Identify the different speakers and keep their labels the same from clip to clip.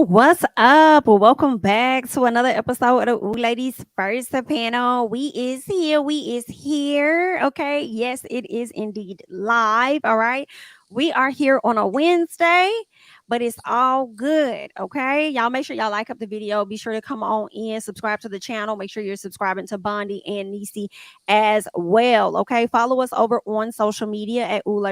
Speaker 1: What's up? Well, welcome back to another episode of Ooh Ladies First Panel. We is here. We is here. Okay. Yes, it is indeed live. All right. We are here on a Wednesday, but it's all good. Okay. Y'all make sure y'all like up the video. Be sure to come on in, subscribe to the channel. Make sure you're subscribing to Bondy and Necey as well. Okay. Follow us over on social media at Ooh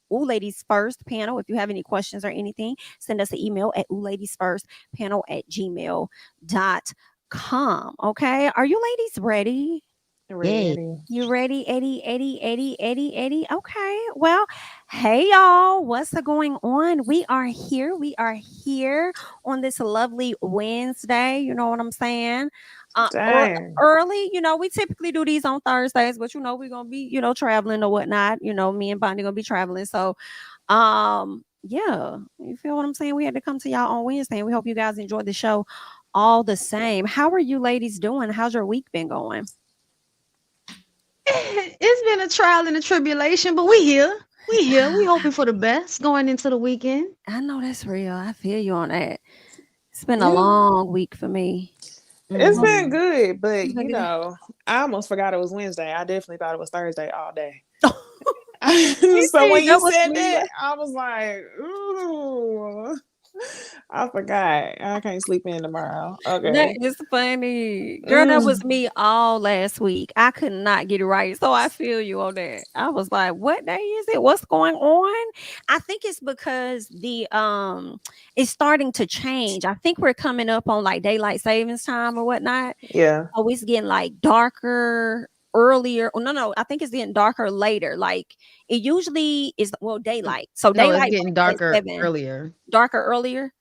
Speaker 1: Ladies First Panel. If you have any questions or anything, send us an email at ooladiesfirstpanel@gmail.com. Okay. Are you ladies ready?
Speaker 2: Yay.
Speaker 3: Ready.
Speaker 1: You ready? Eddie. Okay. Well, hey y'all. What's going on? We are here. We are here on this lovely Wednesday. You know what I'm saying?
Speaker 3: Dang.
Speaker 1: Early, we typically do these on Thursdays, but we're gonna be, traveling or whatnot. Me and Bonnie gonna be traveling. So yeah, you feel what I'm saying? We had to come to y'all on Wednesday, and we hope you guys enjoyed the show all the same. How are you ladies doing? How's your week been going?
Speaker 2: It's been a trial and a tribulation, but we here. We here. We hoping for the best going into the weekend.
Speaker 1: I know that's real. I feel you on that. It's been a
Speaker 3: Yeah.
Speaker 1: long week for me.
Speaker 3: It's been
Speaker 2: Mhm.
Speaker 3: good, but
Speaker 1: It's been good.
Speaker 3: I almost forgot it was Wednesday. I definitely thought it was Thursday all day.
Speaker 1: You
Speaker 3: So
Speaker 1: see,
Speaker 3: when
Speaker 1: that
Speaker 3: you
Speaker 1: was
Speaker 3: said
Speaker 1: me.
Speaker 3: that, I was like, ooh, I forgot. I can't sleep in tomorrow.
Speaker 1: That
Speaker 3: Okay.
Speaker 1: is funny. Girl, that was
Speaker 3: Mm.
Speaker 1: me all last week. I could not get it right. So I feel you on that. I was like, what day is it? What's going on? I think it's because the it's starting to change. I think we're coming up on like daylight savings time or whatnot.
Speaker 3: Yeah.
Speaker 1: Oh, it's getting like darker earlier. Oh, no, I think it's getting darker later. Like it usually is daylight. So
Speaker 2: No, it's
Speaker 1: daylight
Speaker 2: getting
Speaker 1: was at
Speaker 2: darker
Speaker 1: 7.
Speaker 2: earlier.
Speaker 1: Darker earlier.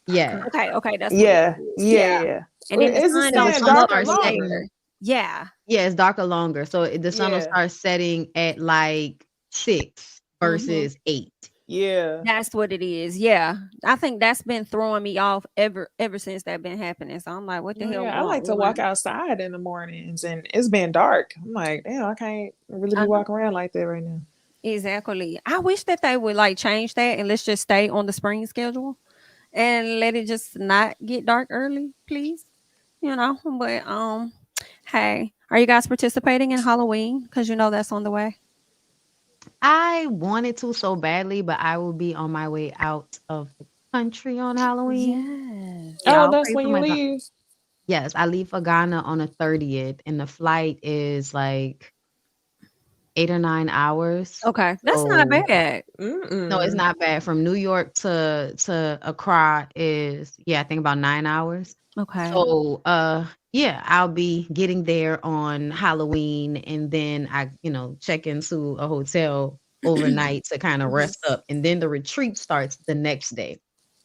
Speaker 2: Yeah.
Speaker 1: Okay, that's what it
Speaker 3: Yeah.
Speaker 1: is.
Speaker 3: Yeah.
Speaker 1: Yeah.
Speaker 3: Yeah.
Speaker 1: And then the
Speaker 3: Is it
Speaker 1: sun
Speaker 2: Because the
Speaker 1: don't
Speaker 3: saying
Speaker 1: come
Speaker 2: sun
Speaker 1: up
Speaker 3: darker
Speaker 2: starts
Speaker 1: till
Speaker 3: longer?
Speaker 1: later.
Speaker 2: setting.
Speaker 1: Yeah.
Speaker 2: Yeah, it's darker longer. So the sun will
Speaker 3: Yeah.
Speaker 2: start setting at like 6
Speaker 1: Mhm.
Speaker 2: versus 8.
Speaker 3: Yeah.
Speaker 1: That's what it is. Yeah. I think that's been throwing me off ever since that been happening. So I'm like, what the
Speaker 3: Oh,
Speaker 1: hell
Speaker 3: yeah, I
Speaker 1: going
Speaker 3: like to walk
Speaker 1: on?
Speaker 3: outside in the mornings and it's been dark. I'm like, damn, I can't really
Speaker 1: I
Speaker 3: be
Speaker 1: know.
Speaker 3: walking around like that right now.
Speaker 1: Exactly. I wish that they would like change that and let's just stay on the spring schedule and let it just not get dark early, please. But hey, are you guys participating in Halloween? Because that's on the way.
Speaker 2: I wanted to so badly, but I will be on my way out of the country on Halloween.
Speaker 1: Yes.
Speaker 3: Oh,
Speaker 2: Y'all
Speaker 3: that's
Speaker 2: pray
Speaker 3: when
Speaker 2: for
Speaker 3: you
Speaker 2: my
Speaker 3: leave.
Speaker 2: Yes, I leave for Ghana on the 30th, and the flight is like 8 or 9 hours.
Speaker 1: Okay. That's not
Speaker 2: So
Speaker 1: bad.
Speaker 2: no, it's
Speaker 3: Mm-mm.
Speaker 2: not bad. From New York to Accra is, yeah, I think about 9 hours.
Speaker 1: Okay.
Speaker 2: So yeah, I'll be getting there on Halloween, and then check into a hotel overnight to kind of
Speaker 1: Mhm.
Speaker 2: rest up, and then the retreat starts the next day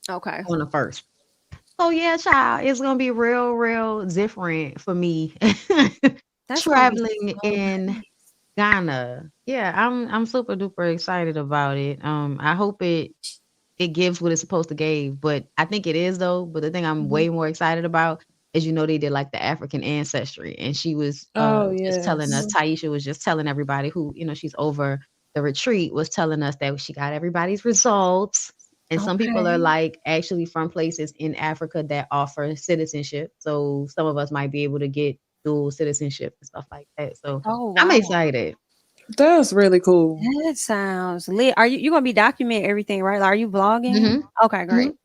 Speaker 1: Okay.
Speaker 2: on the first. So yeah, child, it's gonna be real, real different for me
Speaker 1: That's gonna be
Speaker 2: traveling
Speaker 1: so
Speaker 2: in
Speaker 1: nice.
Speaker 2: Ghana. Yeah, I'm super duper excited about it. I hope it gives what it's supposed to give, but I think it is though. But the thing I'm
Speaker 1: Mhm.
Speaker 2: way more excited about is they did like the African ancestry, and she was
Speaker 3: Oh,
Speaker 2: just telling us,
Speaker 3: yes.
Speaker 1: Mhm.
Speaker 2: Taisha was just telling everybody who she's over the retreat, was telling us that she got everybody's results. And some people are
Speaker 1: Okay.
Speaker 2: like actually from places in Africa that offer citizenship. So some of us might be able to get dual citizenship and stuff like that. So
Speaker 1: Oh
Speaker 2: I'm
Speaker 1: wow.
Speaker 2: excited.
Speaker 3: That's really cool.
Speaker 1: That sounds lit. Are you gonna be documenting everything, right? Like, are you vlogging?
Speaker 2: hmm
Speaker 1: Okay,
Speaker 2: hmm
Speaker 1: great.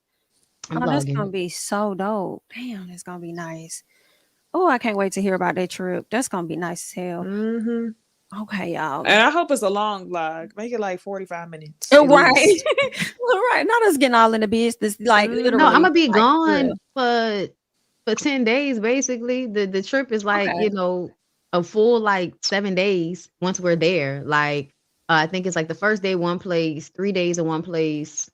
Speaker 2: I'm
Speaker 1: Oh, that's gonna
Speaker 2: vlogging.
Speaker 1: be so dope. Damn, that's gonna be nice. Oh, I can't wait to hear about that trip. That's gonna be nice as hell.
Speaker 3: Hmm.
Speaker 1: Okay, y'all.
Speaker 3: And I hope it's a long vlog. Make it like 45 minutes
Speaker 1: Oh,
Speaker 3: at
Speaker 1: right.
Speaker 3: least.
Speaker 1: Well, right. Not us getting all in the business, like
Speaker 2: No, I'm
Speaker 1: literally,
Speaker 3: Hmm.
Speaker 2: gonna be
Speaker 1: like for
Speaker 2: gone
Speaker 1: real.
Speaker 2: for 10 days basically. The trip is like,
Speaker 1: Okay.
Speaker 2: a full like 7 days once we're there. Like I think it's like the first day one place, 3 days in one place,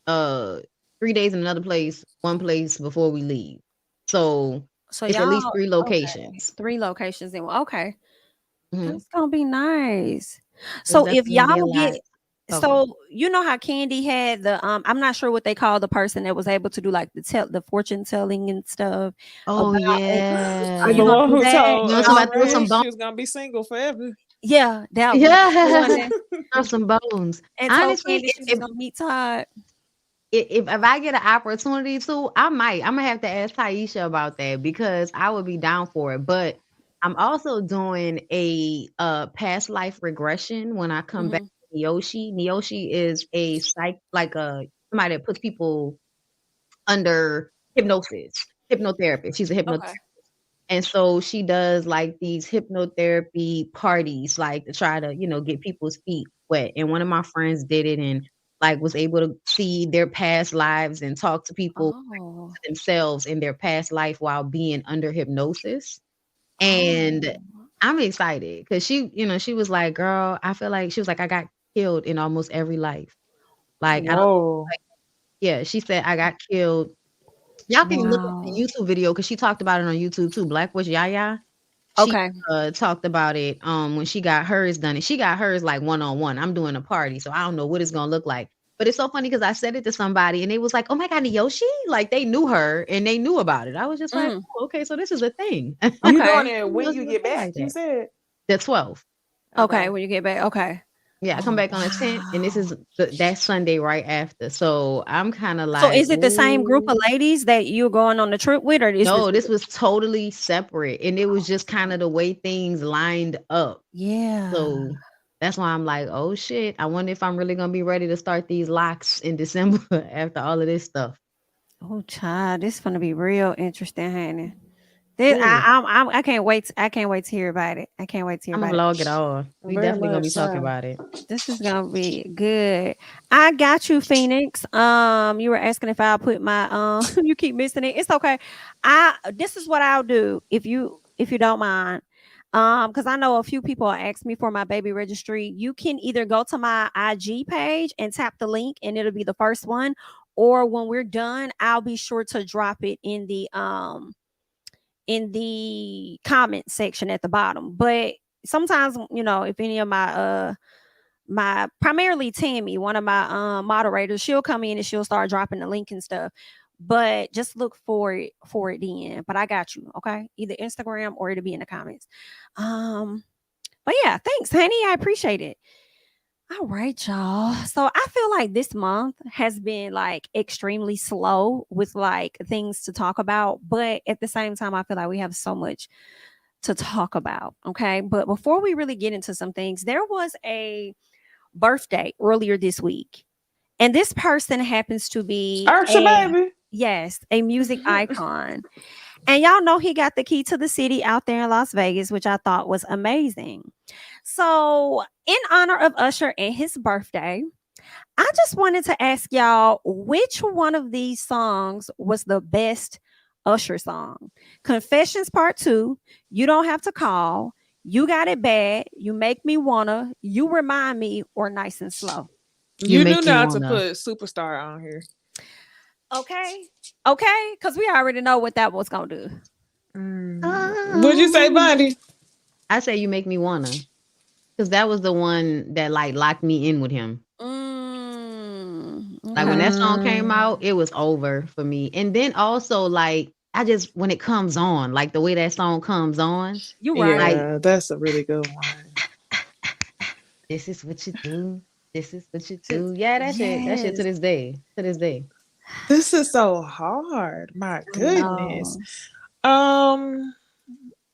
Speaker 2: uh 3 days in another place, one place before we leave. So
Speaker 1: So
Speaker 2: it's at least
Speaker 1: y'all,
Speaker 2: 3
Speaker 1: okay,
Speaker 2: locations.
Speaker 1: 3 locations in one. Okay.
Speaker 2: Mhm.
Speaker 1: That's gonna be nice.
Speaker 2: It's
Speaker 1: So if
Speaker 2: definitely gonna be a
Speaker 1: y'all
Speaker 2: lot.
Speaker 1: get
Speaker 2: Okay.
Speaker 1: so you know how Candy had I'm not sure what they call the person that was able to do like the fortune telling and stuff
Speaker 2: Oh
Speaker 1: about it. Are
Speaker 3: The
Speaker 1: you
Speaker 2: yeah.
Speaker 1: gonna
Speaker 3: one
Speaker 1: do
Speaker 3: who
Speaker 1: that?
Speaker 3: told
Speaker 2: Somebody throw some
Speaker 3: Rich
Speaker 2: bones.
Speaker 3: she was gonna be single forever.
Speaker 1: Yeah, that the one
Speaker 2: Yeah.
Speaker 1: that
Speaker 2: Throw some bones.
Speaker 1: and told
Speaker 2: Honestly,
Speaker 1: Candy she was gonna meet Todd.
Speaker 2: if I get an opportunity to, I might. I'm gonna have to ask Taisha about that because I would be down for it. But I'm also doing a past life regression when I come back
Speaker 1: Mhm.
Speaker 2: to Neoshi. Neoshi is a like a somebody that puts people under hypnotherapist. She's a hypnotherapist.
Speaker 1: Okay.
Speaker 2: And so she does like these hypnotherapy parties, like to try to, get people's feet wet. And one of my friends did it and like was able to see their past lives and talk to people
Speaker 1: Oh.
Speaker 2: themselves in their past life while being under hypnosis. And
Speaker 1: Oh.
Speaker 2: I'm excited because she was like, girl, I feel like she was like, I got killed in almost every life. Like, I don't,
Speaker 3: Whoa.
Speaker 2: like, yeah, she said, I got killed. Y'all can look up the
Speaker 1: Wow.
Speaker 2: YouTube video because she talked about it on YouTube too. Black Witch Yaya. She
Speaker 1: Okay.
Speaker 2: talked about it when she got hers done. And she got hers like one-on-one. I'm doing a party, so I don't know what it's gonna look like. But it's so funny because I said it to somebody and they was like, oh my god, Yoshi. Like they knew her and they knew about it. I was just like,
Speaker 1: Mm.
Speaker 2: oh, okay, so this is a thing.
Speaker 3: You doing
Speaker 1: Okay.
Speaker 3: it
Speaker 2: This
Speaker 3: when
Speaker 2: is
Speaker 3: you
Speaker 2: a
Speaker 3: get
Speaker 2: thing
Speaker 3: back,
Speaker 2: like
Speaker 3: you
Speaker 2: that.
Speaker 3: said?
Speaker 2: The 12th.
Speaker 1: Okay.
Speaker 3: Okay.
Speaker 1: When you get back. Okay.
Speaker 2: Yeah, I come
Speaker 1: Oh
Speaker 2: back on the 10th, and this
Speaker 1: wow.
Speaker 2: is that Sunday right after. So I'm kind of
Speaker 1: So
Speaker 2: like,
Speaker 1: is it the same group of
Speaker 2: ooh.
Speaker 1: ladies that you're going on the trip with, or is this?
Speaker 2: No, this was totally separate, and it was just kind of the way things lined up.
Speaker 1: Yeah.
Speaker 2: So that's why I'm like, oh shit. I wonder if I'm really gonna be ready to start these locks in December after all of this stuff.
Speaker 1: Oh, child, this is gonna be real interesting, honey. This,
Speaker 2: Ooh,
Speaker 1: I can't wait. I can't wait to hear about it. I can't wait to hear
Speaker 2: I'm gonna
Speaker 1: about it.
Speaker 2: vlog it all. We
Speaker 3: Very
Speaker 2: definitely gonna
Speaker 3: much
Speaker 2: be talking
Speaker 3: so.
Speaker 2: about it.
Speaker 1: This is gonna be good. I got you, Phoenix. You were asking if I'll put my you keep missing it. It's okay. This is what I'll do if you don't mind. Because I know a few people asked me for my baby registry. You can either go to my IG page and tap the link, and it'll be the first one. Or when we're done, I'll be sure to drop it in the comment section at the bottom. But sometimes, if any of my primarily Tammy, one of my moderators, she'll come in and she'll start dropping the link and stuff. But just look for it then. But I got you, okay? Either Instagram or it'll be in the comments. But yeah, thanks, honey. I appreciate it. All right, y'all. So I feel like this month has been like extremely slow with like things to talk about, but at the same time, I feel like we have so much to talk about. Okay. But before we really get into some things, there was a birthday earlier this week. And this person happens to be
Speaker 3: Ursha, baby.
Speaker 1: a music icon. And y'all know he got the key to the city out there in Las Vegas, which I thought was amazing. So, in honor of Usher and his birthday, I just wanted to ask y'all which one of these songs was the best Usher song? Confessions Part 2, You Don't Have to Call, You Got It Bad, You Make Me Wanna, You Remind Me, or Nice and Slow.
Speaker 2: You
Speaker 3: You knew
Speaker 2: make me
Speaker 3: not to
Speaker 2: wanna.
Speaker 3: put superstar on here.
Speaker 1: Okay. Okay. Because we already know what that was going to do.
Speaker 3: What'd you say, Bondy?
Speaker 2: I say you make me wanna, because that was the one that like locked me in with him. Like when
Speaker 1: Okay.
Speaker 2: that song came out, it was over for me. And then also like I just when it comes on, like the way that song comes on,
Speaker 1: You right.
Speaker 2: like
Speaker 3: Yeah, that's a really good one.
Speaker 2: this is what you do. This is what you do. Yeah, that shit. That shit to
Speaker 1: Yes.
Speaker 2: this day. To this day.
Speaker 3: This is so hard. My
Speaker 1: I
Speaker 3: goodness.
Speaker 1: know.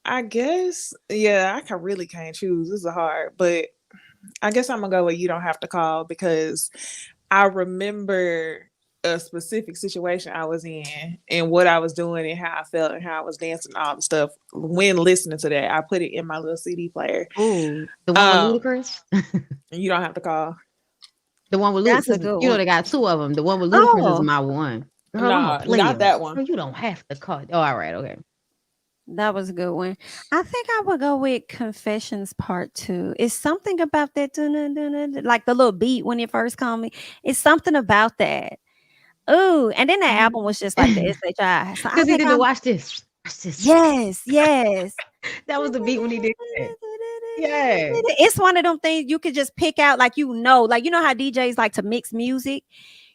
Speaker 3: I guess, yeah, really can't choose. This is hard, but I guess I'm gonna go with You Don't Have to Call because I remember a specific situation I was in and what I was doing and how I felt and how I was dancing and all the stuff when listening to that. I put it in my little CD player.
Speaker 2: Ooh, the one with Ludacris.
Speaker 3: You Don't Have to Call.
Speaker 2: The one with Ludacris,
Speaker 1: That's a
Speaker 2: because
Speaker 1: good
Speaker 2: you know
Speaker 1: one.
Speaker 2: they got two of them. The one with Ludacris is
Speaker 1: Oh,
Speaker 2: my one. Girl, I'm a
Speaker 3: Nah,
Speaker 2: player.
Speaker 3: not that one.
Speaker 2: Girl, you don't have to call. Oh, all right, okay.
Speaker 1: that was a good one. I think I would go with Confessions Part 2. It's something about that, like the little beat when it first called me. It's something about that. Ooh, and then that album was just like the SHI. So I
Speaker 2: Because he
Speaker 1: think
Speaker 2: did the watch this. Watch this.
Speaker 1: yes, yes.
Speaker 2: That was the beat when he did that. Yeah.
Speaker 1: It's one of them things you could just pick out, like you know how DJs like to mix music.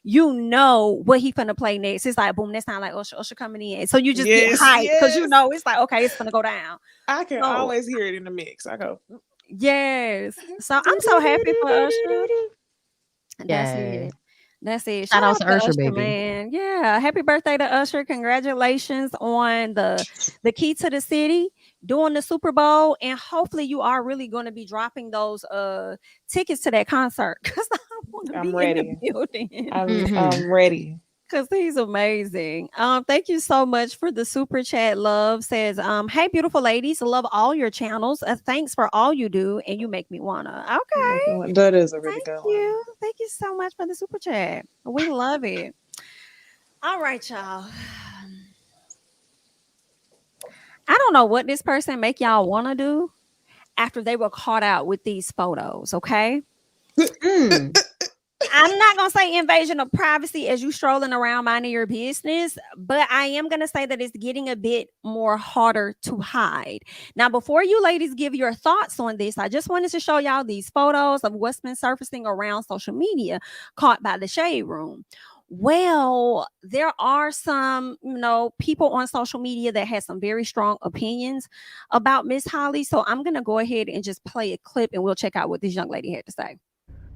Speaker 1: You know what he finna play next. It's like boom, that sound like Usher coming in. So you just get
Speaker 3: Yes,
Speaker 1: hyped because you
Speaker 3: yes.
Speaker 1: know it's like okay, it's gonna go down.
Speaker 3: I can
Speaker 1: So
Speaker 3: always hear it in the mix. I go,
Speaker 1: yes. So I'm so happy for Usher. That's
Speaker 2: Yeah.
Speaker 1: it. That's it.
Speaker 2: Shout
Speaker 1: Shout
Speaker 2: out
Speaker 1: out
Speaker 2: to
Speaker 1: to
Speaker 2: Usher,
Speaker 1: Usher,
Speaker 2: baby.
Speaker 1: man. Yeah. Happy birthday to Usher. Congratulations on the key to the city, doing the Super Bowl. And hopefully you are really going to be dropping those tickets to that concert. Because I want to
Speaker 3: I'm
Speaker 1: be in the
Speaker 3: ready.
Speaker 1: building.
Speaker 3: I'm ready.
Speaker 1: Cause he's amazing. Thank you so much for the super chat. Love says, hey, beautiful ladies, love all your channels. Thanks for all you do, and you make me wanna. Okay,
Speaker 3: That is a really
Speaker 1: thank
Speaker 3: good one.
Speaker 1: you, thank you so much for the super chat. We love it. All right, y'all. I don't know what this person make y'all wanna do after they were caught out with these photos. Okay.
Speaker 2: Mm.
Speaker 1: I'm not gonna say invasion of privacy as you strolling around minding your business, but I am gonna say that it's getting a bit more harder to hide. Now, before you ladies give your thoughts on this, I just wanted to show y'all these photos of what's been surfacing around social media caught by the Shade Room. Well, there are some, people on social media that has some very strong opinions about Miss Holly. So I'm gonna go ahead and just play a clip and we'll check out what this young lady had to say.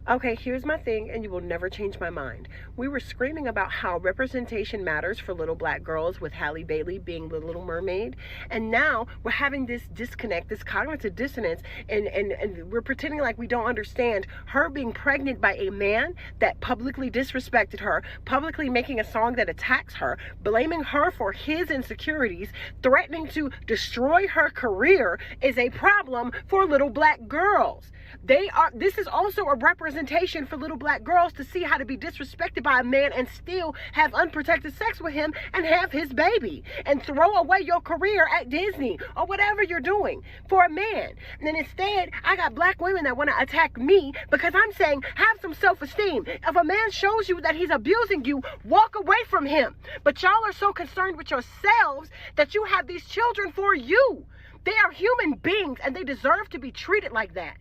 Speaker 4: Okay, here's my thing, and you will never change my mind. We were screaming about how representation matters for little black girls with Halle Bailey being the Little Mermaid, and now we're having this disconnect, this cognitive dissonance, and we're pretending like we don't understand her being pregnant by a man that publicly disrespected her, publicly making a song that attacks her, blaming her for his insecurities, threatening to destroy her career is a problem for little black girls. This is also a representation for little black girls to see how to be disrespected by a man and still have unprotected sex with him and have his baby and throw away your career at Disney or whatever you're doing for a man. And then instead, I got black women that want to attack me because I'm saying have some self-esteem. If a man shows you that he's abusing you, walk away from him. But y'all are so concerned with yourselves that you have these children for you. They are human beings and they deserve to be treated like that.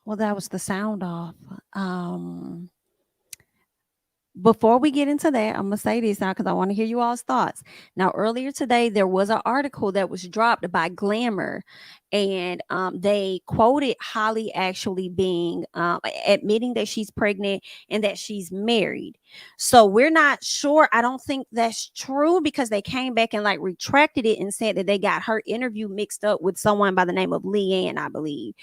Speaker 1: Well, that was the sound off. Before we get into that, I'm going to say this now because I want to hear you all's thoughts. Now, earlier today, there was an article that was dropped by Glamour, and they quoted Holly actually being admitting that she's pregnant and that she's married. So we're not sure. I don't think that's true because they came back and like retracted it and said that they got her interview mixed up with someone by the name of Leanne, I believe.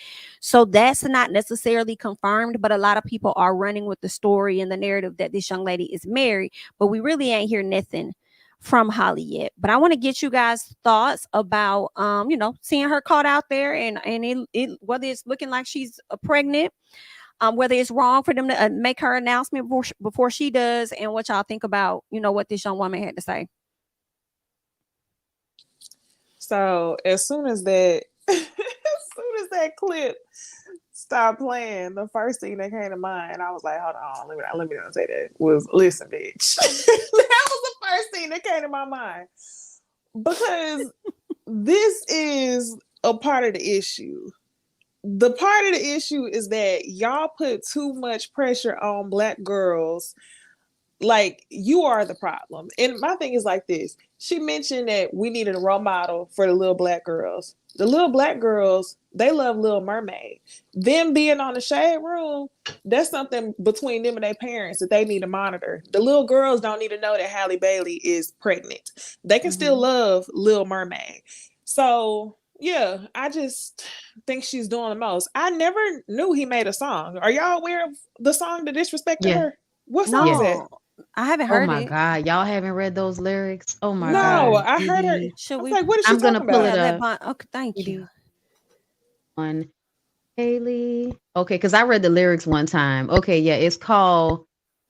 Speaker 1: So that's not necessarily confirmed, but a lot of people are running with the story and the narrative that this young lady is married, but we really ain't hear nothing from Holly yet. But I want to get you guys thoughts about seeing her caught out there and it whether it's looking like she's pregnant, whether it's wrong for them to make her announcement before she does, and what y'all think about what this young woman had to say.
Speaker 3: So as soon as that clip stopped playing, the first thing that came to mind, I was like, hold on, let me not say that, was listen, bitch. That was the first thing that came to my mind. Because this is a part of the issue. The part of the issue is that y'all put too much pressure on black girls. Like, you are the problem. And my thing is like this. She mentioned that we needed a role model for the little black girls. The little black girls, they love Little Mermaid. Them being on the Shade Room, that's something between them and their parents that they need to monitor. The little girls don't need to know that Halle Bailey is pregnant. They can still love Little Mermaid. So, yeah, I just think she's doing the most. I never knew he made a song. Are y'all aware of the song that disrespected her? What song is it?
Speaker 1: I haven't heard it.
Speaker 2: Oh my God. Y'all haven't read those lyrics? Oh my
Speaker 3: No,
Speaker 2: God.
Speaker 3: I heard her.
Speaker 1: Should
Speaker 3: I was
Speaker 1: we?
Speaker 3: like, what is she
Speaker 2: I'm gonna
Speaker 3: talking
Speaker 2: pull
Speaker 3: about?
Speaker 2: it up.
Speaker 1: Okay, thank you.
Speaker 2: On Haley. Okay, because I read the lyrics one time. Okay, yeah, it's called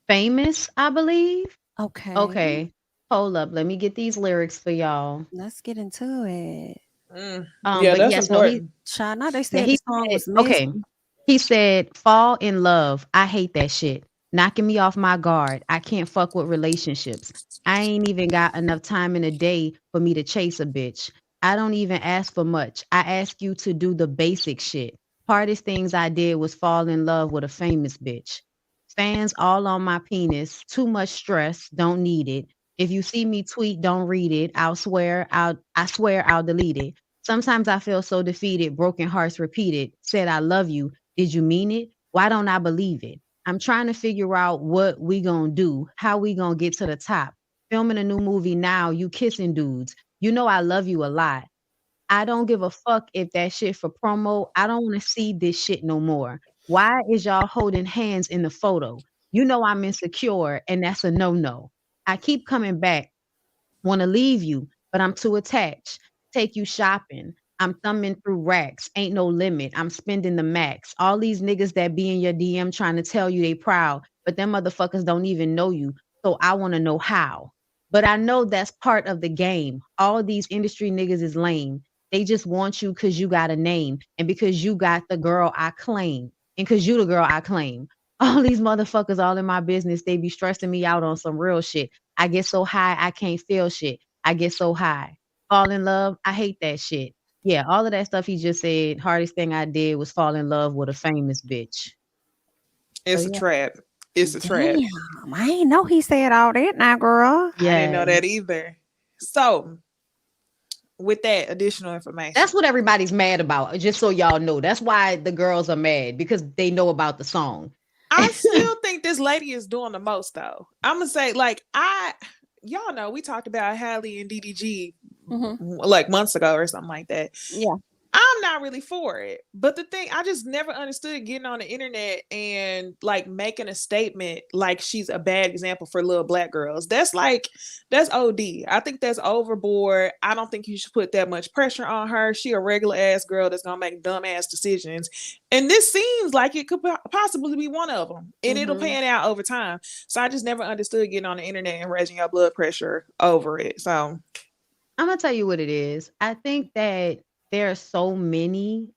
Speaker 2: Famous, I believe.
Speaker 1: Okay.
Speaker 2: Okay. Hold up. Let me get these lyrics for y'all.
Speaker 1: Let's get into it.
Speaker 3: Yeah,
Speaker 2: But
Speaker 3: that's
Speaker 2: yeah, so
Speaker 3: important.
Speaker 1: China, they
Speaker 2: yeah,
Speaker 1: said the song was missed.
Speaker 2: okay. He said, fall in love. I hate that shit. Knocking me off my guard. I can't fuck with relationships. I ain't even got enough time in a day for me to chase a bitch. I don't even ask for much. I ask you to do the basic shit. Hardest things I did was fall in love with a famous bitch. Fans all on my penis. Too much stress. Don't need it. If you see me tweet, don't read it. I swear I'll delete it. Sometimes I feel so defeated, broken hearts repeated. Said I love you. Did you mean it? Why don't I believe it? I'm trying to figure out what we gonna do, how we gonna get to the top. Filming a new movie now, you kissing dudes. You know I love you a lot. I don't give a fuck if that shit for promo. I don't want to see this shit no more. Why is y'all holding hands in the photo? You know I'm insecure, and that's a no-no. I keep coming back, want to leave you, but I'm too attached. Take you shopping. I'm thumbing through racks. Ain't no limit. I'm spending the max. All these niggas that be in your DM trying to tell you they proud, but them motherfuckers don't even know you. So I want to know how. But I know that's part of the game. All these industry niggas is lame. They just want you because you got a name and because you got the girl I claim and because you the girl I claim. All these motherfuckers all in my business. They be stressing me out on some real shit. I get so high, I can't feel shit. I get so high. Fall in love, I hate that shit. Yeah, all of that stuff he just said, hardest thing I did was fall in love with a famous bitch.
Speaker 3: It's
Speaker 2: So,
Speaker 3: a
Speaker 2: yeah.
Speaker 3: trap. It's a trap.
Speaker 1: Damn, I ain't know he said all that now, girl.
Speaker 3: I didn't know
Speaker 2: Yeah.
Speaker 3: that either. So, with that additional information,
Speaker 2: That's what everybody's mad about, just so y'all know. That's why the girls are mad, because they know about the song.
Speaker 3: I still think this lady is doing the most, though. I'm gonna say, like, y'all know we talked about Halle and DDG like months ago or something like that.
Speaker 1: Yeah.
Speaker 3: I'm not really for it. But the thing, I just never understood getting on the internet and like making a statement like she's a bad example for little black girls. That's OD. I think that's overboard. I don't think you should put that much pressure on her. She a regular ass girl that's gonna make dumb ass decisions. And this seems like it could possibly be one of them. And it'll pan out over time. So I just never understood getting on the internet and raising your blood pressure over it. So
Speaker 2: I'm gonna tell you what it is. I think that there are so many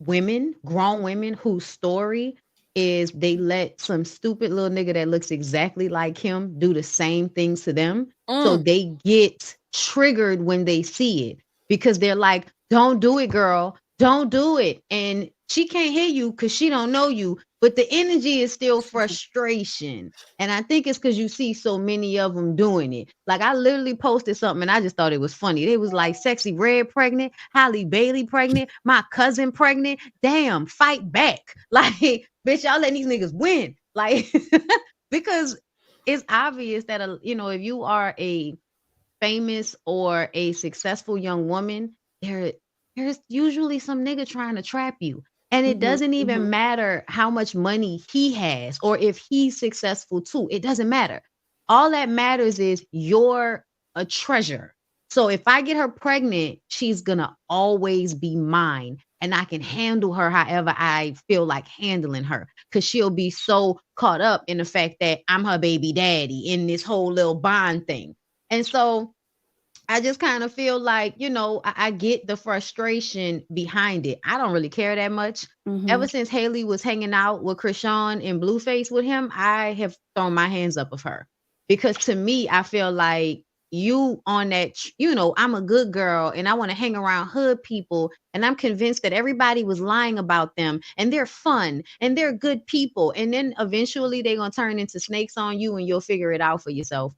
Speaker 2: women, grown women, whose story is they let some stupid little nigga that looks exactly like him do the same things to them. So they get triggered when they see it because they're like, don't do it, girl. Don't do it. And she can't hear you because she don't know you. But the energy is still frustration. And I think it's because you see so many of them doing it. Like I literally posted something and I just thought it was funny. It was like Sexy Red pregnant, Halle Bailey pregnant, my cousin pregnant. Damn, fight back. Like, bitch, y'all letting these niggas win. Like, because it's obvious that, if you are a famous or a successful young woman, there's usually some nigga trying to trap you. And it doesn't even matter how much money he has or if he's successful too. It doesn't matter. All that matters is you're a treasure. So if I get her pregnant, she's going to always be mine. And I can handle her however I feel like handling her. Because she'll be so caught up in the fact that I'm her baby daddy in this whole little bond thing. And so I just kind of feel like, I get the frustration behind it. I don't really care that much. Ever since Haley was hanging out with Krishan and Blueface with him, I have thrown my hands up of her. Because to me, I feel like you on that, I'm a good girl and I want to hang around hood people. And I'm convinced that everybody was lying about them and they're fun and they're good people. And then eventually they're going to turn into snakes on you and you'll figure it out for yourself.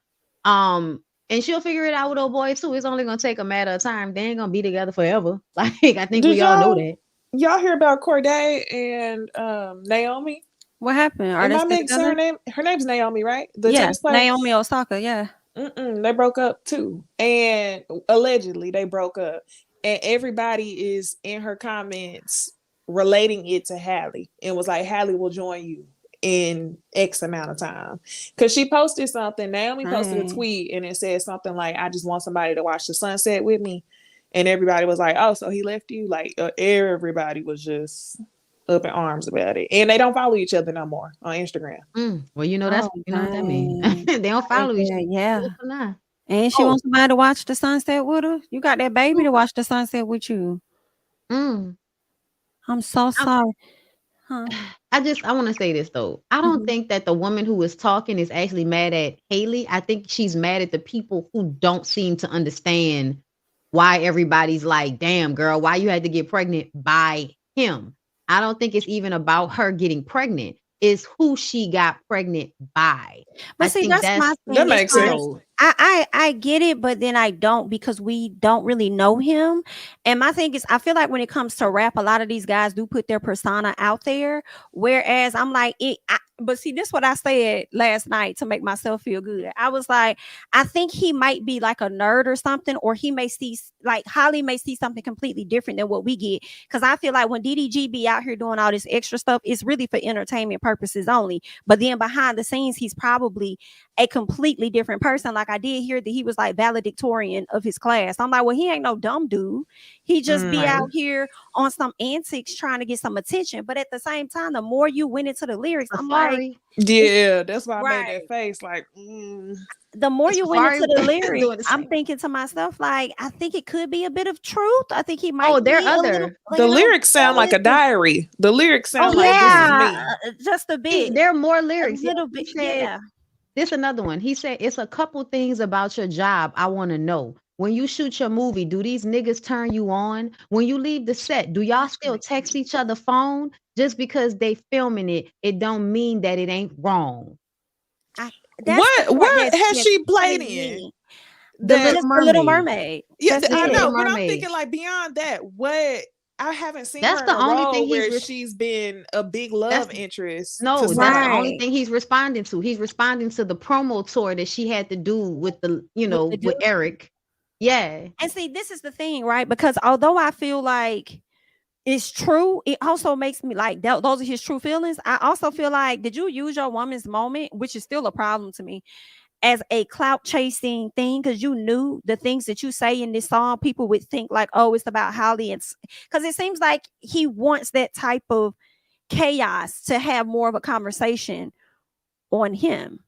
Speaker 2: And she'll figure it out with old boy too. It's only gonna take a matter of time. They ain't gonna be together forever. Like I think we all know that.
Speaker 3: Y'all hear about Corday and Naomi?
Speaker 1: What happened?
Speaker 3: Am I mixing her name? Her name's Naomi, right? The tennis player?
Speaker 1: Naomi Osaka. Yeah.
Speaker 3: They broke up too, and allegedly they broke up. And everybody is in her comments relating it to Halle, and was like, "Halle will join you in X amount of time," because she posted something. Naomi posted a tweet and it said something like, "I just want somebody to watch the sunset with me," and everybody was like, "Oh, so he left you?" Like everybody was just up in arms about it, and they don't follow each other no more on Instagram.
Speaker 2: Well, that's what that means. They don't follow each other.
Speaker 1: Yeah. And she wants somebody to watch the sunset with her. You got that baby to watch the sunset with you. I'm so sorry.
Speaker 2: I want to say this though. I don't think that the woman who is talking is actually mad at Haley. I think she's mad at the people who don't seem to understand why everybody's like, damn girl, why you had to get pregnant by him. I don't think it's even about her getting pregnant. It's who she got pregnant by.
Speaker 1: But see, that's my thing.
Speaker 3: That makes sense.
Speaker 1: I get it, but then I don't because we don't really know him. And my thing is, I feel like when it comes to rap, a lot of these guys do put their persona out there. Whereas I'm like, but see, this is what I said last night to make myself feel good. I was like, I think he might be like a nerd or something, or he may see like Holly may see something completely different than what we get. Because I feel like when DDG be out here doing all this extra stuff, it's really for entertainment purposes only. But then behind the scenes, he's probably a completely different person. Like I did hear that he was like valedictorian of his class. I'm like, well, he ain't no dumb dude. He just be out here on some antics trying to get some attention. But at the same time, the more you went into the lyrics, I'm like,
Speaker 3: yeah, that's why I
Speaker 1: right.
Speaker 3: made that face. Like,
Speaker 1: the more you went into the lyrics, I'm
Speaker 2: same.
Speaker 1: thinking to myself, like, I think it could be a bit of truth. I think he might.
Speaker 2: Oh, there
Speaker 1: be
Speaker 2: are
Speaker 1: a
Speaker 2: other.
Speaker 1: little,
Speaker 3: the lyrics sound like a diary. The lyrics sound like this is me.
Speaker 1: just a bit.
Speaker 2: There are more lyrics.
Speaker 1: A little bit, yeah.
Speaker 2: This another one. He said, it's a couple things about your job I want to know. When you shoot your movie, do these niggas turn you on? When you leave the set, do y'all still text each other phone? Just because they filming it, it don't mean that it ain't wrong.
Speaker 3: What has she played in?
Speaker 2: The Little
Speaker 1: Mermaid.
Speaker 3: Yeah, I know, but I'm thinking like beyond that, what I haven't seen her in a role where she's been a big love interest.
Speaker 2: No, that's the only thing he's responding to. He's responding to the promo tour that she had to do with the, with Eric. Yeah.
Speaker 1: And see, this is the thing, right? Because although I feel like it's true, it also makes me like those are his true feelings. I also feel like, did you use your woman's moment, which is still a problem to me, as a clout chasing thing? Because you knew the things that you say in this song, people would think like, oh, it's about Holly. And because it seems like he wants that type of chaos to have more of a conversation on him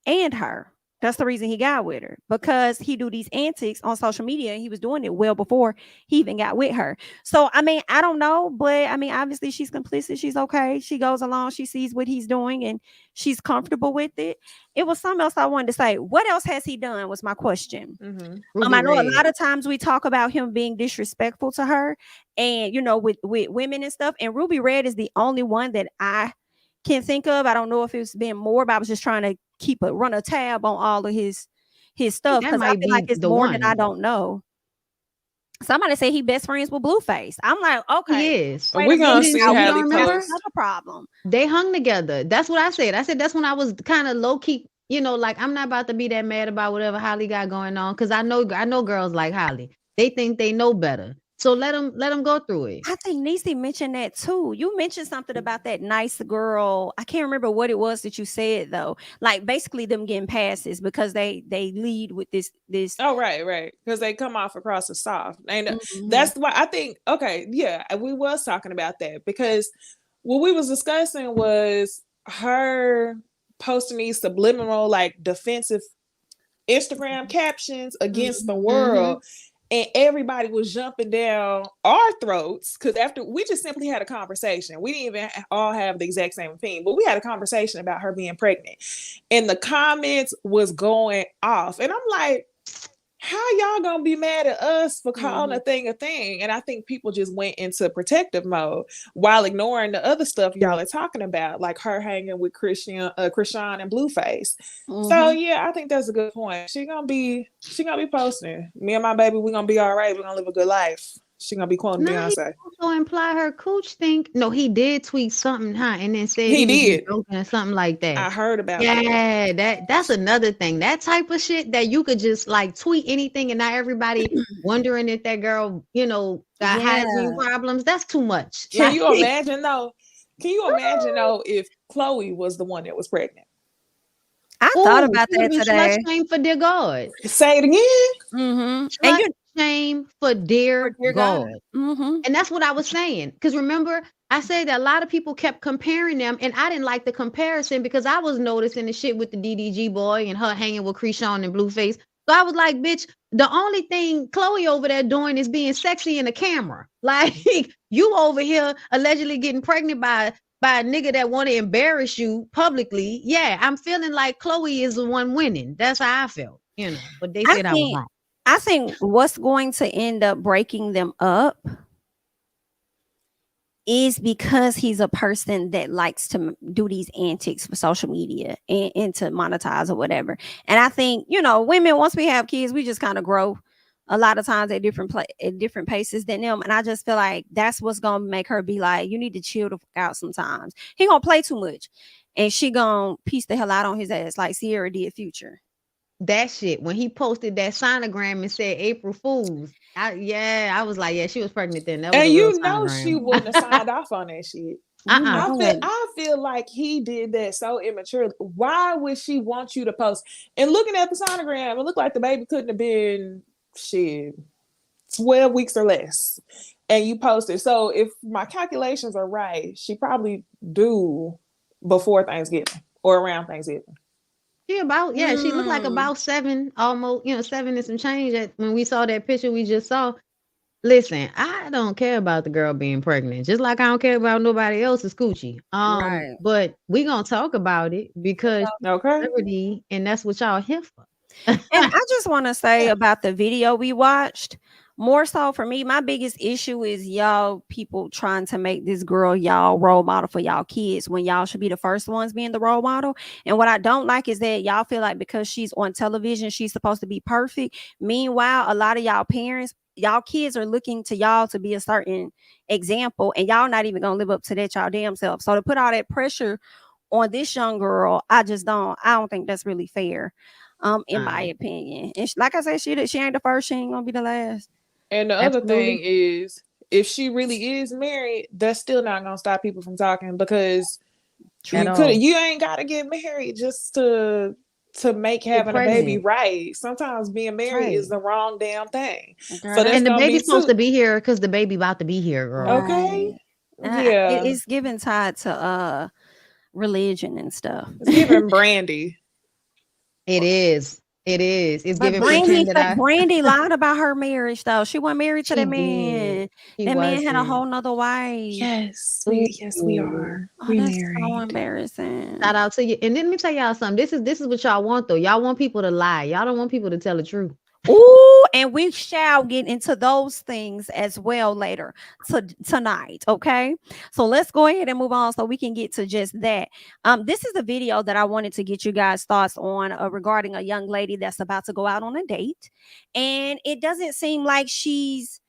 Speaker 1: and her. That's the reason he got with her, because he do these antics on social media, and he was doing it well before he even got with her. So, I mean, I don't know, but I mean, obviously she's complicit. She's okay. She goes along. She sees what he's doing and she's comfortable with it. It was something else I wanted to say. What else has he done was my question. I know a lot of times we talk about him being disrespectful to her and, with women and stuff. And Ruby Red is the only one that I can think of. I don't know if it's been more, but I was just trying to run a tab on all of his stuff, because I feel like it's more than I don't know. Somebody say he best friends with Blueface. I'm like, okay,
Speaker 2: he is.
Speaker 3: We're gonna see how he
Speaker 1: another problem.
Speaker 2: They hung together. That's what I said. I said that's when I was kind of low key, like I'm not about to be that mad about whatever Holly got going on, because I know girls like Holly. They think they know better. So let them go through it.
Speaker 1: I think Necey mentioned that too. You mentioned something about that nice girl. I can't remember what it was that you said though. Like basically them getting passes because they lead with this.
Speaker 3: Oh, right. Because they come off across the soft. And that's why I think, okay, yeah, we was talking about that, because what we was discussing was her posting these subliminal, like defensive Instagram captions against the world. And everybody was jumping down our throats because after we just simply had a conversation. We didn't even all have the exact same opinion, but we had a conversation about her being pregnant. And the comments was going off. And I'm like, how y'all gonna be mad at us for calling a thing a thing? And I think people just went into protective mode while ignoring the other stuff y'all are talking about, like her hanging with Krishan and Blueface. So yeah, I think that's a good point. She gonna be posting. Me and my baby, we're gonna be all right. We're gonna live a good life. She gonna be quoting Beyonce.
Speaker 2: Also imply her cooch thing. No, he did tweet something, and then said
Speaker 3: he did
Speaker 2: or something like that.
Speaker 3: I heard about
Speaker 2: that. That's another thing. That type of shit that you could just like tweet anything, and not everybody wondering if that girl, got hygiene problems. That's too much.
Speaker 3: Can you imagine though? If Chloe was the one that was pregnant?
Speaker 1: I thought about that today.
Speaker 2: Shame for dear God.
Speaker 3: Say it again.
Speaker 2: And shame for dear God. And that's what I was saying. Because remember, I said that a lot of people kept comparing them, and I didn't like the comparison because I was noticing the shit with the DDG boy and her hanging with Krishan and Blueface. So I was like, bitch, the only thing Chloe over there doing is being sexy in the camera. Like, you over here allegedly getting pregnant by a nigga that want to embarrass you publicly. Yeah, I'm feeling like Chloe is the one winning. That's how I felt, but they said I was wrong.
Speaker 1: I think what's going to end up breaking them up is because he's a person that likes to do these antics for social media and to monetize or whatever. And I think, women, once we have kids, we just kind of grow a lot of times at different paces than them. And I just feel like that's what's gonna make her be like, you need to chill the fuck out sometimes. He gonna play too much, and she gonna piece the hell out on his ass like Sierra did Future.
Speaker 2: That shit, when he posted that sonogram and said April Fools, I was like, yeah, she was pregnant then. That was
Speaker 3: And
Speaker 2: a real
Speaker 3: you know she
Speaker 2: sonogram.
Speaker 3: wouldn't have signed off on that shit.
Speaker 2: Uh-uh.
Speaker 3: I feel like he did that so immaturely. Why would she want you to post? And looking at the sonogram, it looked like the baby couldn't have been 12 weeks or less. And you posted. So if my calculations are right, she probably due before Thanksgiving or around Thanksgiving.
Speaker 2: She looked like about 7, almost, 7 and some change when we saw that picture we just saw. Listen, I don't care about the girl being pregnant, just like I don't care about nobody else's coochie.
Speaker 1: Right.
Speaker 2: But we gonna talk about it because
Speaker 3: Okay.
Speaker 2: celebrity, and that's what y'all here for.
Speaker 1: And I just want to say about the video we watched, more so for me, my biggest issue is y'all people trying to make this girl y'all role model for y'all kids when y'all should be the first ones being the role model. And what I don't like is that y'all feel like because she's on television, she's supposed to be perfect. Meanwhile, a lot of y'all parents, y'all kids are looking to y'all to be a certain example, and y'all not even gonna live up to that y'all damn self. So to put all that pressure on this young girl, I don't think that's really fair. In my opinion. And like I said, she ain't the first, she ain't gonna be the last.
Speaker 3: And the other thing is, if she really is married, that's still not gonna stop people from talking, because you ain't gotta get married just to make having a baby right. Sometimes being married is the wrong damn thing.
Speaker 1: Girl,
Speaker 3: so that's
Speaker 2: and the baby's supposed to be here because the baby about to be here, girl.
Speaker 3: Okay.
Speaker 1: Yeah. It's given tied to religion and stuff.
Speaker 3: It's giving Brandy.
Speaker 2: It is. It's
Speaker 1: but
Speaker 2: giving
Speaker 1: Brandy lied about her marriage though. She wasn't married to that man. That man had a whole nother wife.
Speaker 3: Yes, we are. We
Speaker 1: that's
Speaker 3: married.
Speaker 1: so embarrassing.
Speaker 2: Shout out to you. And then let me tell y'all something. This is what y'all want though. Y'all want people to lie. Y'all don't want people to tell the truth.
Speaker 1: Ooh, and we shall get into those things as well later tonight. Okay, so let's go ahead and move on so we can get to just that. This is a video that I wanted to get you guys' thoughts on regarding a young lady that's about to go out on a date, and it doesn't seem like she's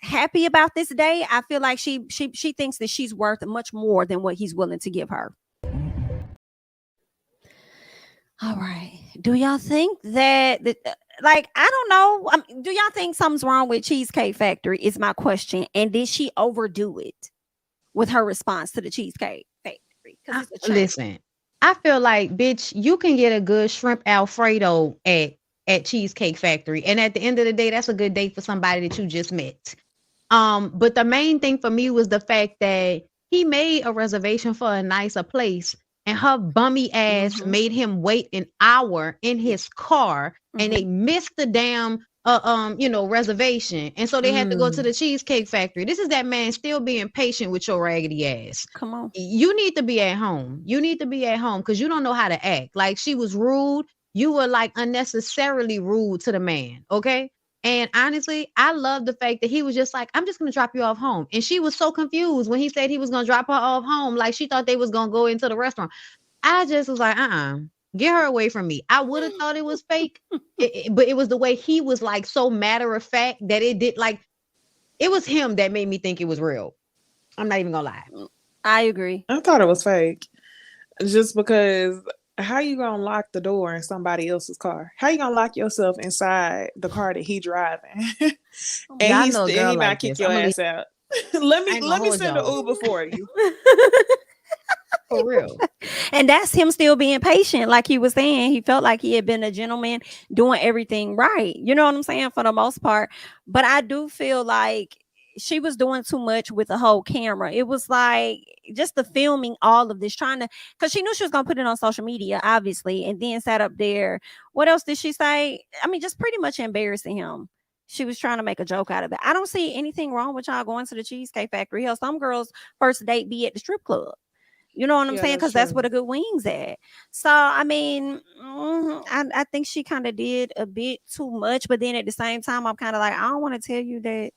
Speaker 1: happy about this day. I feel like she thinks that she's worth much more than what he's willing to give her. All right. Do y'all think that like, I don't know. Do y'all think something's wrong with Cheesecake Factory is my question. And did she overdo it with her response to the Cheesecake Factory?
Speaker 2: Listen, I feel like, bitch, you can get a good shrimp Alfredo at Cheesecake Factory. And at the end of the day, that's a good date for somebody that you just met. But the main thing for me was the fact that he made a reservation for a nicer place, and her bummy ass made him wait an hour in his car, and they missed the damn reservation, and so they had to go to the Cheesecake Factory. This is that man still being patient with your raggedy ass.
Speaker 1: Come on,
Speaker 2: you need to be at home. You need to be at home because you don't know how to act. Like, she was rude. You were like unnecessarily rude to the man. Okay. And honestly, I love the fact that he was just like, I'm just going to drop you off home. And she was so confused when he said he was going to drop her off home. Like, she thought they was going to go into the restaurant. I just was like, get her away from me. I would have thought it was fake, but it was the way he was like so matter of fact that it was him that made me think it was real. I'm not even going to lie.
Speaker 1: I agree.
Speaker 3: I thought it was fake just because how you gonna lock the door in somebody else's car? How you gonna lock yourself inside the car that he driving? And he not kick your ass out. let me send an Uber for you.
Speaker 2: For real.
Speaker 1: And that's him still being patient. Like he was saying, he felt like he had been a gentleman doing everything right. You know what I'm saying? For the most part. But I do feel like she was doing too much with the whole camera. It was like just the filming all of this, because she knew she was going to put it on social media, obviously, and then sat up there. What else did she say? I mean, just pretty much embarrassing him. She was trying to make a joke out of it. I don't see anything wrong with y'all going to the Cheesecake Factory. Hell, some girls' first date be at the strip club. You know what I'm saying? Because that's where the good wings at. So, I mean, I think she kind of did a bit too much. But then at the same time, I'm kind of like, I don't want to tell you that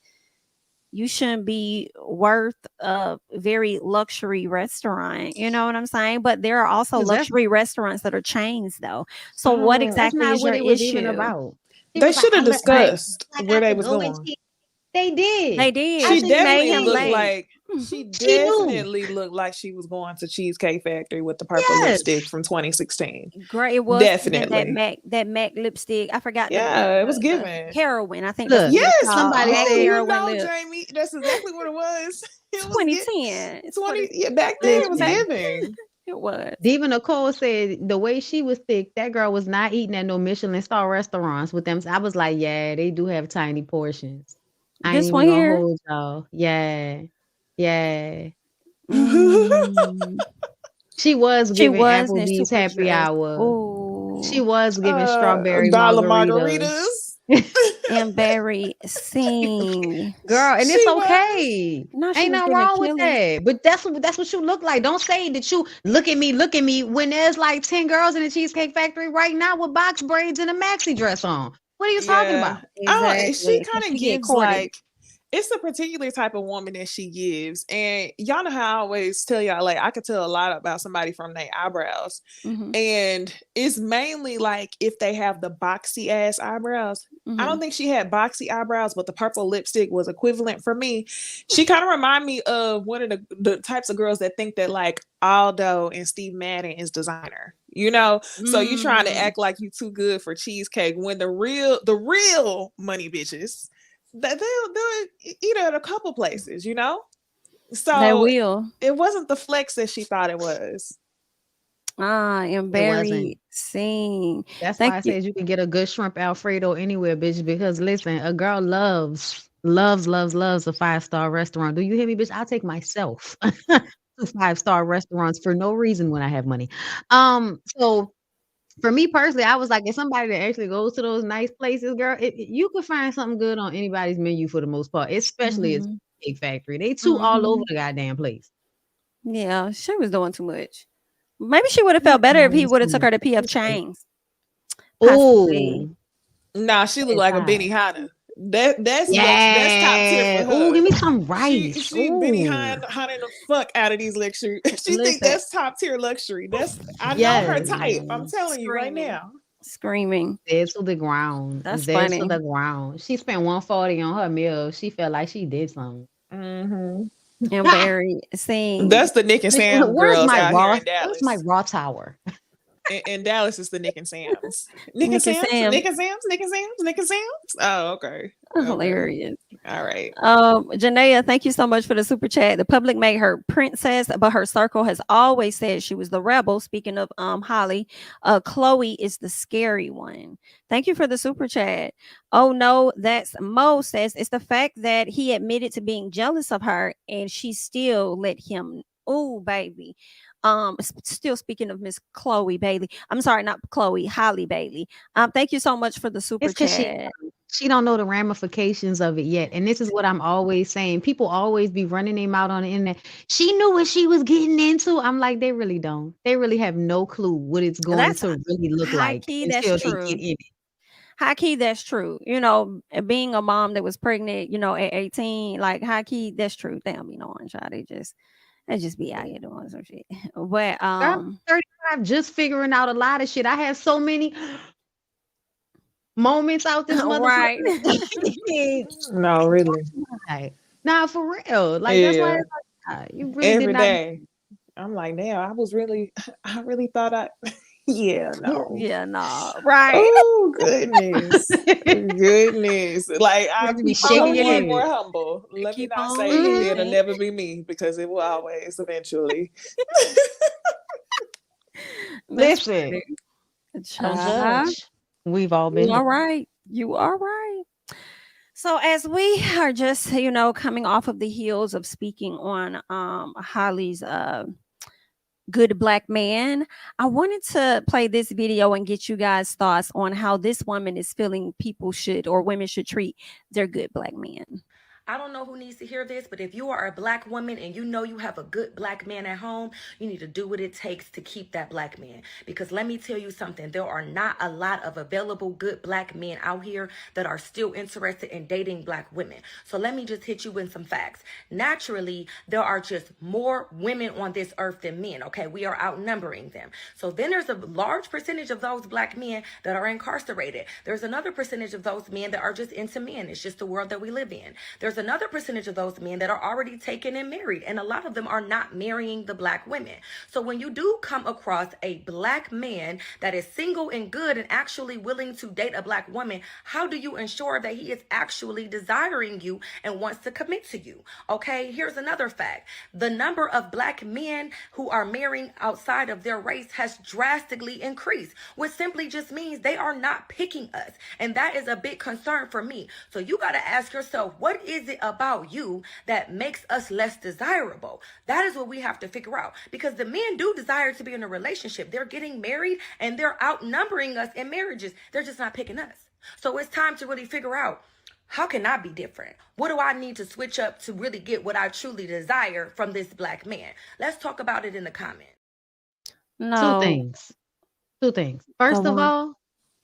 Speaker 1: you shouldn't be worth a very luxury restaurant. You know what I'm saying? But there are also
Speaker 2: 'Cause
Speaker 1: luxury restaurants that are chains, though. So what
Speaker 2: that's
Speaker 1: exactly
Speaker 2: not
Speaker 1: is
Speaker 2: what
Speaker 1: your
Speaker 2: it was even
Speaker 1: issue?
Speaker 2: about. She
Speaker 3: They
Speaker 2: was like,
Speaker 3: should have
Speaker 1: Right.
Speaker 3: discussed where they was going.
Speaker 2: They
Speaker 1: They
Speaker 2: did.
Speaker 1: did.
Speaker 3: She
Speaker 1: She made
Speaker 3: definitely
Speaker 1: him
Speaker 3: looked
Speaker 1: late.
Speaker 3: like she
Speaker 2: She knew.
Speaker 3: definitely looked like she was going to Cheesecake Factory with the purple
Speaker 2: Yes.
Speaker 3: lipstick from 2016.
Speaker 1: Great, it was even
Speaker 3: Definitely.
Speaker 1: that Mac lipstick. I forgot
Speaker 3: Yeah, it was
Speaker 1: the
Speaker 3: given.
Speaker 1: heroin. I think that's
Speaker 2: Look,
Speaker 1: what it's
Speaker 3: Yes.
Speaker 1: called.
Speaker 2: somebody
Speaker 1: Mac
Speaker 3: Oh,
Speaker 2: said,
Speaker 3: you
Speaker 1: heroin
Speaker 3: know,
Speaker 1: lip.
Speaker 3: Jamie, that's exactly what it was. It was
Speaker 1: 2010. It's
Speaker 3: 20. Yeah, back then it was
Speaker 1: back.
Speaker 2: listen,
Speaker 3: giving.
Speaker 1: It was.
Speaker 2: Diva Nicole said the way she was thick, that girl was not eating at no Michelin star restaurants with them. I was like, yeah, they do have tiny portions. I ain't
Speaker 1: This
Speaker 2: even
Speaker 1: one
Speaker 2: gonna
Speaker 1: here.
Speaker 2: hold y'all. Yeah. Yeah.
Speaker 1: Mm,
Speaker 2: She was
Speaker 1: she
Speaker 2: giving
Speaker 1: was in
Speaker 2: Applebee's
Speaker 1: super
Speaker 2: happy
Speaker 1: dress.
Speaker 2: hour. She
Speaker 1: Oh,
Speaker 2: was giving strawberry
Speaker 3: Dollar
Speaker 2: margaritas.
Speaker 3: margaritas.
Speaker 1: embarrassing.
Speaker 2: Girl, and it's
Speaker 3: She was.
Speaker 2: okay.
Speaker 1: No, she
Speaker 2: Ain't
Speaker 1: was
Speaker 2: nothing
Speaker 1: giving
Speaker 2: wrong with
Speaker 1: killing.
Speaker 2: that. But that's what you look like. Don't say that you look at me when there's like 10 girls in the Cheesecake Factory right now with box braids and a maxi dress on. What are you talking
Speaker 3: Yeah.
Speaker 2: about?
Speaker 3: She
Speaker 1: Exactly.
Speaker 3: kind
Speaker 1: She
Speaker 3: of
Speaker 1: get
Speaker 3: gives
Speaker 1: courted.
Speaker 3: like it's a particular type of woman that she gives. And y'all know how I always tell y'all, like, I could tell a lot about somebody from their eyebrows.
Speaker 1: Mm-hmm.
Speaker 3: And it's mainly like if they have the boxy ass eyebrows. I don't think she had boxy eyebrows, but the purple lipstick was equivalent for me. She kind of remind me of one of the types of girls that think that like Aldo and Steve Madden is designer. You know, so you trying to act like you too good for cheesecake when the real money bitches that they'll eat at a couple places, you know.
Speaker 1: They
Speaker 3: So
Speaker 1: will.
Speaker 3: it wasn't the flex that she thought it was.
Speaker 1: I am
Speaker 2: It wasn't.
Speaker 1: embarrassing.
Speaker 2: That's
Speaker 1: Thank
Speaker 2: why I
Speaker 1: you.
Speaker 2: said you can get a good shrimp Alfredo anywhere, bitch. Because listen, a girl loves a 5-star restaurant. Do you hear me, bitch? I'll take myself to 5-star restaurants for no reason when I have money. So for me personally, I was like, if somebody that actually goes to those nice places, girl, you could find something good on anybody's menu for the most part, especially a
Speaker 1: Mhm.
Speaker 2: Big Factory. They too all over
Speaker 1: Mhm.
Speaker 2: the goddamn place.
Speaker 1: Yeah, she was doing too much. Maybe she would have
Speaker 2: Not
Speaker 1: felt better if he
Speaker 2: always
Speaker 1: would
Speaker 2: too
Speaker 1: have took
Speaker 2: much.
Speaker 1: her to PF
Speaker 2: It's like,
Speaker 1: Chang's. Possibly.
Speaker 2: oh,
Speaker 3: Nah, she looked
Speaker 2: it's
Speaker 3: like a
Speaker 2: hot.
Speaker 3: Benihana. That's top tier for
Speaker 2: Yeah. Oh,
Speaker 3: her.
Speaker 2: give me some
Speaker 3: She
Speaker 2: rice.
Speaker 3: she
Speaker 2: Oh,
Speaker 3: Benihana the fuck out of these luxury. She think
Speaker 1: Listen,
Speaker 3: that's top tier luxury. That's I know her
Speaker 2: yes.
Speaker 3: type. I'm telling you right
Speaker 1: screaming,
Speaker 3: now.
Speaker 1: screaming.
Speaker 2: Dead to the ground.
Speaker 1: That's
Speaker 2: Dead to
Speaker 1: funny.
Speaker 2: the ground. She spent 140 on her meal. She felt like she did something.
Speaker 3: Hmm.
Speaker 1: Embarrassing.
Speaker 3: That's the Nick and
Speaker 2: Bitch,
Speaker 3: Sam
Speaker 2: where's
Speaker 3: girls
Speaker 2: my
Speaker 3: out here
Speaker 2: raw?
Speaker 3: in
Speaker 2: Where's my
Speaker 3: Dallas.
Speaker 2: raw tower?
Speaker 3: In Dallas, it's the Nick and Sam's. Nick and
Speaker 1: Nick and
Speaker 3: Sam's.
Speaker 1: Sam.
Speaker 3: Nick and Sam's. Nick and Sam's. Nick and Sam's. Oh, okay. Okay.
Speaker 1: Hilarious.
Speaker 3: All right.
Speaker 1: Janaea, thank you so much for the super chat. The public made her princess, but her circle has always said she was the rebel. Speaking of Holly, Chloe is the scary one. Thank you for the super chat. Oh no, that's Mo says it's the fact that he admitted to being jealous of her and she still let him. Oh, baby. Still speaking of Miss Chloe Bailey. I'm sorry, not Chloe, Holly Bailey. Thank you so much for the super
Speaker 2: It's because
Speaker 1: chat.
Speaker 2: she don't know the ramifications of it yet. And this is what I'm always saying. People always be running them out on the internet. She knew what she was getting into. I'm like, they really don't. They really have no clue what it's going
Speaker 1: That's
Speaker 2: to really look
Speaker 1: high
Speaker 2: like
Speaker 1: key. That's
Speaker 2: until they get
Speaker 1: true.
Speaker 2: in it.
Speaker 1: High key, that's true. You know, being a mom that was pregnant, you know, at 18, like high key, that's true. Damn, you know, child, they just be out here doing some shit. But
Speaker 2: Girl, I'm 35, just figuring out a lot of shit. I have so many moments out this
Speaker 1: right.
Speaker 2: motherfucker.
Speaker 3: No, really.
Speaker 2: Nah, for real. Like that's why
Speaker 3: Yeah.
Speaker 2: it's like, you really did
Speaker 3: Every
Speaker 2: not.
Speaker 3: day. I'm like, damn, I really thought yeah, no.
Speaker 1: Yeah, no, right.
Speaker 3: Oh, goodness. Goodness. Like,
Speaker 2: You have to be
Speaker 3: I'm
Speaker 2: shaking your
Speaker 3: one
Speaker 2: head.
Speaker 3: more humble. Let me
Speaker 1: Keep
Speaker 3: not
Speaker 1: on
Speaker 3: say
Speaker 2: Mhm.
Speaker 3: it'll
Speaker 1: living.
Speaker 3: never be me because it will always eventually.
Speaker 1: That's
Speaker 2: Listen,
Speaker 1: funny.
Speaker 2: don't
Speaker 1: Child,
Speaker 2: judge. We've all been
Speaker 1: you
Speaker 2: here.
Speaker 1: are right. You are right. So as we are just, you know, coming off of the heels of speaking on Holly's good black man, I wanted to play this video and get you guys' thoughts on how this woman is feeling people should or women should treat their good black men.
Speaker 5: I don't know who needs to hear this, but if you are a black woman and you know you have a good black man at home, you need to do what it takes to keep that black man. Because let me tell you something, there are not a lot of available good black men out here that are still interested in dating black women. So let me just hit you with some facts. Naturally, there are just more women on this earth than men, okay? We are outnumbering them. So then there's a large percentage of those black men that are incarcerated. There's another percentage of those men that are just into men. It's just the world that we live in. There's another percentage of those men that are already taken and married, and a lot of them are not marrying the black women. So when you do come across a black man that is single and good and actually willing to date a black woman, how do you ensure that he is actually desiring you and wants to commit to you? Okay, here's another fact. The number of black men who are marrying outside of their race has drastically increased, which simply just means they are not picking us. And that is a big concern for me. So you got to ask yourself, what is it about you that makes us less desirable? That is what we have to figure out, because the men do desire to be in a relationship. They're getting married and they're outnumbering us in marriages. They're just not picking us. So it's time to really figure out, how can I be different? What do I need to switch up to really get what I truly desire from this black man? Let's talk about it in the comments.
Speaker 1: No.
Speaker 2: Two things. First of all,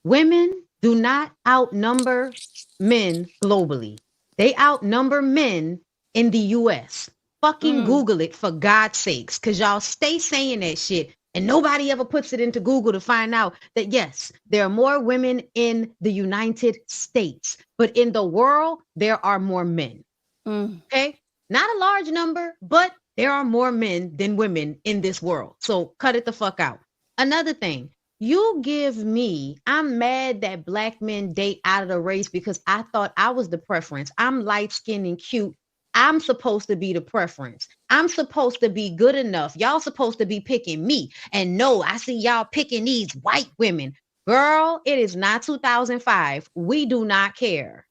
Speaker 2: women do not outnumber men globally. They outnumber men in the US. Fucking Google it, for God's sakes, because y'all stay saying that shit and nobody ever puts it into Google to find out that, yes, there are more women in the United States, but in the world, there are more men. Okay? Not a large number, but there are more men than women in this world. So cut it the fuck out. Another thing, I'm mad that black men date out of the race because I thought I was the preference. I'm light-skinned and cute. I'm supposed to be the preference. I'm supposed to be good enough. Y'all supposed to be picking me. And no, I see y'all picking these white women. Girl, it is not 2005. We do not care.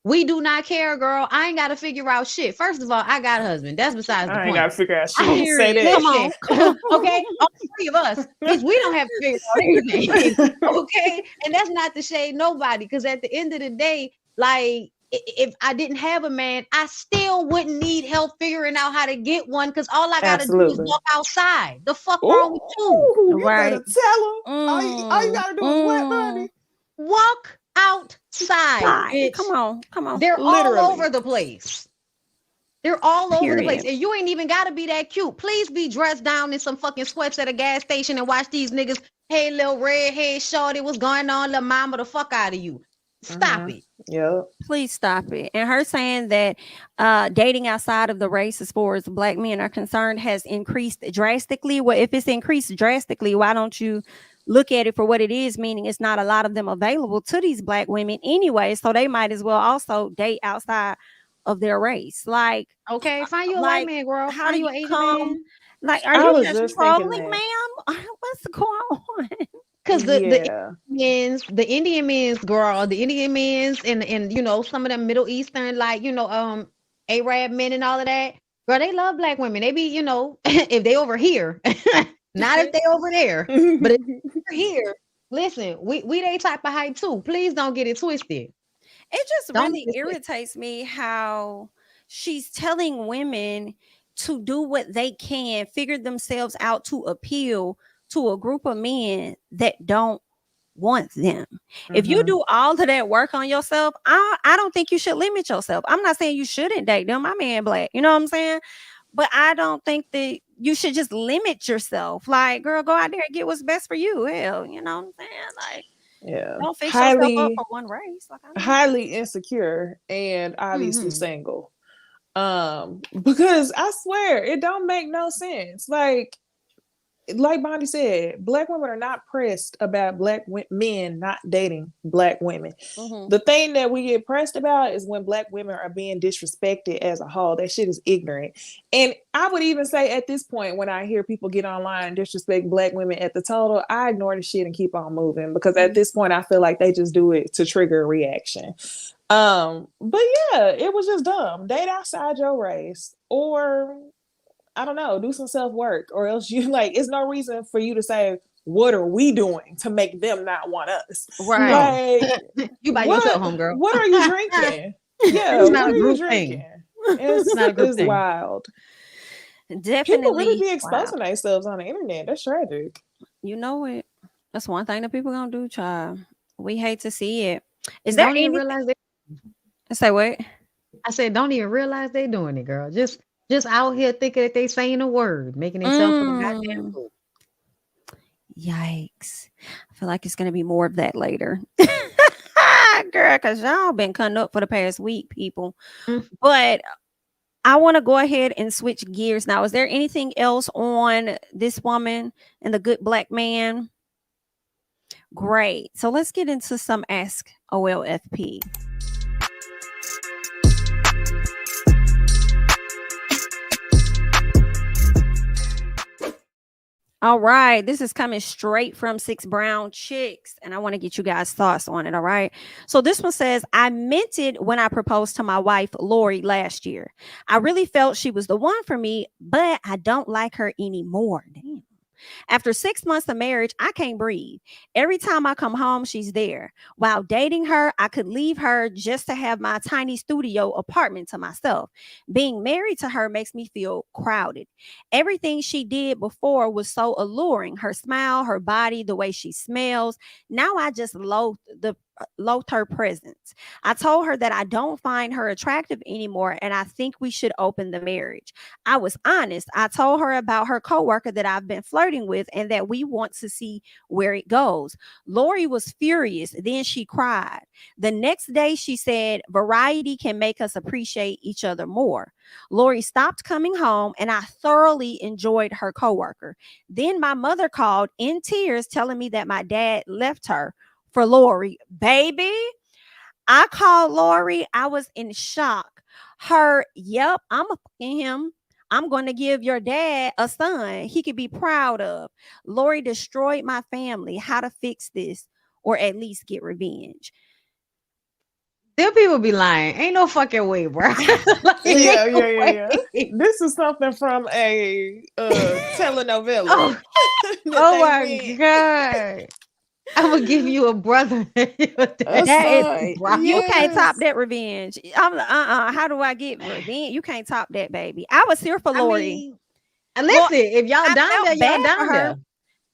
Speaker 2: We do not care, girl. I ain't got to figure out shit. First of all, I got a husband. That's besides the point.
Speaker 3: I ain't got to figure out shit. Say that.
Speaker 2: Come on. Okay? All three of us. Bitch, we don't have to figure out anything. Okay? And that's not to shade nobody, because at the end of the day, like, if I didn't have a man, I still wouldn't need help figuring out how to get one, because all I got to do is walk outside. The fuck wrong with you?
Speaker 3: Right. You tell them. All you got to do is what, buddy?
Speaker 2: Walk outside. Bitch.
Speaker 1: Come on.
Speaker 2: They're literally all over the place. They're all over the place. And you ain't even got to be that cute. Please be dressed down in some fucking sweats at a gas station and watch these niggas, hey, little redhead shorty, what's going on, little mama, the fuck out of you. Stop it.
Speaker 3: Yeah.
Speaker 1: Please stop it. And her saying that dating outside of the race as far as black men are concerned has increased drastically. Well, if it's increased drastically, why don't you look at it for what it is, meaning it's not a lot of them available to these black women anyway, so they might as well also date outside of their race. Like,
Speaker 2: okay, find you a white man, girl.
Speaker 1: How do you
Speaker 2: Asian
Speaker 1: come?
Speaker 2: man?
Speaker 1: Like, are you just trolling, ma'am? What's going on?
Speaker 2: Because the Indian men's, girl, the Indian men's and you know, some of them Middle Eastern, like, you know, Arab men and all of that, girl, they love black women. They be, you know, if they over here, not if they over there, but if they're here, listen, we they type of hype too. Please don't get it twisted.
Speaker 1: It just really irritates me how she's telling women to do what they can, figure themselves out to appeal to a group of men that don't want them. If you do all of that work on yourself, I don't think you should limit yourself. I'm not saying you shouldn't date them. My man black, you know what I'm saying? But I don't think that you should just limit yourself. Like, girl, go out there and get what's best for you. Hell, you know what I'm saying? Like,
Speaker 3: yeah,
Speaker 1: don't fix yourself up for one race. Like,
Speaker 3: highly insecure and obviously single. Because I swear it don't make no sense. Like Bondy said, black women are not pressed about black men not dating black women. The thing that we get pressed about is when black women are being disrespected as a whole. That shit is ignorant. And I would even say at this point, when I hear people get online and disrespect black women at the total, I ignore the shit and keep on moving, because at this point I feel like they just do it to trigger a reaction. But yeah, it was just dumb. Date outside your race, or I don't know, do some self-work, or else you like, it's no reason for you to say, what are we doing to make them not want us?
Speaker 2: Right.
Speaker 3: Like,
Speaker 2: you by yourself, homegirl.
Speaker 3: What are you drinking? Yeah,
Speaker 2: It's
Speaker 3: what
Speaker 2: not
Speaker 3: are
Speaker 2: a
Speaker 3: you
Speaker 2: group thing.
Speaker 3: drinking?
Speaker 2: It's not a group
Speaker 3: It's
Speaker 2: thing.
Speaker 3: wild. People really
Speaker 1: Definitely.
Speaker 3: be
Speaker 1: Wow.
Speaker 3: exposing themselves on the internet. That's tragic.
Speaker 1: You know it. That's one thing that people gonna do, child. We hate to see it. Is
Speaker 2: And
Speaker 1: there
Speaker 2: don't even
Speaker 1: anything?
Speaker 2: realize they.
Speaker 1: Say what?
Speaker 2: I said, don't even realize they doing it, girl. Just out here thinking that they saying a word, making themselves for the goddamn
Speaker 1: Mm,
Speaker 2: fool.
Speaker 1: yikes. I feel like it's gonna be more of that later. Girl, because y'all been cutting up for the past week, people.
Speaker 2: Mm.
Speaker 1: But I want to go ahead and switch gears now. Is there anything else on this woman and the good black man? Great. So let's get into some Ask OLFP. All right, this is coming straight from Six Brown Chicks, and I want to get you guys' thoughts on it. All right, so this one says, I meant it when I proposed to my wife, Lori, last year. I really felt she was the one for me, but I don't like her anymore. Damn. After 6 months of marriage, I can't breathe. Every time I come home, she's there. While dating her, I could leave her just to have my tiny studio apartment to myself. Being married to her makes me feel crowded. Everything she did before was so alluring. Her smile, her body, the way she smells. Now I just loathe her presence. I told her that I don't find her attractive anymore and I think we should open the marriage. I was honest. I told her about her coworker that I've been flirting with and that we want to see where it goes. Lori was furious. Then she cried. The next day she said, variety can make us appreciate each other more. Lori stopped coming home and I thoroughly enjoyed her coworker. Then my mother called in tears telling me that my dad left her for Lori. Baby, I called Lori. I was in shock. Yep, I'm a fucking him. I'm going to give your dad a son he could be proud of. Lori destroyed my family. How to fix this or at least get revenge?
Speaker 2: Them people be lying. Ain't no fucking way, bro. Like,
Speaker 3: Yeah,
Speaker 2: ain't no
Speaker 3: yeah.
Speaker 2: way.
Speaker 3: This is something from a telenovela
Speaker 2: Oh,
Speaker 3: that
Speaker 2: oh
Speaker 3: they
Speaker 2: my
Speaker 3: meant.
Speaker 2: God. I'm gonna give you a brother. Your
Speaker 3: A
Speaker 2: dad
Speaker 1: That is,
Speaker 3: son.
Speaker 2: right.
Speaker 1: you can't top
Speaker 3: Yes.
Speaker 1: that revenge. I'm how do I get revenge? You can't top that, baby. I was here for
Speaker 2: I
Speaker 1: Lori.
Speaker 2: mean,
Speaker 1: Well,
Speaker 2: listen, if y'all
Speaker 1: I
Speaker 2: down there,
Speaker 1: felt
Speaker 2: y'all
Speaker 1: bad for
Speaker 2: down
Speaker 1: her.
Speaker 2: there.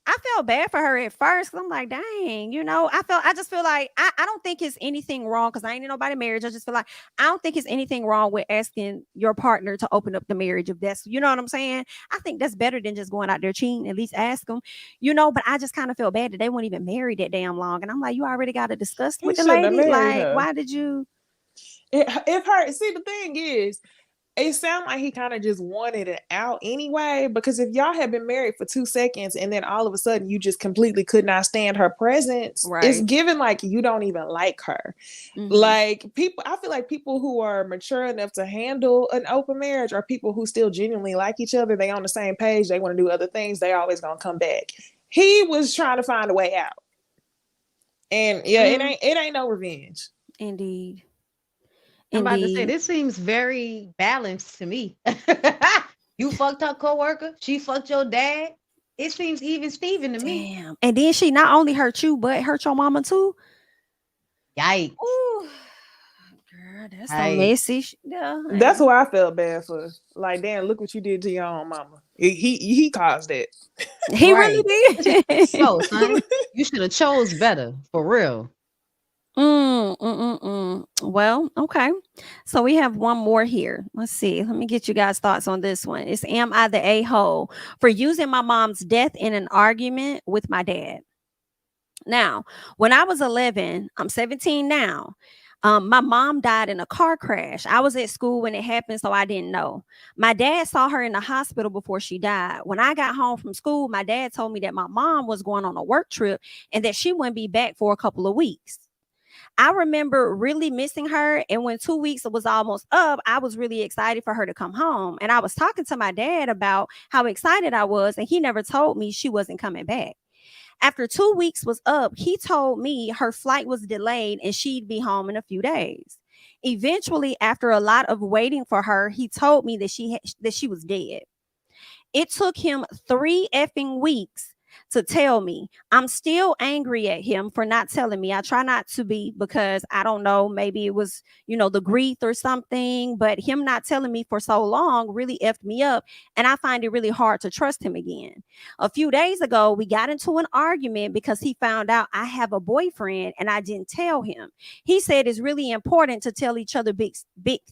Speaker 1: I felt bad for her at first. 'Cause I'm like, dang, I just feel like I don't think it's anything wrong because I ain't in nobody marriage. I just feel like I don't think it's anything wrong with asking your partner to open up the marriage if that's, you know what I'm saying? I think that's better than just going out there cheating. At least ask them, but I just kind of feel bad that they weren't even married that damn long. And I'm like, you already got to discuss
Speaker 3: He
Speaker 1: with the
Speaker 3: shouldn't have
Speaker 1: lady.
Speaker 3: married
Speaker 1: Like,
Speaker 3: her.
Speaker 1: why did you?
Speaker 3: If her, see, the thing is, it sounded like he kind of just wanted it out anyway. Because if y'all had been married for 2 seconds and then all of a sudden you just completely could not stand her presence, it's
Speaker 1: Right.
Speaker 3: given like you don't even like her. Like people, I feel like people who are mature enough to handle an open marriage are people who still genuinely like each other. They on the same page. They want to do other things. They always gonna come back. He was trying to find a way out, and yeah, it ain't no revenge.
Speaker 1: Indeed.
Speaker 2: I'm about to say
Speaker 1: Indeed.
Speaker 2: this seems very balanced to me. You fucked her coworker, she fucked your dad. It seems even Steven to me.
Speaker 1: Damn. And then she not only hurt you, but hurt your mama too.
Speaker 2: Yikes.
Speaker 1: Ooh. Girl, that's some
Speaker 2: Yikes.
Speaker 1: messy. Yeah.
Speaker 3: That's who I felt bad for. Like, damn, look what you did to your own mama. He caused that.
Speaker 1: He
Speaker 2: Right.
Speaker 1: really did.
Speaker 2: So, son, you should have chose better for real.
Speaker 1: Well, okay. So we have one more here. Let's see. Let me get you guys' thoughts on this one. It's am I the a-hole for using my mom's death in an argument with my dad? Now, when I was 11, I'm 17 now. My mom died in a car crash. I was at school when it happened, so I didn't know. My dad saw her in the hospital before she died. When I got home from school, my dad told me that my mom was going on a work trip and that she wouldn't be back for a couple of weeks. I remember really missing her. And when 2 weeks was almost up, I was really excited for her to come home. And I was talking to my dad about how excited I was, and he never told me she wasn't coming back. After 2 weeks was up, he told me her flight was delayed and she'd be home in a few days. Eventually, after a lot of waiting for her, he told me that she was dead. It took him 3 effing weeks to tell me. I'm still angry at him for not telling me. I try not to be because I don't know, maybe it was, the grief or something, but him not telling me for so long really effed me up. And I find it really hard to trust him again. A few days ago, we got into an argument because he found out I have a boyfriend and I didn't tell him. He said it's really important to tell each other big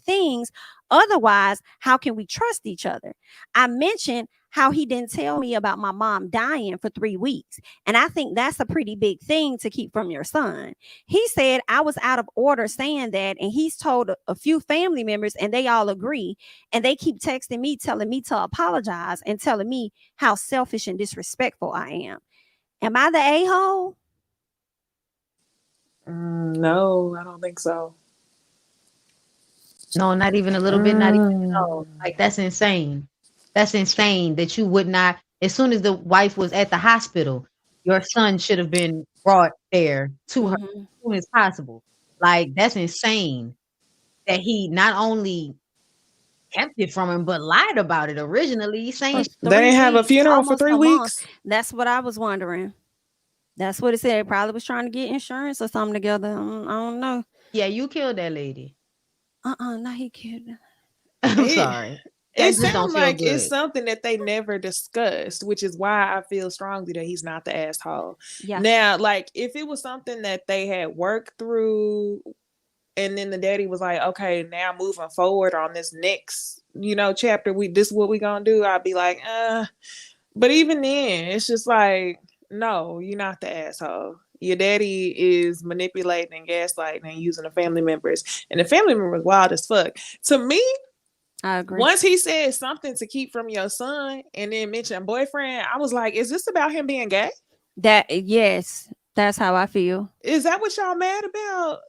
Speaker 1: things. Otherwise, how can we trust each other? I mentioned how he didn't tell me about my mom dying for 3 weeks. And I think that's a pretty big thing to keep from your son. He said I was out of order saying that, and he's told a few family members and they all agree. And they keep texting me, telling me to apologize and telling me how selfish and disrespectful I am. Am I the a-hole?
Speaker 3: No, I don't think so.
Speaker 2: No, not even a little bit, not even at all. Like, that's insane. That's insane that you would not, as soon as the wife was at the hospital, your son should have been brought there to her as soon as possible. Like, that's insane that he not only kept it from him, but lied about it originally, saying
Speaker 3: They didn't have a funeral for
Speaker 1: almost
Speaker 3: 3
Speaker 1: a month.
Speaker 3: weeks.
Speaker 1: That's what I was wondering. That's what it said. It probably was trying to get insurance or something together. I don't know.
Speaker 2: Yeah, you killed that lady.
Speaker 1: No, he killed her.
Speaker 2: I'm sorry.
Speaker 3: It sounds like it's something that they never discussed, which is why I feel strongly that he's not the asshole.
Speaker 1: Yeah.
Speaker 3: Now, like, if it was something that they had worked through, and then the daddy was like, okay, now moving forward on this next, chapter, this is what we gonna do, I'd be like, but even then, it's just like, no, you're not the asshole. Your daddy is manipulating and gaslighting and using the family members. And the family members wild as fuck. To me,
Speaker 1: I agree.
Speaker 3: Once he said something to keep from your son and then mentioned boyfriend, I was like, is this about him being gay?
Speaker 1: Yes, that's how I feel.
Speaker 3: Is that what y'all mad about?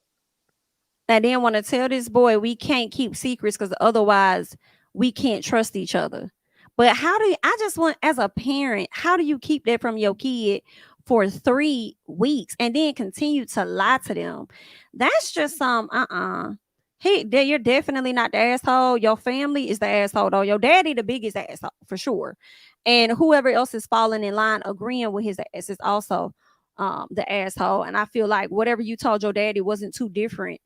Speaker 1: I didn't want to tell this boy we can't keep secrets because otherwise we can't trust each other. But I just want, as a parent, how do you keep that from your kid for 3 weeks and then continue to lie to them? That's just some you're definitely not the asshole. Your family is the asshole, though. Your daddy, the biggest asshole for sure. And whoever else is falling in line agreeing with his ass is also the asshole. And I feel like whatever you told your daddy wasn't too different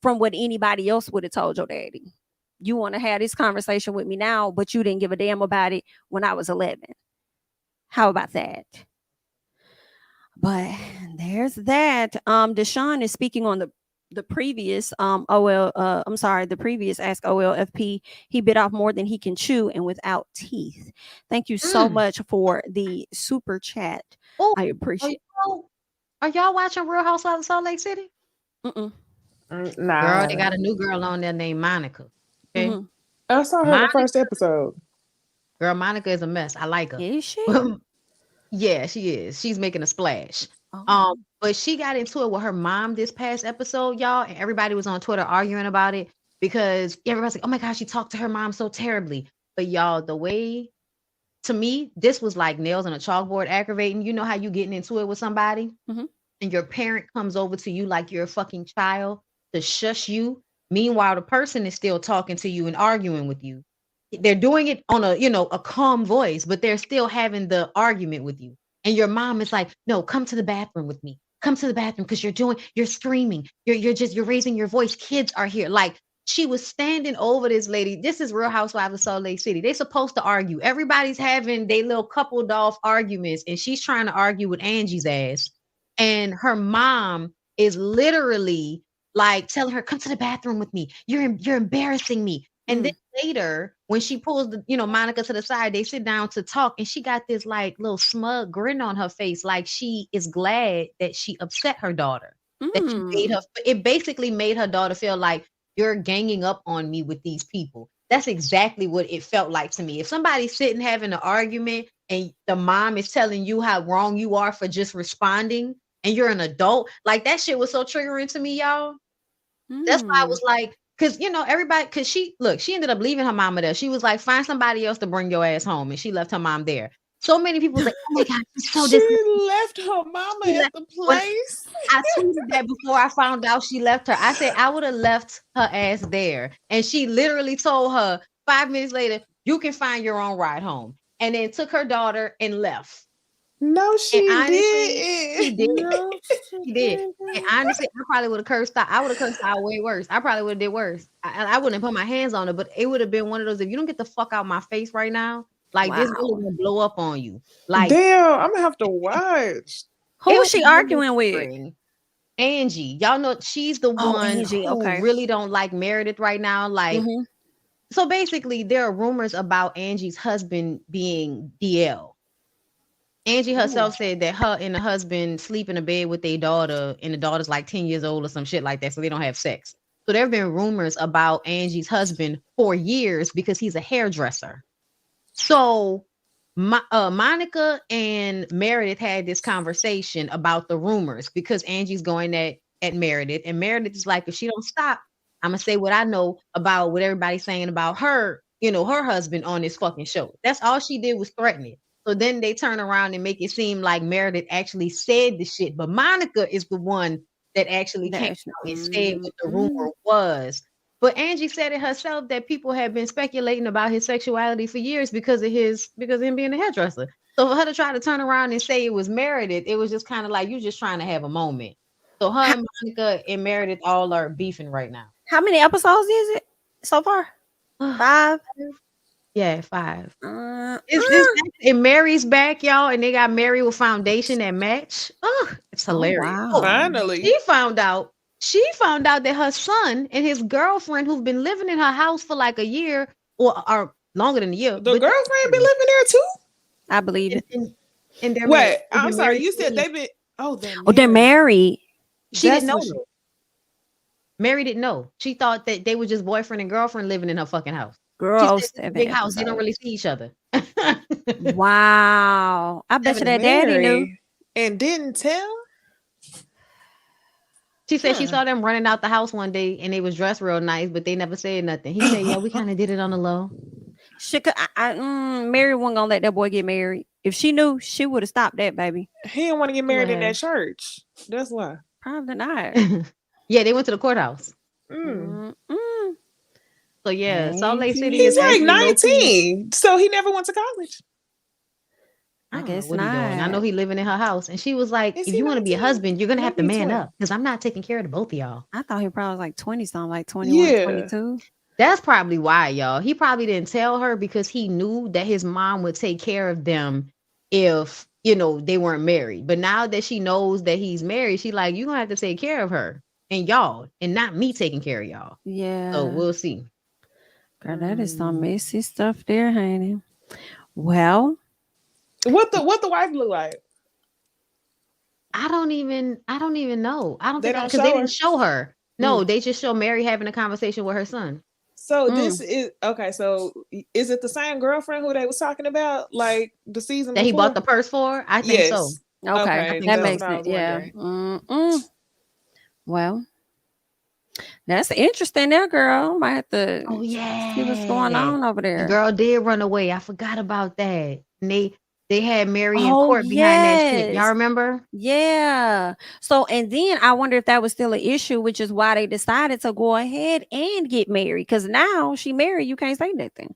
Speaker 1: from what anybody else would have told your daddy. You want to have this conversation with me now, but you didn't give a damn about it when I was 11. How about that? But there's that. Deshaun is speaking on the previous the previous Ask OLFP. He bit off more than he can chew and without teeth. Thank you so much for the super chat. I appreciate it.
Speaker 2: Are y'all watching Real Housewives of Salt Lake City?
Speaker 1: Nah.
Speaker 2: Girl, they got a new girl on there named Monica. Okay.
Speaker 3: I saw her in the first episode.
Speaker 2: Girl, Monica is a mess. I like her.
Speaker 1: Is she?
Speaker 2: Yeah, she is. She's making a splash. But she got into it with her mom this past episode, y'all, and everybody was on Twitter arguing about it because everybody's like, oh my gosh, she talked to her mom so terribly. But y'all, the way, to me, this was like nails on a chalkboard aggravating. You know how you getting into it with somebody and your parent comes over to you like you're a fucking child to shush you. Meanwhile, the person is still talking to you and arguing with you. They're doing it on a calm voice, but they're still having the argument with you. And your mom is like, no, come to the bathroom with me. Come to the bathroom because you're screaming. You're raising your voice. Kids are here. Like, she was standing over this lady. This is Real Housewives of Salt Lake City. They're supposed to argue. Everybody's having their little coupled off arguments, and she's trying to argue with Angie's ass. And her mom is literally like telling her, come to the bathroom with me. You're embarrassing me. And then later, when she pulls Monica to the side, they sit down to talk, and she got this like little smug grin on her face, like she is glad that she upset her daughter. That she made her. It basically made her daughter feel like, you're ganging up on me with these people. That's exactly what it felt like to me. If somebody's sitting having an argument and the mom is telling you how wrong you are for just responding, and you're an adult, like, that shit was so triggering to me, y'all. That's why I was like, because everybody, because she ended up leaving her mama there. She was like, find somebody else to bring your ass home, and she left her mom there. So many people was like, oh my God,
Speaker 3: she left her mama at the place.
Speaker 2: I tweeted that before I found out she left her. I said I would have left her ass there. And she literally told her 5 minutes later, you can find your own ride home. And then took her daughter and left.
Speaker 3: No, she
Speaker 2: And honestly,
Speaker 3: didn't.
Speaker 2: he did.
Speaker 1: No,
Speaker 2: He did. And honestly, I probably would have cursed out. I would have cursed out way worse. I probably would have did worse. I wouldn't have put my hands on her, but it would have been one of those. If you don't get the fuck out my face right now, like this really
Speaker 1: Wow.
Speaker 2: gonna blow up on you. Like
Speaker 3: Damn, I'm gonna have to watch.
Speaker 1: Who
Speaker 2: it
Speaker 1: was she
Speaker 2: really
Speaker 1: arguing with?
Speaker 2: boring. Angie, y'all know she's the
Speaker 1: Oh,
Speaker 2: one
Speaker 1: Angie,
Speaker 2: who
Speaker 1: okay.
Speaker 2: really don't like Meredith right now. Like,
Speaker 1: Mhm.
Speaker 2: so basically, there are rumors about Angie's husband being DL. Angie herself said that her and the husband sleep in a bed with their daughter, and the daughter's like 10 years old or some shit like that, so they don't have sex. So there have been rumors about Angie's husband for years because he's a hairdresser. So Monica and Meredith had this conversation about the rumors because Angie's going at Meredith, and Meredith is like, if she don't stop, I'm gonna say what I know about what everybody's saying about her, her husband on this fucking show. That's all she did was threaten it. So then they turn around and make it seem like Meredith actually said the shit, but Monica is the one that actually came out and said what the rumor was. But Angie said it herself that people have been speculating about his sexuality for years because of him being a hairdresser. So for her to try to turn around and say it was Meredith, it was just kind of like you just trying to have a moment. So her and Monica and Meredith all are beefing right now.
Speaker 1: How many episodes is it so far? 5.
Speaker 2: Yeah, 5. And Mary's back, y'all, and they got Mary with foundation that match. Oh, it's hilarious.
Speaker 1: Wow.
Speaker 3: Finally.
Speaker 2: She found out that her son and his girlfriend, who've been living in her house for like a year or longer than a year.
Speaker 3: The girlfriend been living there too?
Speaker 1: I believe it.
Speaker 2: And they're
Speaker 3: Wait, I'm
Speaker 2: they're
Speaker 3: sorry.
Speaker 2: married
Speaker 3: You said
Speaker 2: to-
Speaker 3: they've been. Oh,
Speaker 1: They're married.
Speaker 2: She
Speaker 3: That's
Speaker 2: didn't know.
Speaker 3: what she-
Speaker 2: Mary didn't know. She thought that they were just boyfriend and girlfriend living in her fucking house.
Speaker 1: Girl,
Speaker 2: She said, big house. They don't really see each other.
Speaker 1: Wow. I bet you that daddy knew.
Speaker 3: Mary and didn't tell.
Speaker 2: She said she saw them running out the house one day and they was dressed real nice, but they never said nothing. He said, yeah, we kind of did it on the low.
Speaker 1: She could, Mary wasn't gonna let that boy get married. If she knew, she would have stopped that, baby.
Speaker 3: He didn't want to get married in
Speaker 2: Yeah.
Speaker 3: that church. That's why.
Speaker 1: Probably not.
Speaker 2: Yeah, they went to the courthouse.
Speaker 1: Mm-mm.
Speaker 2: So yeah, Salt Lake City
Speaker 3: He's
Speaker 2: is
Speaker 3: like
Speaker 2: actually low-key-
Speaker 3: 19, so he never went to college.
Speaker 1: I
Speaker 2: don't know
Speaker 1: guess
Speaker 2: what he doing. I
Speaker 1: not.
Speaker 2: know he living in her house, and she was like,
Speaker 3: Is
Speaker 2: "If
Speaker 3: he
Speaker 2: you want to be a
Speaker 3: 19?
Speaker 2: husband, you're gonna have to
Speaker 3: Maybe
Speaker 2: man
Speaker 3: 20.
Speaker 2: up because I'm not taking care of the both of y'all."
Speaker 1: I thought he probably was like 20 something, like 21,
Speaker 3: Yeah.
Speaker 1: 22.
Speaker 2: That's probably why, y'all. He probably didn't tell her because he knew that his mom would take care of them if they weren't married. But now that she knows that he's married, she like, you're gonna have to take care of her and y'all, and not me taking care of y'all.
Speaker 1: Yeah.
Speaker 2: So we'll see.
Speaker 1: Girl, that is some messy stuff there, honey. Well,
Speaker 3: What the wife look like?
Speaker 2: I don't even know. I don't
Speaker 3: They
Speaker 2: think
Speaker 3: don't
Speaker 2: because
Speaker 3: show
Speaker 2: they
Speaker 3: her?
Speaker 2: didn't show her. No, they just show Mary having a conversation with her son.
Speaker 3: So this is okay. So is it the same girlfriend who they was talking about, like the season
Speaker 2: That he
Speaker 3: before?
Speaker 2: bought the purse for? I think so.
Speaker 1: okay.
Speaker 3: Okay,
Speaker 1: That
Speaker 3: that's
Speaker 1: makes
Speaker 3: what I
Speaker 1: sense.
Speaker 3: was
Speaker 1: Yeah.
Speaker 3: wondering.
Speaker 1: Well, that's interesting there, girl. Might have to
Speaker 2: Oh yeah.
Speaker 1: see what's going on over
Speaker 2: The
Speaker 1: there.
Speaker 2: girl did run away. I forgot about that. And they had Mary in
Speaker 1: Oh,
Speaker 2: court behind that shit.
Speaker 1: yes.
Speaker 2: Y'all remember?
Speaker 1: Yeah. So, and then I wonder if that was still an issue, which is why they decided to go ahead and get married. Because now she married, you can't say nothing.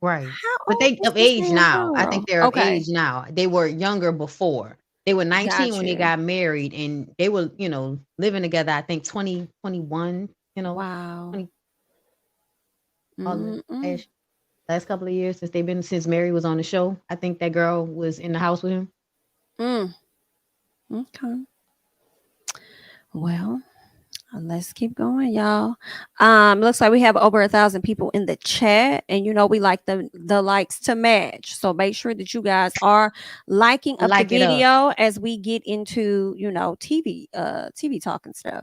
Speaker 2: Right.
Speaker 1: How
Speaker 2: But they
Speaker 1: old is
Speaker 2: of
Speaker 1: this
Speaker 2: age
Speaker 1: damn
Speaker 2: now. I
Speaker 1: girl?
Speaker 2: think they're of
Speaker 1: Okay.
Speaker 2: age now. They were younger before. They were 19 when they
Speaker 1: Gotcha.
Speaker 2: got married, and they were, living together, I think 20, 21,
Speaker 1: Wow.
Speaker 2: 20 all the
Speaker 1: Mm-mm.
Speaker 2: last couple of years since Mary was on the show. I think that girl was in the house with him.
Speaker 1: Okay. Well, let's keep going, y'all. Looks like we have over 1,000 people in the chat, and we like the likes to match. So make sure that you guys are liking up
Speaker 2: Like
Speaker 1: the
Speaker 2: it up.
Speaker 1: video as we get into TV talk and stuff.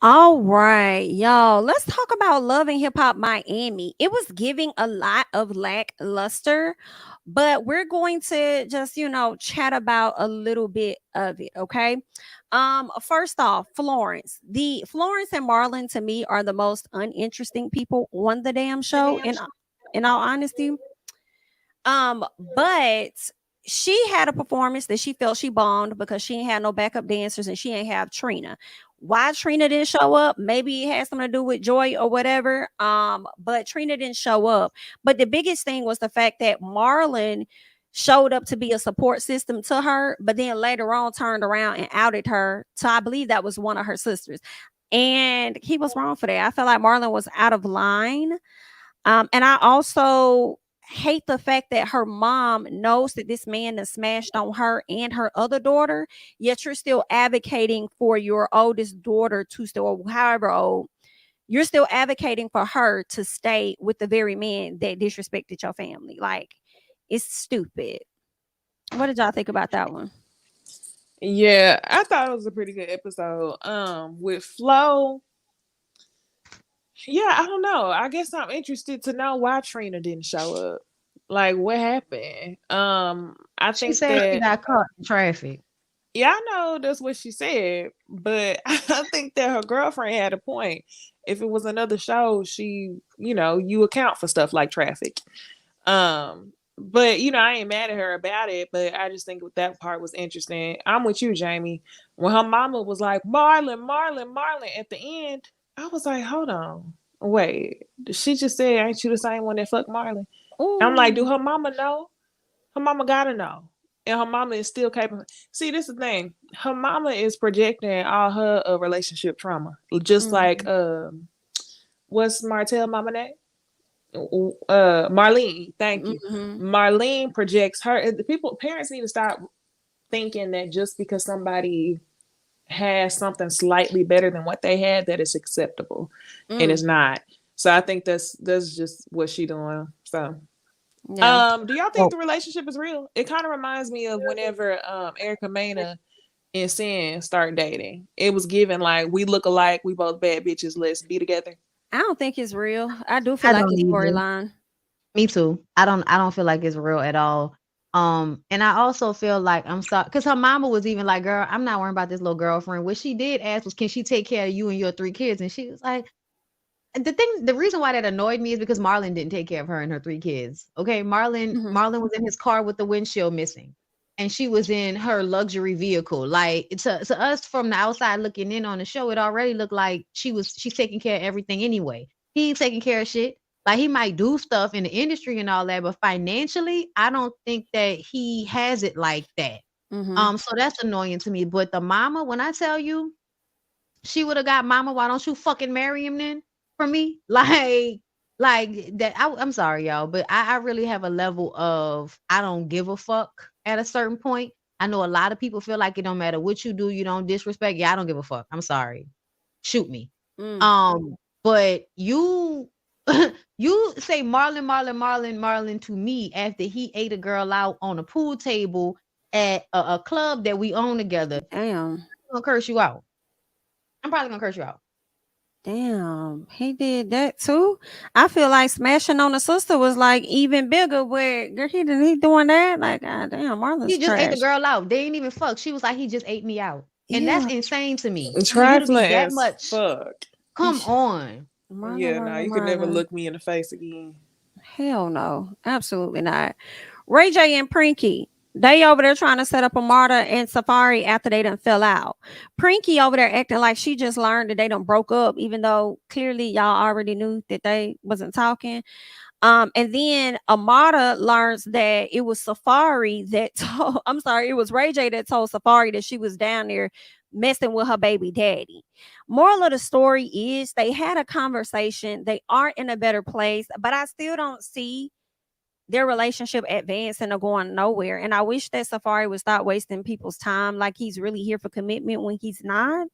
Speaker 1: All right, y'all. Let's talk about Love and Hip Hop Miami. It was giving a lot of lackluster, but we're going to just, chat about a little bit of it, okay? First off, Florence. The Florence and Marlon to me are the most uninteresting people on the damn show in all honesty. But she had a performance that she felt she bombed because she ain't had no backup dancers and she ain't have Trina. Why Trina didn't show up? Maybe it has something to do with Joy or whatever. But Trina didn't show up. But the biggest thing was the fact that Marlon showed up to be a support system to her, but then later on turned around and outed her to, I believe that was one of her sisters. And he was wrong for that. I felt like Marlon was out of line. And I also hate the fact that her mom knows that this man has smashed on her and her other daughter, yet you're still advocating for your oldest daughter to still, however old, you're still advocating for her to stay with the very man that disrespected your family. Like, it's stupid. What did y'all think about that one?
Speaker 3: Yeah, I thought it was a pretty good episode. With Flo, yeah, I don't know. I guess I'm interested to know why Trina didn't show up. Like, what happened? I
Speaker 2: She
Speaker 3: think
Speaker 2: said she
Speaker 3: that,
Speaker 2: got caught in traffic.
Speaker 3: yeah, I know that's what she said, but I think that her girlfriend had a point. If it was another show, you account for stuff like traffic. But I ain't mad at her about it, but I just think that part was interesting. I'm with you, Jamie. When her mama was like, Marlon, Marlon, Marlon at the end, I was like, hold on. Wait. She just said, ain't you the same one that fucked Marlon? I'm like, do her mama know? Her mama gotta know. And her mama is still capable. See, this is the thing. Her mama is projecting all her relationship trauma. Just like what's Martell mama name? Marlene, thank you. Marlene projects her. Parents need to stop thinking that just because somebody has something slightly better than what they had, that it's acceptable, and it's not. So I think that's just what she doing. So,
Speaker 1: Yeah.
Speaker 3: do y'all think the relationship is real? It kind of reminds me of whenever Erica Mena and Sin start dating. It was given like, we look alike, we both bad bitches, let's be together.
Speaker 1: I don't think it's real. I do feel
Speaker 2: I
Speaker 1: like
Speaker 2: don't
Speaker 1: it's
Speaker 2: either.
Speaker 1: storyline.
Speaker 2: Me too. I don't feel like it's real at all. And I also feel like, I'm sorry, because her mama was even like, girl, I'm not worrying about this little girlfriend. What she did ask was, can she take care of you and your 3 kids? And she was like, the reason why that annoyed me is because Marlon didn't take care of her and her 3 kids. Okay. Marlon was in his car with the windshield missing. And she was in her luxury vehicle. Like, to us from the outside looking in on the show, it already looked like she's taking care of everything anyway. He ain't taking care of shit. Like, he might do stuff in the industry and all that, but financially, I don't think that he has it like that. So that's annoying to me. But the mama, when I tell you, she would have got mama, why don't you fucking marry him then? For me, like that. I'm sorry, y'all, but I really have a level of, I don't give a fuck at a certain point. I know a lot of people feel like it don't matter what you do, you don't disrespect. Yeah, I don't give a fuck. I'm sorry. Shoot me. But you you say Marlon, Marlon, Marlon, Marlon to me after he ate a girl out on a pool table at a club that we own together.
Speaker 1: Damn.
Speaker 2: I'm gonna curse you out. I'm probably gonna curse you out.
Speaker 1: Damn, he did that too. I feel like smashing on the sister was like even bigger. Where girl, he doing that? Like, God damn, Marlon's
Speaker 2: He just ate the
Speaker 1: trash.
Speaker 2: girl out. They ain't even fuck. She was like, he just ate me out. And that's
Speaker 1: Yeah,
Speaker 2: insane to me. For you to be
Speaker 3: Trifling
Speaker 2: that
Speaker 3: as
Speaker 2: much.
Speaker 3: fuck.
Speaker 2: Come on.
Speaker 1: Marlon,
Speaker 3: Yeah, no,
Speaker 1: Marlon,
Speaker 3: you could never
Speaker 1: Marlon.
Speaker 3: look me in the face again.
Speaker 1: Hell no, absolutely not. Ray J and Prinky, they over there trying to set up a Marta and Safari after they done fell out. Prinky over there acting like she just learned that they done broke up, even though clearly y'all already knew that they wasn't talking. And then Amada learns that it was Safari that told, I'm sorry, it was Ray J that told Safari that she was down there messing with her baby daddy. Moral of the story is they had a conversation. They are in a better place, but I still don't see their relationship advancing or going nowhere. And I wish that Safari would stop wasting people's time like he's really here for commitment when he's not.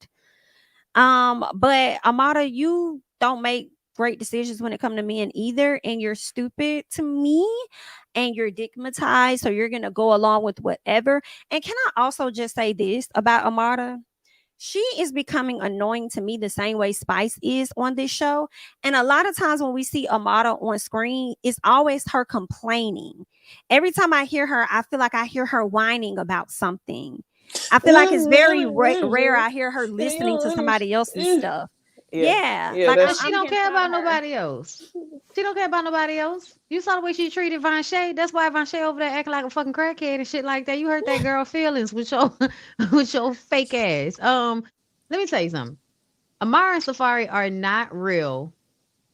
Speaker 1: But Amada, you don't make great decisions when it comes to men either, and you're stupid to me, and you're digmatized, so you're gonna go along with whatever. And can I also just say this about Amada? she is becoming annoying to me the same way Spice is on this show. And a lot of times when we see a model on screen, it's always her complaining. Every time I hear her, I feel like I hear her whining about something. I feel like it's very rare I hear her listening to somebody else's stuff. Yeah,
Speaker 3: Yeah,
Speaker 1: like
Speaker 3: that's-
Speaker 2: She don't
Speaker 1: getting
Speaker 2: care
Speaker 1: tired
Speaker 2: about
Speaker 1: of her.
Speaker 2: nobody else. She don't care about nobody else. You saw the way she treated Vanche. That's why Vanche over there acting like a fucking crackhead and shit like that. You hurt that girl feelings with your with your fake ass. Let me tell you something. Amara and Safari are not real,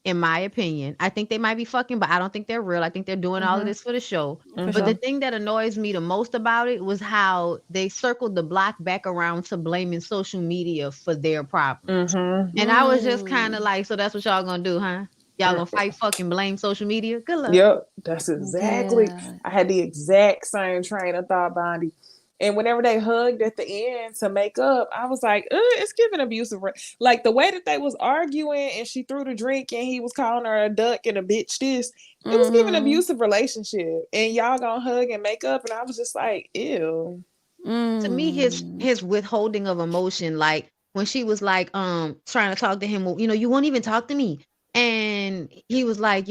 Speaker 2: in my opinion. I think they might be fucking, but I don't think they're real. I think they're doing all of this for the show.
Speaker 1: For
Speaker 2: But
Speaker 1: sure.
Speaker 2: the thing that annoys me the most about it was how they circled the block back around to blaming social media for their problems. And I was just kind of like, so that's what y'all gonna do, huh? Y'all gonna fight fucking blame social media? Good luck.
Speaker 3: Yep, that's exactly.
Speaker 1: Yeah.
Speaker 3: I had the exact same train of thought, Bondy. And whenever they hugged at the end to make up, I was like, it's giving abusive. Like the way that they was arguing and she threw the drink and he was calling her a duck and a bitch this, it was giving abusive relationship. And y'all gonna hug and make up. And I was just like, ew.
Speaker 2: To me, his withholding of emotion, like when she was like trying to talk to him, well, you won't even talk to me, and he was like,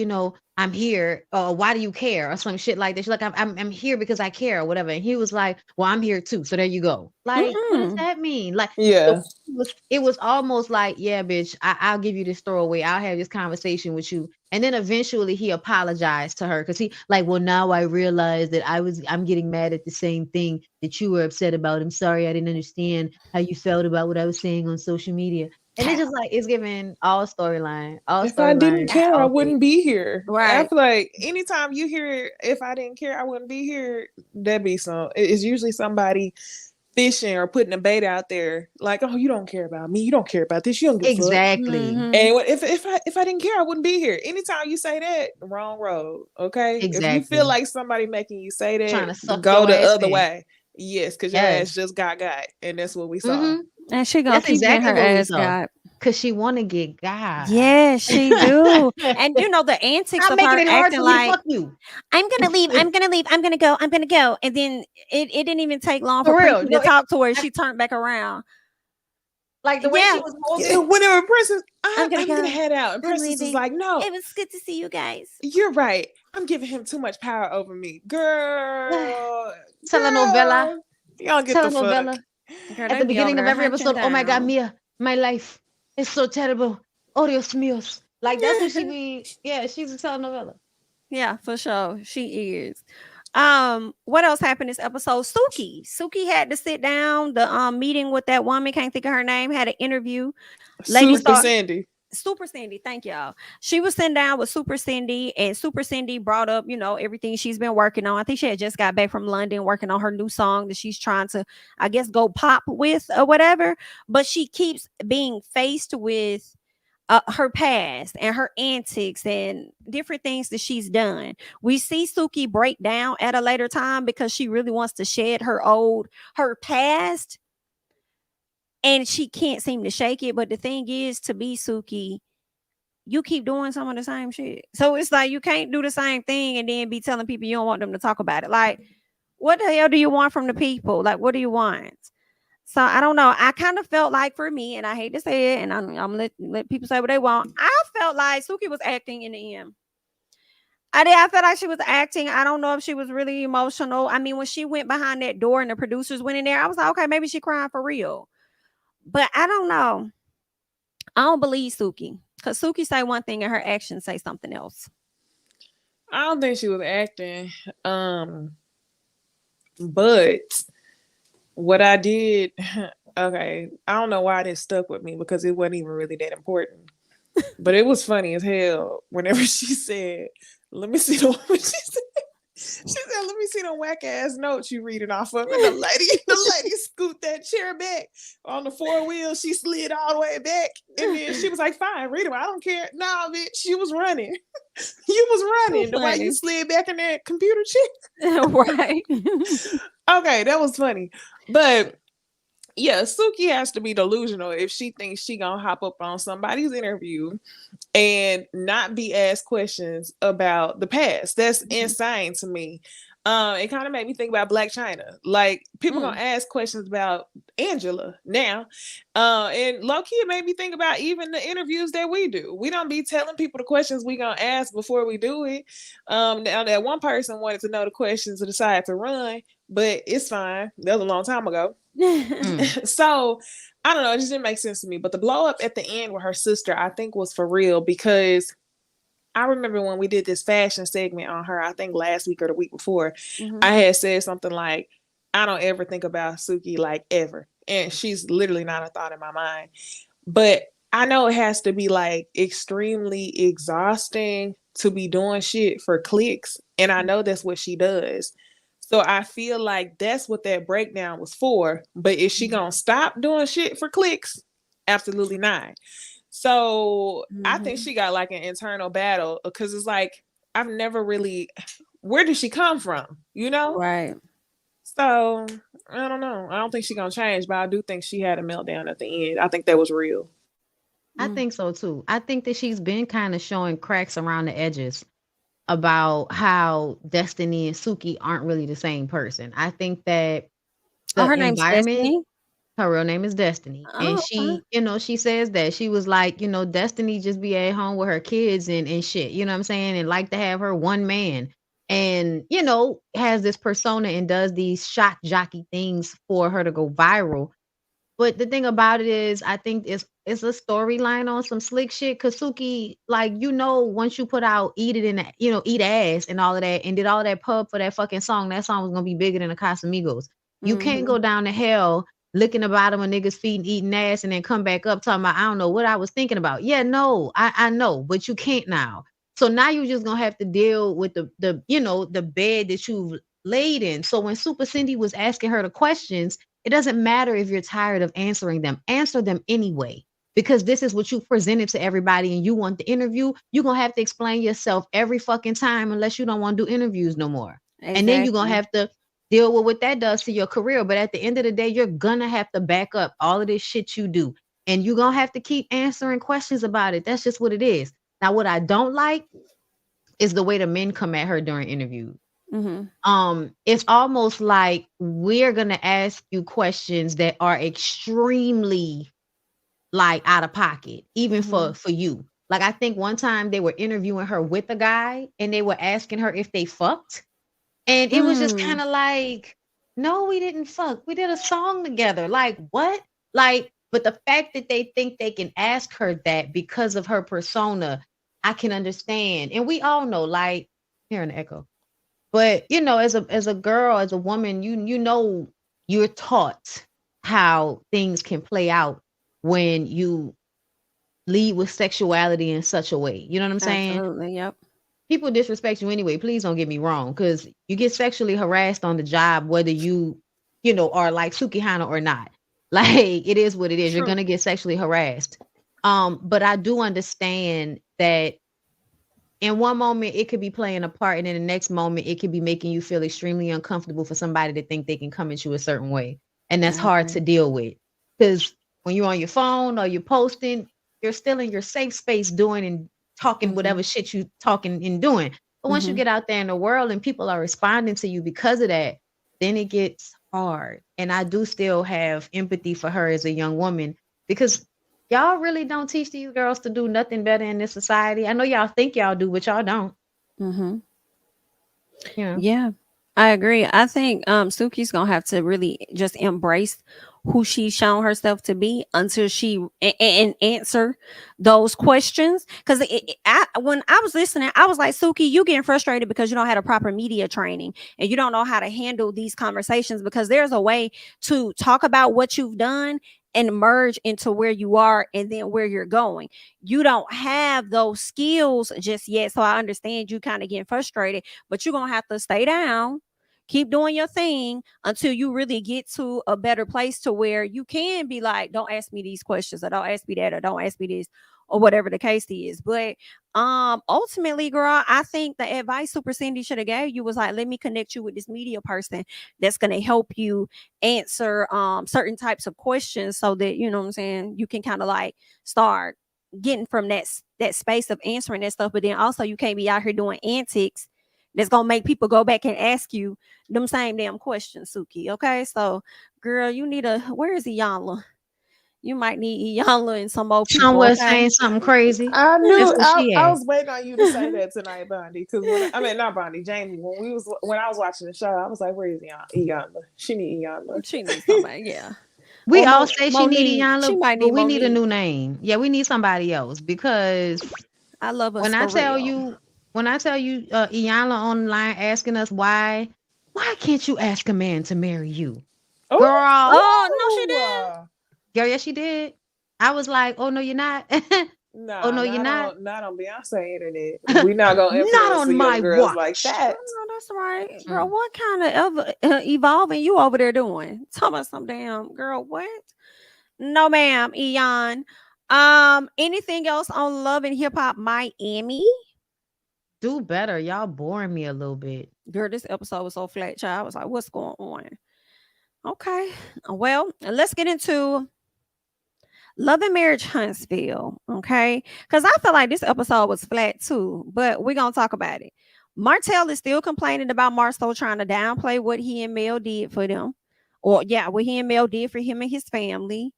Speaker 2: I'm here, or why do you care, or some shit like that. She's like, I'm here because I care, or whatever. And he was like, well, I'm here too, so there you go. Like, what does that mean? Like,
Speaker 3: Yeah.
Speaker 2: it was almost like, yeah, bitch, I'll give you this throwaway, I'll have this conversation with you. And then eventually he apologized to her because he like, well, now I realize that I'm getting mad at the same thing that you were upset about. I'm sorry, I didn't understand how you felt about what I was saying on social media. And it's just like, it's giving all storyline.
Speaker 3: If I didn't care, I wouldn't be here.
Speaker 1: Right.
Speaker 3: I feel like anytime you hear if I didn't care, I wouldn't be here, that'd be it's usually somebody fishing or putting a bait out there, like, oh, you don't care about me, you don't care about this, you don't give a fuck.
Speaker 2: Exactly.
Speaker 3: And if I didn't care, I wouldn't be here. Anytime you say that, wrong road. Okay.
Speaker 2: Exactly.
Speaker 3: If you feel like somebody making you say that,
Speaker 2: Trying to suck
Speaker 3: go
Speaker 2: your
Speaker 3: the
Speaker 2: ass
Speaker 3: other
Speaker 2: in.
Speaker 3: way. Yes, because your ass just got, and that's what we saw.
Speaker 1: And she gonna
Speaker 2: That's
Speaker 1: keep
Speaker 2: exactly
Speaker 1: getting her
Speaker 2: what we
Speaker 1: ass
Speaker 2: saw.
Speaker 1: got.
Speaker 2: Because she want to get God.
Speaker 1: Yes, she do. And the antics
Speaker 2: I'm
Speaker 1: of her
Speaker 2: making it hard
Speaker 1: acting
Speaker 2: for me to
Speaker 1: like,
Speaker 2: fuck you.
Speaker 1: I'm gonna leave, I'm gonna leave, I'm gonna go. And then it didn't even take long for
Speaker 2: For real.
Speaker 1: Princess to talk to her. She turned back around.
Speaker 2: Like the way she was holding.
Speaker 3: Whenever Princess, I'm
Speaker 1: gonna
Speaker 3: gonna
Speaker 1: go.
Speaker 3: head out. And
Speaker 1: I'm
Speaker 3: Princess is
Speaker 1: leaving.
Speaker 3: like, no,
Speaker 1: It was good to see you guys.
Speaker 3: you're right. I'm giving him too much power over me. Girl.
Speaker 2: Telenovela.
Speaker 3: Y'all get the
Speaker 2: Telenovela.
Speaker 3: fuck.
Speaker 1: Girl,
Speaker 2: At
Speaker 1: they
Speaker 2: the
Speaker 1: be
Speaker 2: beginning
Speaker 1: over
Speaker 2: of
Speaker 1: there
Speaker 2: every
Speaker 1: hunching
Speaker 2: episode, oh my God,
Speaker 1: down.
Speaker 2: Mia, my life is so terrible. Oh, Dios míos. Like, that's what she be. Yeah, she's a telenovela.
Speaker 1: Yeah, for sure. She is. What else happened this episode? Suki had to sit down the meeting with that woman, can't think of her name, had an interview. Lady
Speaker 3: Super
Speaker 1: Star
Speaker 3: Sandy.
Speaker 1: Super Cindy, thank y'all. She was sitting down with Super Cindy, and Super Cindy brought up, everything she's been working on. I think she had just got back from London working on her new song that she's trying to, I guess, go pop with or whatever. But she keeps being faced with her past and her antics and different things that she's done. We see Suki break down at a later time because she really wants to shed her past, and she can't seem to shake it. But the thing is, to be Suki, you keep doing some of the same shit. So it's like you can't do the same thing and then be telling people you don't want them to talk about it. Like, what the hell do you want from the people? Like, what do you want? So I don't know. I kind of felt like, for me, and I hate to say it, and I'm gonna let people say what they want. I felt like Suki was acting in the end. I felt like she was acting. I don't know if she was really emotional. I mean, when she went behind that door and the producers went in there, I was like, okay, maybe she crying for real. But I don't know. I don't believe Suki, because Suki say one thing and her actions say something else.
Speaker 3: I don't think she was acting. But what I did, okay, I don't know why this stuck with me because it wasn't even really that important. But it was funny as hell whenever she said, let me see what she said. She said, let me see the whack ass notes you reading off of. And the lady scooped that chair back on the 4 wheels. She slid all the way back. And then she was like, fine, read them. I don't care. Nah, bitch, you was running. You was running. The way you slid back in that computer chair.
Speaker 1: Right.
Speaker 3: Okay, that was funny. But yeah, Suki has to be delusional if she thinks she gonna hop up on somebody's interview and not be asked questions about the past. That's insane to me. It kind of made me think about Black China. Like, people gonna ask questions about Angela now. And low-key, it made me think about even the interviews that we do. We don't be telling people the questions we gonna ask before we do it. Now that one person wanted to know the questions and decided to run, but it's fine. That was a long time ago. So I don't know, it just didn't make sense to me. But the blow up at the end with her sister, I think, was for real, because I remember when we did this fashion segment on her, I think last week or the week before, I had said something like, I don't ever think about Suki, like, ever. And she's literally not a thought in my mind. But I know it has to be like extremely exhausting to be doing shit for clicks. And I know that's what she does. So I feel like that's what that breakdown was for. But is she gonna stop doing shit for clicks? Absolutely not. So I think she got like an internal battle, because it's like, I've never really, where did she come from? You know?
Speaker 1: Right.
Speaker 3: So I don't know. I don't think she's gonna change, but I do think she had a meltdown at the end. I think that was real.
Speaker 2: I think so too. I think that she's been kind of showing cracks around the edges about how Destiny and Suki aren't really the same person. I think that
Speaker 1: Oh,
Speaker 2: the
Speaker 1: her name's
Speaker 2: environment,
Speaker 1: Destiny.
Speaker 2: her real name is Destiny. And
Speaker 1: Oh,
Speaker 2: she, you know, she says that she was like, you know, Destiny just be at home with her kids and shit, you know what I'm saying? And like to have her one man, and, you know, has this persona and does these shock jockey things for her to go viral. But the thing about it is, I think it's a storyline on some slick shit. Cause Suki, like, you know, once you put out Eat It in the, you know, Eat Ass and all of that, and did all that pub for that fucking song, that song was gonna be bigger than the Casamigos. You can't go down to hell licking the bottom of niggas' feet and eating ass and then come back up talking about, I don't know what I was thinking about. Yeah, no, I know, but you can't now. So now you're just gonna have to deal with the you know, the bed that you've laid in. So when Super Cindy was asking her the questions, it doesn't matter if you're tired of answering them. Answer them anyway, because this is what you presented to everybody and you want the interview. You're going to have to explain yourself every fucking time unless you don't want to do interviews no more.
Speaker 1: exactly.
Speaker 2: And then you're going to have to deal with what that does to your career. But at the end of the day, you're going to have to back up all of this shit you do. And you're going to have to keep answering questions about it. That's just what it is. Now, what I don't like is the way the men come at her during interviews. It's almost like we're gonna ask you questions that are extremely like out of pocket, even for you. Like, I think one time they were interviewing her with a guy and they were asking her if they fucked, and it was just kind of like, no, we didn't fuck, we did a song together. Like, what? Like, but the fact that they think they can ask her that because of her persona, I can understand. And we all know, like, hearing the echo. But, you know, as a girl, as a woman, you know, you're taught how things can play out when you lead with sexuality in such a way. You know what I'm saying?
Speaker 1: Absolutely. Yep.
Speaker 2: People disrespect you anyway. Please don't get me wrong, because you get sexually harassed on the job, whether you know, are like Suki Hana or not. Like, it is what it is.
Speaker 1: True.
Speaker 2: You're gonna get sexually harassed. But I do understand that in one moment it could be playing a part, and in the next moment it could be making you feel extremely uncomfortable for somebody to think they can come at you a certain way. And that's hard to deal with, because when you're on your phone or you're posting, you're still in your safe space doing and talking whatever shit you talking and doing. But once you get out there in the world and people are responding to you because of that, then it gets hard. And I do still have empathy for her as a young woman, because y'all really don't teach these girls to do nothing better in this society. I know y'all think y'all do, but y'all don't. Yeah.
Speaker 1: Yeah, I agree. I think Suki's gonna have to really just embrace who she's shown herself to be until she and answer those questions. Because when I was listening, I was like, Suki, you getting frustrated because you don't have a proper media training and you don't know how to handle these conversations, because there's a way to talk about what you've done and merge into where you are and then where you're going. You don't have those skills just yet. So I understand you kind of getting frustrated, but you're going to have to stay down, keep doing your thing until you really get to a better place to where you can be like, don't ask me these questions, or don't ask me that, or don't ask me this, or whatever the case is. But ultimately, girl, I think the advice Super Cindy should have gave you was like, let me connect you with this media person that's going to help you answer certain types of questions, so that, you know what I'm saying, you can kind of like start getting from that space of answering that stuff. But then also, you can't be out here doing antics that's gonna make people go back and ask you them same damn questions, Suki. Okay, so girl, you need where is Iyanla? You might need Iyanla and some old people.
Speaker 2: Somewhere
Speaker 1: Okay,
Speaker 2: saying something crazy.
Speaker 3: I
Speaker 2: That's
Speaker 3: knew
Speaker 2: where she
Speaker 3: I
Speaker 2: at.
Speaker 3: was waiting on you to say that tonight, Bondy. Because not Bondy, Jamie. When I was watching the show, I was like, "Where is Iyanla? She need Iyanla."
Speaker 1: she needs somebody. Yeah,
Speaker 2: We
Speaker 1: or
Speaker 2: all say she need
Speaker 1: Monique. She
Speaker 2: Iyanla,
Speaker 1: might
Speaker 2: but
Speaker 1: need
Speaker 2: we need a
Speaker 1: Monique.
Speaker 2: new name. Yeah, we need somebody else because
Speaker 1: I love us
Speaker 2: when I
Speaker 1: for
Speaker 2: tell
Speaker 1: real.
Speaker 2: you, Iyanla online asking us why can't you ask a man to marry you,
Speaker 3: Oh,
Speaker 2: girl?
Speaker 1: Oh no, she did.
Speaker 2: Girl, yes, she did. I was like, oh no, you're not. Oh
Speaker 3: nah,
Speaker 2: no, you're not.
Speaker 3: not on Beyonce internet. We not gonna
Speaker 2: Not
Speaker 3: influence the
Speaker 2: on
Speaker 3: young
Speaker 2: my
Speaker 3: girls like
Speaker 2: watch.
Speaker 3: that.
Speaker 1: No, that's right, girl.
Speaker 2: Mm.
Speaker 1: What kind of evolving you over there doing? Tell me some damn girl. What? No, ma'am, Eon. Anything else on Love and Hip Hop Miami?
Speaker 2: Do better. Y'all boring me a little bit.
Speaker 1: Girl, this episode was so flat, child. I was like, what's going on? Okay. Well, let's get into Love and Marriage Huntsville. Okay. Because I feel like this episode was flat too, but we're going to talk about it. Martell is still complaining about Marceau trying to downplay what he and Mel did for them. Or, yeah, what he and Mel did for him and his family.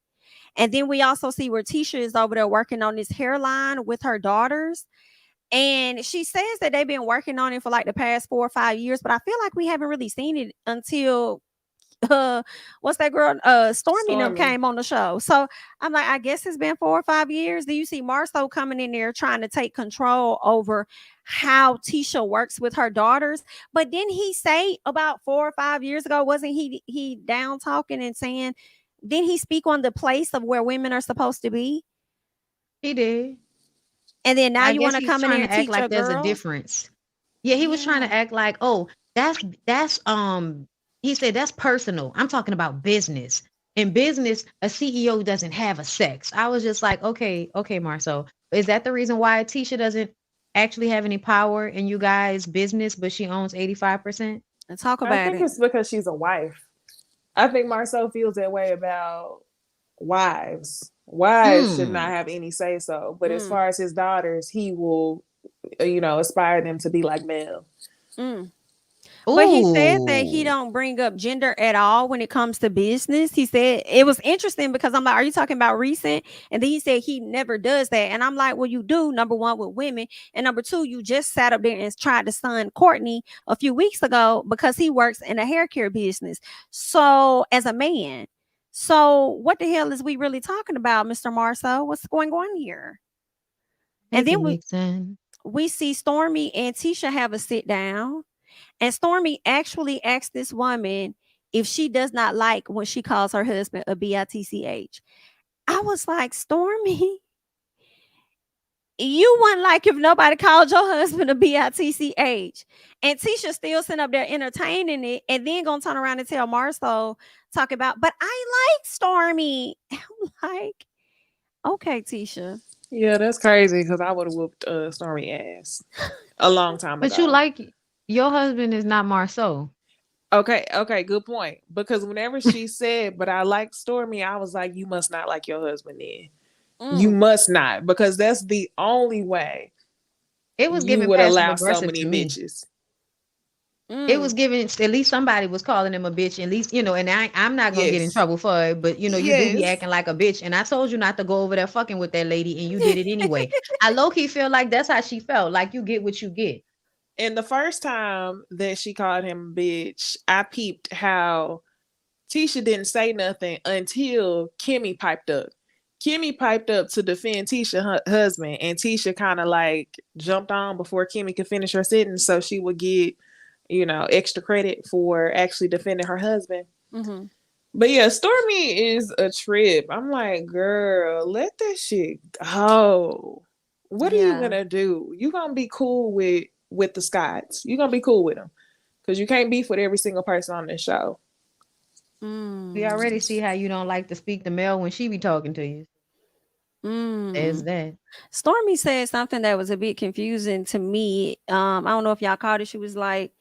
Speaker 1: And then we also see where Tisha is over there working on this hairline with her daughters. And she says that they've been working on it for like the past 4 or 5 years, but I feel like we haven't really seen it until what's that girl? Stormy and them
Speaker 3: Stormy.
Speaker 1: came on the show. So I'm like, I guess it's been 4 or 5 years. Do you see Marceau coming in there trying to take control over how Tisha works with her daughters? But didn't he say about 4 or 5 years ago, wasn't he down talking and saying, didn't he speak on the place of where women are supposed to be?
Speaker 2: He did.
Speaker 1: And then now
Speaker 2: I
Speaker 1: you
Speaker 2: guess
Speaker 1: want to
Speaker 2: he's
Speaker 1: come in
Speaker 2: trying
Speaker 1: there
Speaker 2: to
Speaker 1: and
Speaker 2: act
Speaker 1: teach your
Speaker 2: like there's a
Speaker 1: girls?
Speaker 2: difference. Yeah, he was trying
Speaker 1: Yeah.
Speaker 2: to act like, oh, that's he said that's personal. I'm talking about business. In business, a CEO doesn't have a sex. I was just like, okay, Marcel. Is that the reason why Tisha doesn't actually have any power in you guys' business, but she owns 85%?
Speaker 1: And talk
Speaker 3: I
Speaker 1: about
Speaker 3: think
Speaker 1: it.
Speaker 3: it's because she's a wife. I think Marceau feels that way about wives. Wives should not have any say so. But as
Speaker 1: Mm.
Speaker 3: far as his daughters, he will, aspire them to be like Mel.
Speaker 1: Mm. But he said that he
Speaker 2: Ooh.
Speaker 1: don't bring up gender at all when it comes to business. He said it was interesting because I'm like, are you talking about recent? And then he said he never does that. And I'm like, well, you do, number one, with women. And number two, you just sat up there and tried to stun Courtney a few weeks ago because he works in a hair care business. So as a man. So what the hell is we really talking about, Mr. Marceau? What's going on here?
Speaker 2: Hey,
Speaker 1: And then
Speaker 2: Dixon.
Speaker 1: we see Stormy and Tisha have a sit down. And Stormy actually asked this woman if she does not like when she calls her husband a bitch. I was like, Stormy, you wouldn't like if nobody called your husband a bitch. And Tisha still sitting up there entertaining it and then gonna turn around and tell Marceau, talk about, but I like Stormy. I'm like, okay, Tisha.
Speaker 3: Yeah, that's crazy because I would have whooped Stormy ass a long time
Speaker 2: But
Speaker 3: ago.
Speaker 2: you like your husband is not Marceau.
Speaker 3: Okay, good point. Because whenever she said, but I like Stormy, I was like, you must not like your husband then. You must not, because that's the only way
Speaker 2: It was
Speaker 3: you
Speaker 2: giving
Speaker 3: would
Speaker 2: passive
Speaker 3: allow so
Speaker 2: aggressive
Speaker 3: many
Speaker 2: to me.
Speaker 3: bitches.
Speaker 2: It was giving, at least somebody was calling him a bitch, at least, and I'm not gonna get in
Speaker 3: Yes.
Speaker 2: trouble for it, but you do be
Speaker 3: Yes.
Speaker 2: acting like a bitch. And I told you not to go over there fucking with that lady, and you did it anyway. I low-key feel like that's how she felt. Like you get what you get.
Speaker 3: And the first time that she called him a bitch, I peeped how Tisha didn't say nothing until Kimmy piped up. Kimmy piped up to defend Tisha's husband, and Tisha kind of like jumped on before Kimmy could finish her sentence, so she would get, extra credit for actually defending her husband.
Speaker 1: Mm-hmm.
Speaker 3: But yeah, Stormy is a trip. I'm like, girl, let that shit go. What are you gonna do? You gonna be cool with the Scotts? You gonna be cool with them because you can't beef with every single person on this show.
Speaker 2: We already see how you don't like to speak to Mel when she be talking to you. There's that.
Speaker 1: Stormy said something that was a bit confusing to me. I don't know if y'all caught it. She was like,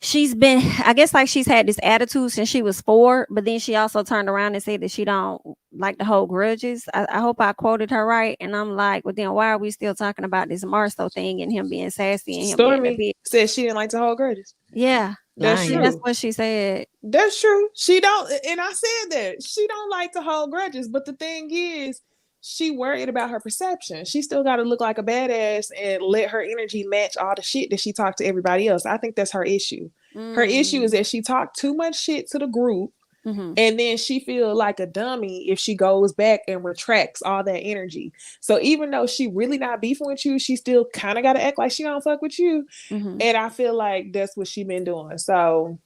Speaker 1: she's been, I guess, like she's had this attitude since she was 4, but then she also turned around and said that she don't like to hold grudges. I hope I quoted her right. And I'm like, well, then why are we still talking about this Marceau thing and him being sassy and him being a
Speaker 3: Stormy
Speaker 1: bitch?
Speaker 3: said she didn't like to hold grudges.
Speaker 1: Yeah,
Speaker 3: That's
Speaker 2: Lying.
Speaker 3: true.
Speaker 1: that's what she said.
Speaker 3: That's true. She don't, and I said that she don't like to hold grudges. But the thing is, she worried about her perception. She still got to look like a badass and let her energy match all the shit that she talked to everybody else. I think that's her issue. Her issue is that she talked too much shit to the group,
Speaker 1: Mm-hmm.
Speaker 3: and then she feel like a dummy if she goes back and retracts all that energy. So even though she really not beefing with you, she still kind of got to act like she don't fuck with you.
Speaker 1: Mm-hmm.
Speaker 3: And I feel like that's what she been doing. So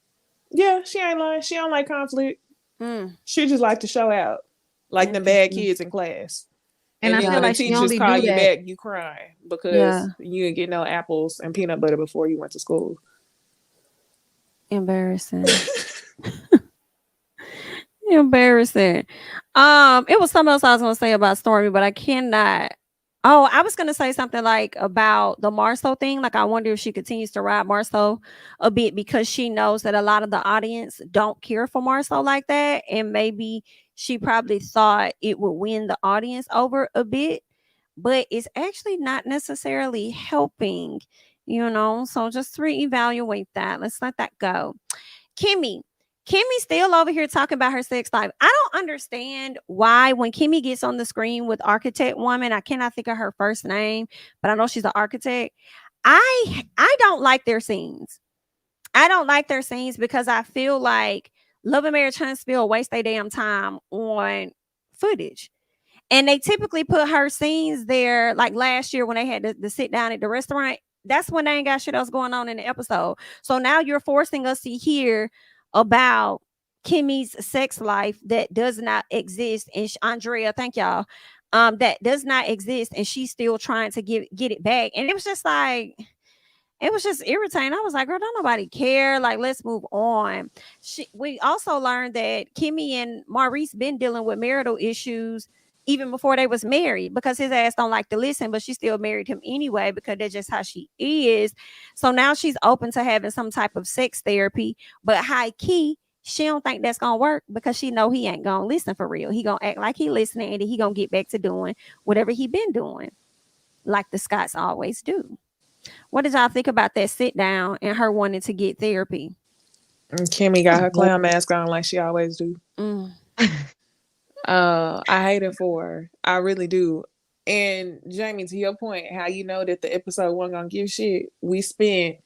Speaker 3: yeah, she ain't lying. She don't like conflict. She just like to show out, like the bad kids in class.
Speaker 2: And I
Speaker 3: then
Speaker 2: feel
Speaker 3: when the
Speaker 2: like she
Speaker 3: teachers
Speaker 2: only
Speaker 3: call
Speaker 2: do
Speaker 3: you
Speaker 2: that.
Speaker 3: back, you crying because you didn't get no apples and peanut butter before you went to school.
Speaker 1: Embarrassing. Embarrassing. It was something else I was gonna say about Stormy, but I cannot. Oh, I was gonna say something like about the Marceau thing. Like, I wonder if she continues to ride Marceau a bit because she knows that a lot of the audience don't care for Marceau like that, and maybe she probably thought it would win the audience over a bit, but it's actually not necessarily helping. So just reevaluate that. Let's let that go. Kimmy. Kimmy's still over here talking about her sex life. I don't understand why when Kimmy gets on the screen with Architect Woman, I cannot think of her first name, but I know she's an architect. I don't like their scenes. I don't like their scenes because I feel like Love and Marriage Huntsville waste their damn time on footage. And they typically put her scenes there, like last year when they had to sit down at the restaurant. That's when they ain't got shit else going on in the episode. So now you're forcing us to hear about Kimmy's sex life that does not exist. And Andrea, thank y'all. That does not exist, and she's still trying to get it back. And it was just like, it was just irritating. I was like, girl, don't nobody care. Like, let's move on. We also learned that Kimmy and Maurice been dealing with marital issues even before they was married because his ass don't like to listen, but she still married him anyway because that's just how she is. So now she's open to having some type of sex therapy, but high key, she don't think that's gonna work because she know he ain't gonna listen for real. He gonna act like he listening and then he gonna get back to doing whatever he been doing, like the Scots always do. What did y'all think about that sit down and her wanting to get therapy?
Speaker 3: And Kimmy got her clown mask on like she always do. I hate it for her. I really do. And Jamie, to your point, how you know that the episode wasn't gonna give shit, we spent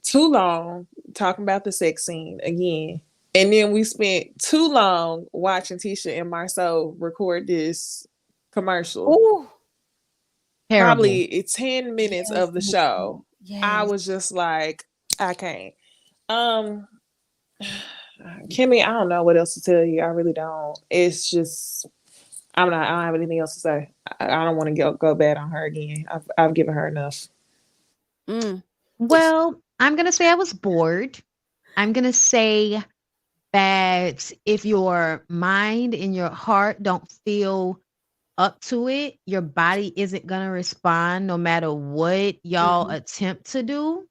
Speaker 3: too long talking about the sex scene again. And then we spent too long watching Tisha and Marceau record this commercial.
Speaker 1: Ooh.
Speaker 3: Probably 10 minutes of the show.
Speaker 1: Yes.
Speaker 3: I was just like, I can't. Kimmy, I don't know what else to tell you. I really don't. It's just, I don't have anything else to say. I don't want to go bad on her again. I've given her enough.
Speaker 2: Well, I'm gonna say I was bored. I'm gonna say that if your mind and your heart don't feel up to it, your body isn't gonna respond no matter what y'all attempt to do.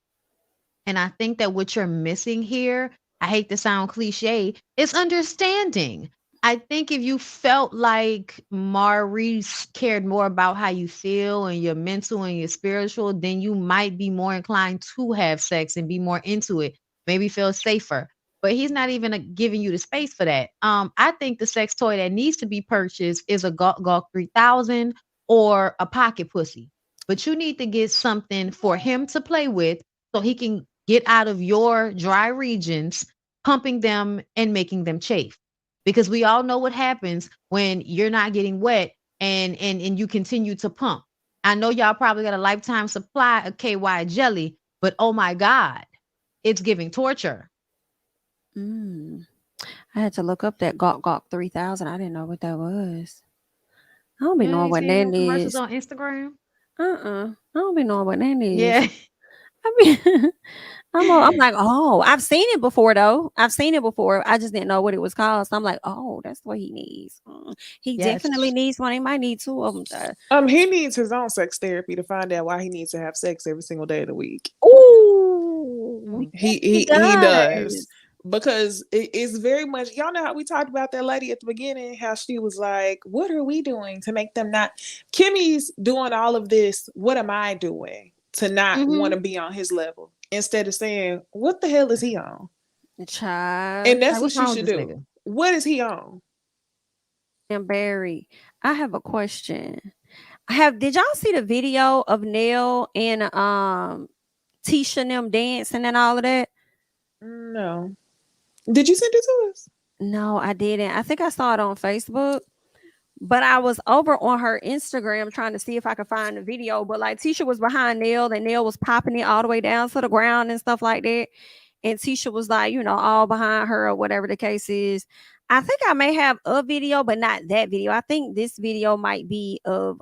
Speaker 2: And I think that what you're missing here, I hate to sound cliche, is understanding. I think if you felt like Maurice cared more about how you feel and your mental and your spiritual, then you might be more inclined to have sex and be more into it, maybe feel safer. But he's not even giving you the space for that. I think the sex toy that needs to be purchased is a Gawk Gawk 3000 or a pocket pussy. But you need to get something for him to play with so he can get out of your dry regions, pumping them and making them chafe. Because we all know what happens when you're not getting wet and you continue to pump. I know y'all probably got a lifetime supply of KY jelly, but oh my God, it's giving torture.
Speaker 1: I had to look up that Gawk Gawk 3000. I didn't know what that was. I don't be knowing what that
Speaker 2: commercials
Speaker 1: is.
Speaker 2: on Instagram.
Speaker 1: I don't be knowing what that is.
Speaker 2: Yeah.
Speaker 1: I mean, I'm like, oh, I've seen it before though. I've seen it before. I just didn't know what it was called. So I'm like, oh, that's what he needs. He definitely needs one. He might need 2 of them.
Speaker 3: He needs his own sex therapy to find out why he needs to have sex every single day of the week.
Speaker 1: Ooh,
Speaker 3: He
Speaker 1: does.
Speaker 3: does. Because it's very much, y'all know how we talked about that lady at the beginning, how she was like, what are we doing to make them not? Kimmy's doing all of this. What am I doing to not want to be on his level? Instead of saying, what the hell is he on?
Speaker 1: Child.
Speaker 3: And that's
Speaker 2: Like,
Speaker 3: what
Speaker 2: what's
Speaker 3: she
Speaker 2: wrong
Speaker 3: should
Speaker 2: with this
Speaker 3: do.
Speaker 2: nigga?
Speaker 3: What is he on?
Speaker 1: And Barry, I have a question. Did y'all see the video of Nell and Tisha and them dancing and all of that?
Speaker 3: No. Did you send it to us?
Speaker 1: No, I didn't. I think I saw it on Facebook, but I was over on her Instagram trying to see if I could find the video. But like Tisha was behind Nell and Nell was popping it all the way down to the ground and stuff like that. And Tisha was like, all behind her or whatever the case is. I think I may have a video, but not that video. I think this video might be of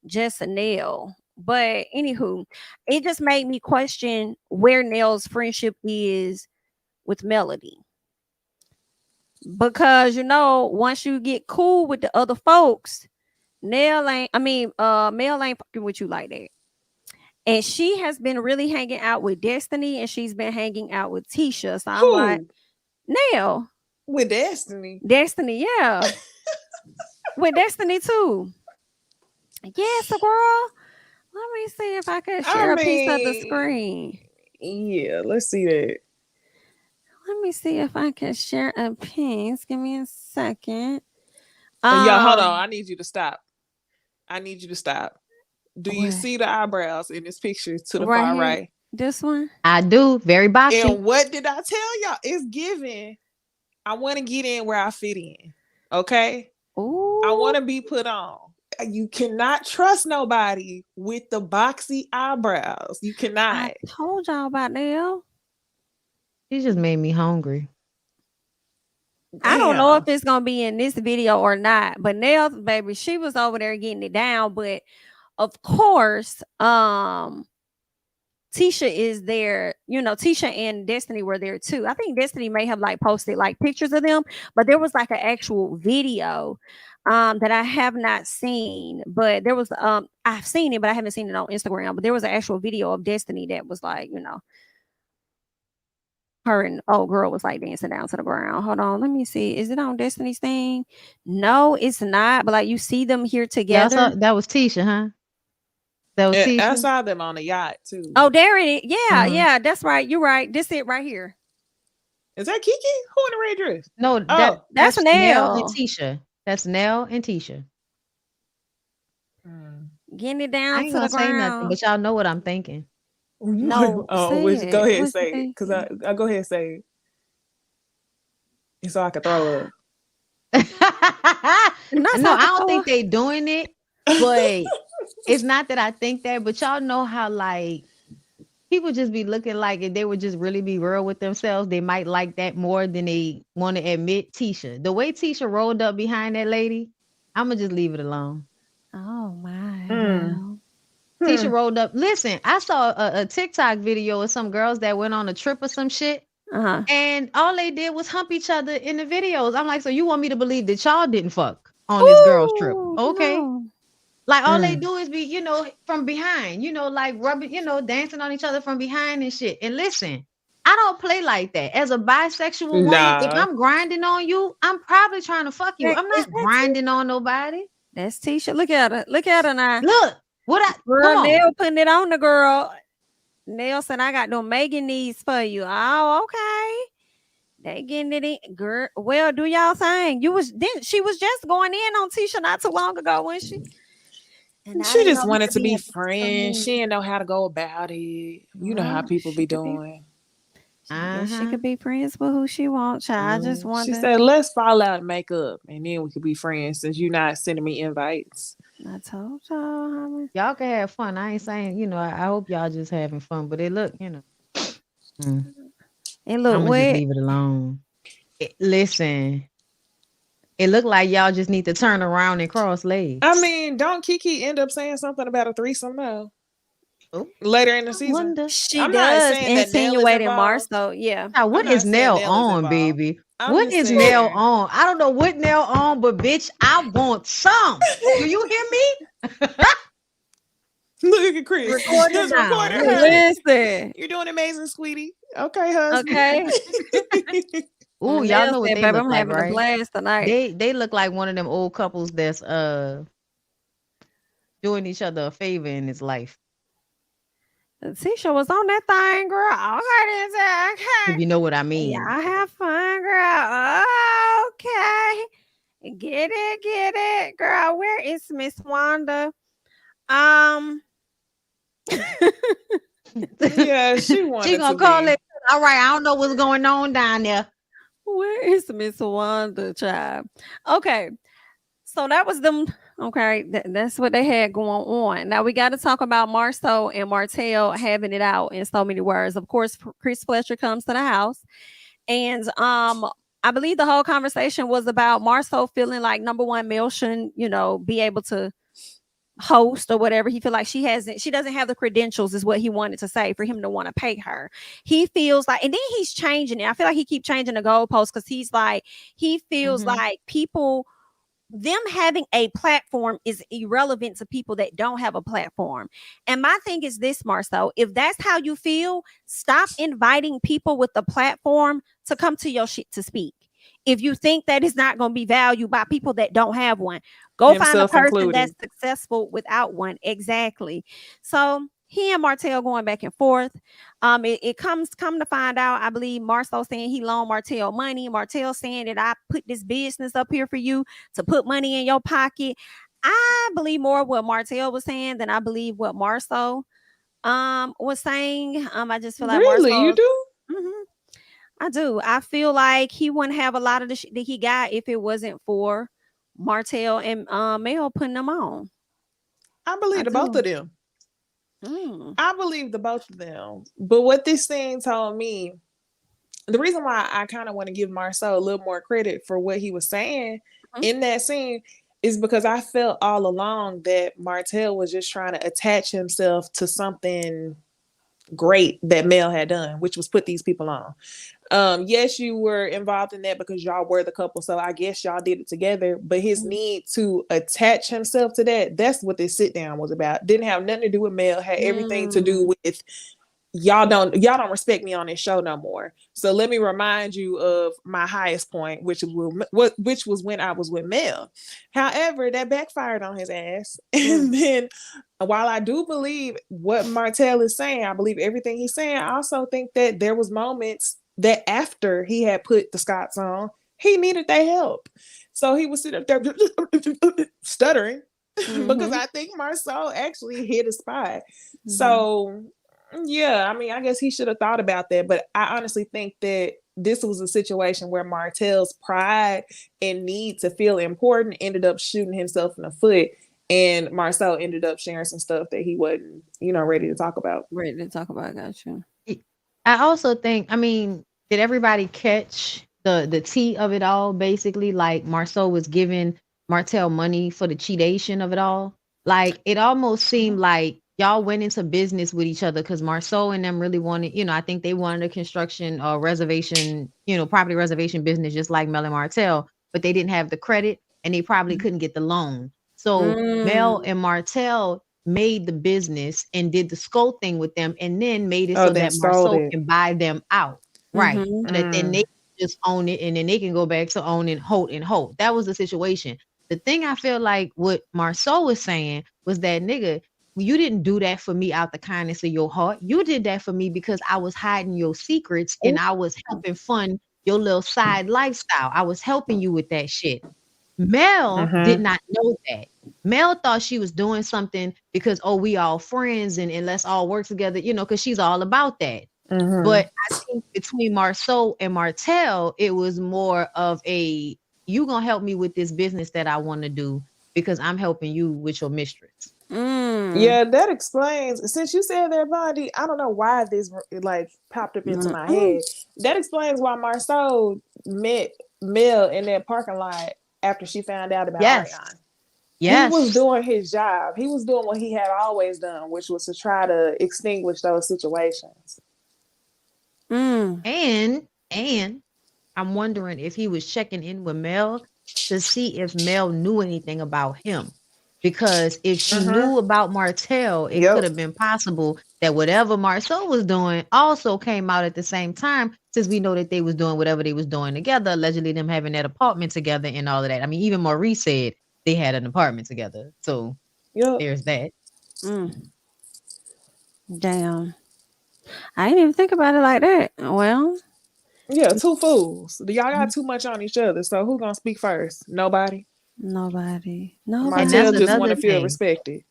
Speaker 1: just Nell. But anywho, it just made me question where Nell's friendship is with Melody. Because once you get cool with the other folks, Mel ain't fucking with you like that. And she has been really hanging out with Destiny, and she's been hanging out with Tisha. So I'm like, Nell.
Speaker 3: With Destiny.
Speaker 1: Destiny, yeah. With Destiny too. Yes, girl. Let me see if I can share a piece of the screen.
Speaker 3: Yeah, let's see that.
Speaker 1: Let me see if I can share a piece. Give me a second.
Speaker 3: Yeah, hold on. I need you to stop. Do you see the eyebrows in this picture to the far right?
Speaker 1: This one?
Speaker 2: I do. Very boxy.
Speaker 3: And what did I tell y'all? It's giving. I want to get in where I fit in. Okay?
Speaker 1: Ooh.
Speaker 3: I want to be put on. You cannot trust nobody with the boxy eyebrows. You cannot.
Speaker 1: I told y'all about Nell.
Speaker 2: She just made me hungry.
Speaker 1: I don't know if it's gonna be in this video or not, but Nell, baby, she was over there getting it down. But of course, Tisha is there. Tisha and Destiny were there too. I think Destiny may have like posted like pictures of them, but there was like an actual video that I have not seen. But there was I've seen it, but I haven't seen it on Instagram. But there was an actual video of Destiny that was like, her and old girl was like dancing down to the ground. Hold on, let me see. Is it on Destiny's thing? No, it's not. But like you see them here together.
Speaker 2: Yeah, that was Tisha, huh? That was Tisha.
Speaker 3: I saw them on the yacht too.
Speaker 1: Oh, there it is. Yeah, yeah, that's right. You're right. This it right here.
Speaker 3: Is that Kiki? Who in the red dress?
Speaker 2: No, that's Nell and Tisha. That's Nell and Tisha.
Speaker 1: Getting it down
Speaker 2: I ain't
Speaker 1: to
Speaker 2: gonna
Speaker 1: the
Speaker 2: say
Speaker 1: ground.
Speaker 2: nothing, but y'all know what I'm thinking.
Speaker 1: No,
Speaker 3: go ahead and say it, because I go ahead and say it so I can throw up.
Speaker 2: No, I don't think they doing it, but it's not that I think that. But y'all know how like people just be looking like if they would just really be real with themselves, they might like that more than they want to admit. Tisha, the way Tisha rolled up behind that lady, I'm gonna just leave it alone.
Speaker 1: Oh my.
Speaker 2: Tisha rolled up. Listen, I saw a TikTok video of some girls that went on a trip or some shit. And all they did was hump each other in the videos. I'm like, so you want me to believe that y'all didn't fuck on this girl's trip? Okay. No. Like all they do is be, from behind, like rubbing, dancing on each other from behind and shit. And listen, I don't play like that. As a bisexual woman, if I'm grinding on you, I'm probably trying to fuck you. I'm not grinding on nobody.
Speaker 1: That's Tisha. Look at her. Look at her now.
Speaker 2: Look.
Speaker 1: Girl, Nell putting it on the girl. Nell said, I got no Megan needs for you. Oh, okay. They getting it in. Girl, well, do y'all thing. She was just going in on Tisha not too long ago, wasn't she?
Speaker 3: And she just wanted to be friends. She didn't know how to go about it. You know how people be doing.
Speaker 1: She could be friends with who she wants. I just wanted.
Speaker 3: She said, let's fall out and make up, and then we could be friends since you're not sending me invites.
Speaker 1: I told y'all.
Speaker 2: Y'all can have fun. I ain't saying, I hope y'all just having fun, but it look,
Speaker 1: It look
Speaker 2: I'm
Speaker 1: wet.
Speaker 2: Just leave it alone. Listen, it looked like y'all just need to turn around and cross legs.
Speaker 3: I mean, don't Kiki end up saying something about a threesome though? Later in the season,
Speaker 1: she does insinuate in Marso. Yeah.
Speaker 2: Now, what is Nell on, baby? What is Nell on? I don't know what Nell on, but bitch, I want some. Do you hear me?
Speaker 3: Look at Chris.
Speaker 2: Recording
Speaker 3: Just
Speaker 2: now.
Speaker 3: recording her.
Speaker 1: Listen,
Speaker 3: You're doing amazing, sweetie. Okay, husband.
Speaker 1: okay.
Speaker 2: Ooh, y'all
Speaker 1: Mel
Speaker 2: know what
Speaker 1: said,
Speaker 2: they
Speaker 1: baby,
Speaker 2: look
Speaker 1: I'm
Speaker 2: like,
Speaker 1: having a
Speaker 2: right?
Speaker 1: blast tonight.
Speaker 2: They look like one of them old couples that's doing each other a favor in his life.
Speaker 1: Tisha was on that thing, girl. Okay,
Speaker 2: If you know what I mean.
Speaker 1: y'all have fun, girl. Okay. Get it, girl. Where is Miss Wanda? Um,
Speaker 3: Yeah, she
Speaker 2: She
Speaker 3: wanted
Speaker 2: gonna
Speaker 3: to
Speaker 2: call
Speaker 3: be.
Speaker 2: it. All right, I don't know what's going on down there.
Speaker 1: where is Miss Wanda, child? Okay. So that was them. Okay, that's what they had going on. Now we got to talk about Marceau and Martell having it out in so many words. Of course, Chris Fletcher comes to the house, and I believe the whole conversation was about Marceau feeling like number one, Mel shouldn't, be able to host or whatever. He feel like she doesn't have the credentials, is what he wanted to say, for him to want to pay her. He feels like, and then he's changing it. I feel like he keep changing the goalposts, because he feels like people, them having a platform is irrelevant to people that don't have a platform. And my thing is this, Marceau, if that's how you feel, stop inviting people with a platform to come to your shit to speak. If you think that is not going to be valued by people that don't have one, go find a
Speaker 3: Himself
Speaker 1: person that's
Speaker 3: included.
Speaker 1: successful without one. Exactly. So he and Martell going back and forth. It come to find out, I believe Marceau saying he loaned Martell money. Martell saying that I put this business up here for you to put money in your pocket. I believe more what Martell was saying than I believe what Marceau was saying. I just feel like
Speaker 3: Really, you
Speaker 1: Marceau.
Speaker 3: do?
Speaker 1: Mhm, I do. I feel like he wouldn't have a lot of the shit that he got if it wasn't for Martell and Mel putting them on.
Speaker 3: I
Speaker 1: I
Speaker 3: believe the both
Speaker 1: do.
Speaker 3: of them.
Speaker 1: Mm.
Speaker 3: I believe the both of them. But what this thing told me, the reason why I kind of want to give Marceau a little more credit for what he was saying
Speaker 1: Mhm.
Speaker 3: in that scene is because I felt all along that Martell was just trying to attach himself to something great that Mel had done, which was put these people on. Yes, you were involved in that because y'all were the couple, so I guess y'all did it together. But his
Speaker 1: Mhm.
Speaker 3: need to attach himself to that's what this sit down was about. Didn't have nothing to do with Mel, had everything to do
Speaker 1: Mm.
Speaker 3: with y'all don't respect me on this show no more. So let me remind you of my highest point, which was when I was with Mel. However, that backfired on his ass. And then while I do believe what Martell is saying, I believe everything he's saying, I also think that there was moments that after he had put the Scots on, he needed their help. So he was sitting up there stuttering because I think Marceau actually hit a spot. So yeah, I mean, I guess he should have thought about that. But I honestly think that this was a situation where Martell's pride and need to feel important ended up shooting himself in the foot. And Marceau ended up sharing some stuff that he wasn't, ready to talk about.
Speaker 1: Ready to talk about, gotcha.
Speaker 2: I also think, I mean, did everybody catch the tea of it all? Basically, like Marceau was giving Martell money for the cheatation of it all. Like it almost seemed like y'all went into business with each other because Marceau and them really wanted, I think they wanted a construction or reservation, property reservation business just like Mel and Martell, but they didn't have the credit and they probably couldn't get the loan. So Mel and Martell made the business and did the skull thing with them and then made it
Speaker 3: Oh,
Speaker 2: so
Speaker 3: then
Speaker 2: that
Speaker 3: sold
Speaker 2: Marceau
Speaker 3: it.
Speaker 2: can buy them out. Right. So that then they just own it and then they can go back to owning Holt and Holt. That was the situation. The thing I feel like what Marceau was saying was that, nigga, you didn't do that for me out the kindness of your heart. You did that for me because I was hiding your secrets and I was helping fund your little side lifestyle. I was helping you with that shit. Mel did not know that. Mel thought she was doing something because, oh, we all friends and let's all work together, because she's all about that. But I think between Marceau and Martell, it was more of a, you gonna help me with this business that I want to do because I'm helping you with your mistress.
Speaker 3: Yeah, that explains. Since you said that, Bondy, I don't know why this like popped up into my head. That explains why Marceau met Mel in that parking lot after she found out about
Speaker 2: Yes.
Speaker 3: Ariane. He was
Speaker 2: Yes.
Speaker 3: doing his job. He was doing what he had always done, which was to try to extinguish those situations.
Speaker 2: And I'm wondering if he was checking in with Mel to see if Mel knew anything about him. because if she knew about Martell, it could have been possible that whatever Marcel was doing also came out at the same time, since we know that they was doing whatever they was doing together, allegedly them having that apartment together and all of that. I mean, even Maurice said they had an apartment together. So there's that.
Speaker 1: Damn. I didn't even think about it like that. Well,
Speaker 3: yeah, two fools. Y'all got too much on each other. So who gonna speak first? Nobody. Martell just want to feel respected.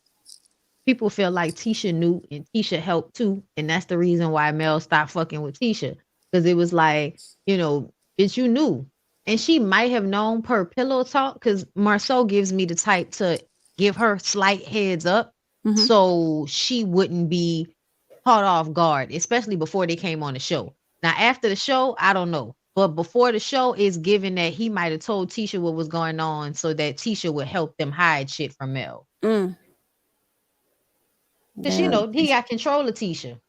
Speaker 2: People feel like Tisha knew and Tisha helped too, and that's the reason why Mel stopped fucking with Tisha, because it was like, you know, bitch, you knew, and she might have known per pillow talk, because Marceau gives me the type to give her slight heads up, so she wouldn't be caught off guard, especially before they came on the show. Now after the show, I don't know. But before the show, is given that he might have told Tisha what was going on so that Tisha would help them hide shit from Mel. Because, you know, he got control of Tisha.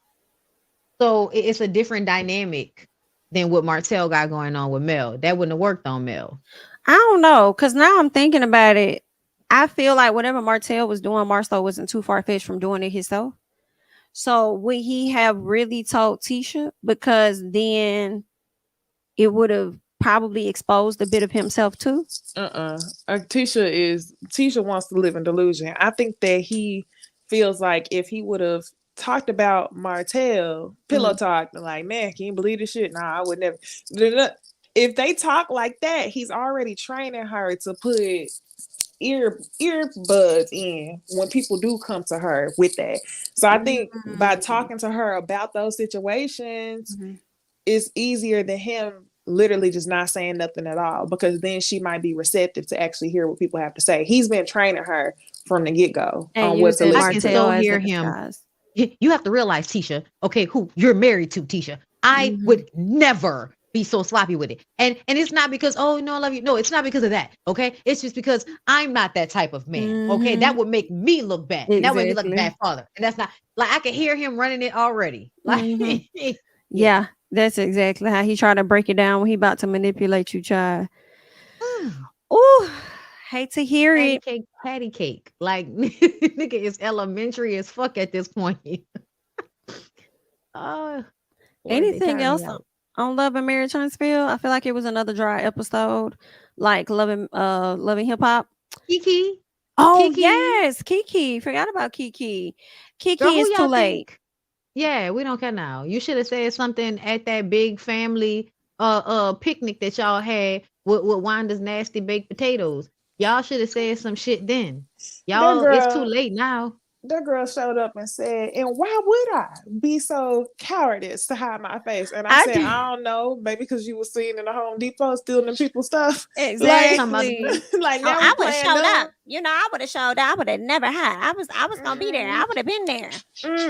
Speaker 2: So it's a different dynamic than what Martell got going on with Mel. That wouldn't have worked on Mel.
Speaker 1: I don't know. Because now I'm thinking about it. I feel like whatever Martell was doing, Marceau wasn't too far-fetched from doing it himself. So would he have really told Tisha? Because then it would have probably exposed a bit of himself too.
Speaker 3: Tisha wants to live in delusion. I think that he feels like if he would have talked about Martell, pillow talk, like, man, can you believe this shit? Nah, I would never. If they talk like that, he's already training her to put earbuds in when people do come to her with that. So I think by talking to her about those situations, it's easier than him literally just not saying nothing at all, because then she might be receptive to actually hear what people have to say. He's been training her from the get-go on what to listen
Speaker 2: I can still hear him. You have to realize, Tisha, okay, who you're married to, Tisha. I would never be so sloppy with it. And it's not because, oh, no, I love you. No, it's not because of that. Okay. It's just because I'm not that type of man. Okay. That would make me look bad. Exactly. That would make me look a bad father. And that's not, like, I can hear him running it already. Like,
Speaker 1: yeah, that's exactly how he tried to break it down when he about to manipulate you, child. Oh, hate to hear it.
Speaker 2: Patty cake. Like, nigga is elementary as fuck at this point.
Speaker 1: Anything else on Love and Marriage Huntsville? I feel like it was another dry episode, like Loving Hip Hop.
Speaker 2: Kiki.
Speaker 1: Oh, Kiki. Yes, Kiki. Forgot about Kiki. Kiki is too late.
Speaker 2: Yeah, we don't care now. You should have said something at that big family picnic that y'all had with Wanda's nasty baked potatoes. Y'all should have said some shit then. Y'all, it's too late now.
Speaker 3: That girl showed up and said, and why would I be so cowardice to hide my face? And I said, I don't know, maybe because you were seen in the Home Depot stealing people's stuff.
Speaker 1: Exactly.
Speaker 3: Like now
Speaker 1: I would have showed up. You know, I would have showed up. I would have never had. I was gonna be there. I would have been there.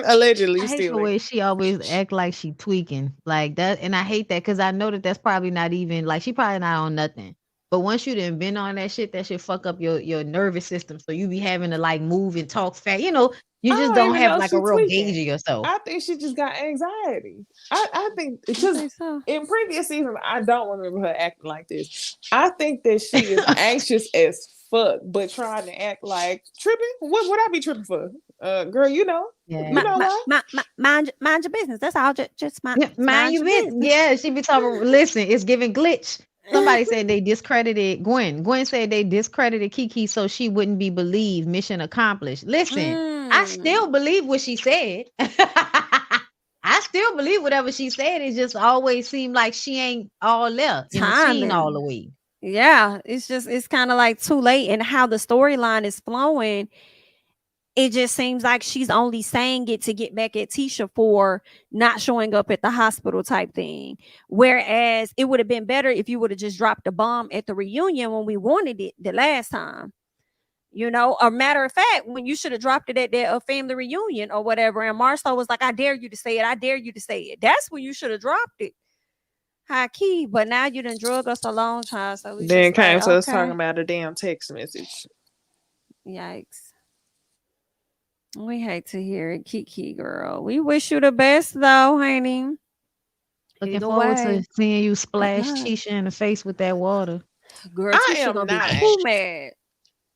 Speaker 3: Allegedly,
Speaker 2: I hate the way she always act like she tweaking like that, and I hate that because I know that that's probably not even like she probably not on nothing. But once you done been on that shit fuck up your nervous system. So you be having to like move and talk fast. You know, you just don't have like a real gauge of yourself.
Speaker 3: I think she just got anxiety. I think because in previous seasons, I don't remember her acting like this. I think that she is anxious as fuck, but trying to act like tripping. What would I be tripping for? Girl, you know.
Speaker 1: Yeah. Mind your business. That's all. Just mind your business.
Speaker 2: Yeah, she be talking. Listen, it's giving glitch. Somebody said they discredited Gwen. Gwen said they discredited Kiki so she wouldn't be believed. Mission accomplished. Listen, I still believe what she said. I still believe whatever she said. It just always seemed like she ain't all there. She all the way.
Speaker 1: Yeah, it's kind of like too late. And how the storyline is flowing, it just seems like she's only saying it to get back at Tisha for not showing up at the hospital type thing. Whereas it would have been better if you would have just dropped a bomb at the reunion when we wanted it the last time. You know, a matter of fact, when you should have dropped it at that family reunion or whatever. And Marceau was like, I dare you to say it. I dare you to say it. That's when you should have dropped it. High key. But now you done drug us a long time. So we
Speaker 3: then came to us talking about a damn text message.
Speaker 1: Yikes. We hate to hear it, Kiki girl. We wish you the best though, honey.
Speaker 2: Looking forward to seeing you splash Tisha in the face with that water.
Speaker 1: Girl, Tisha gonna be too mad.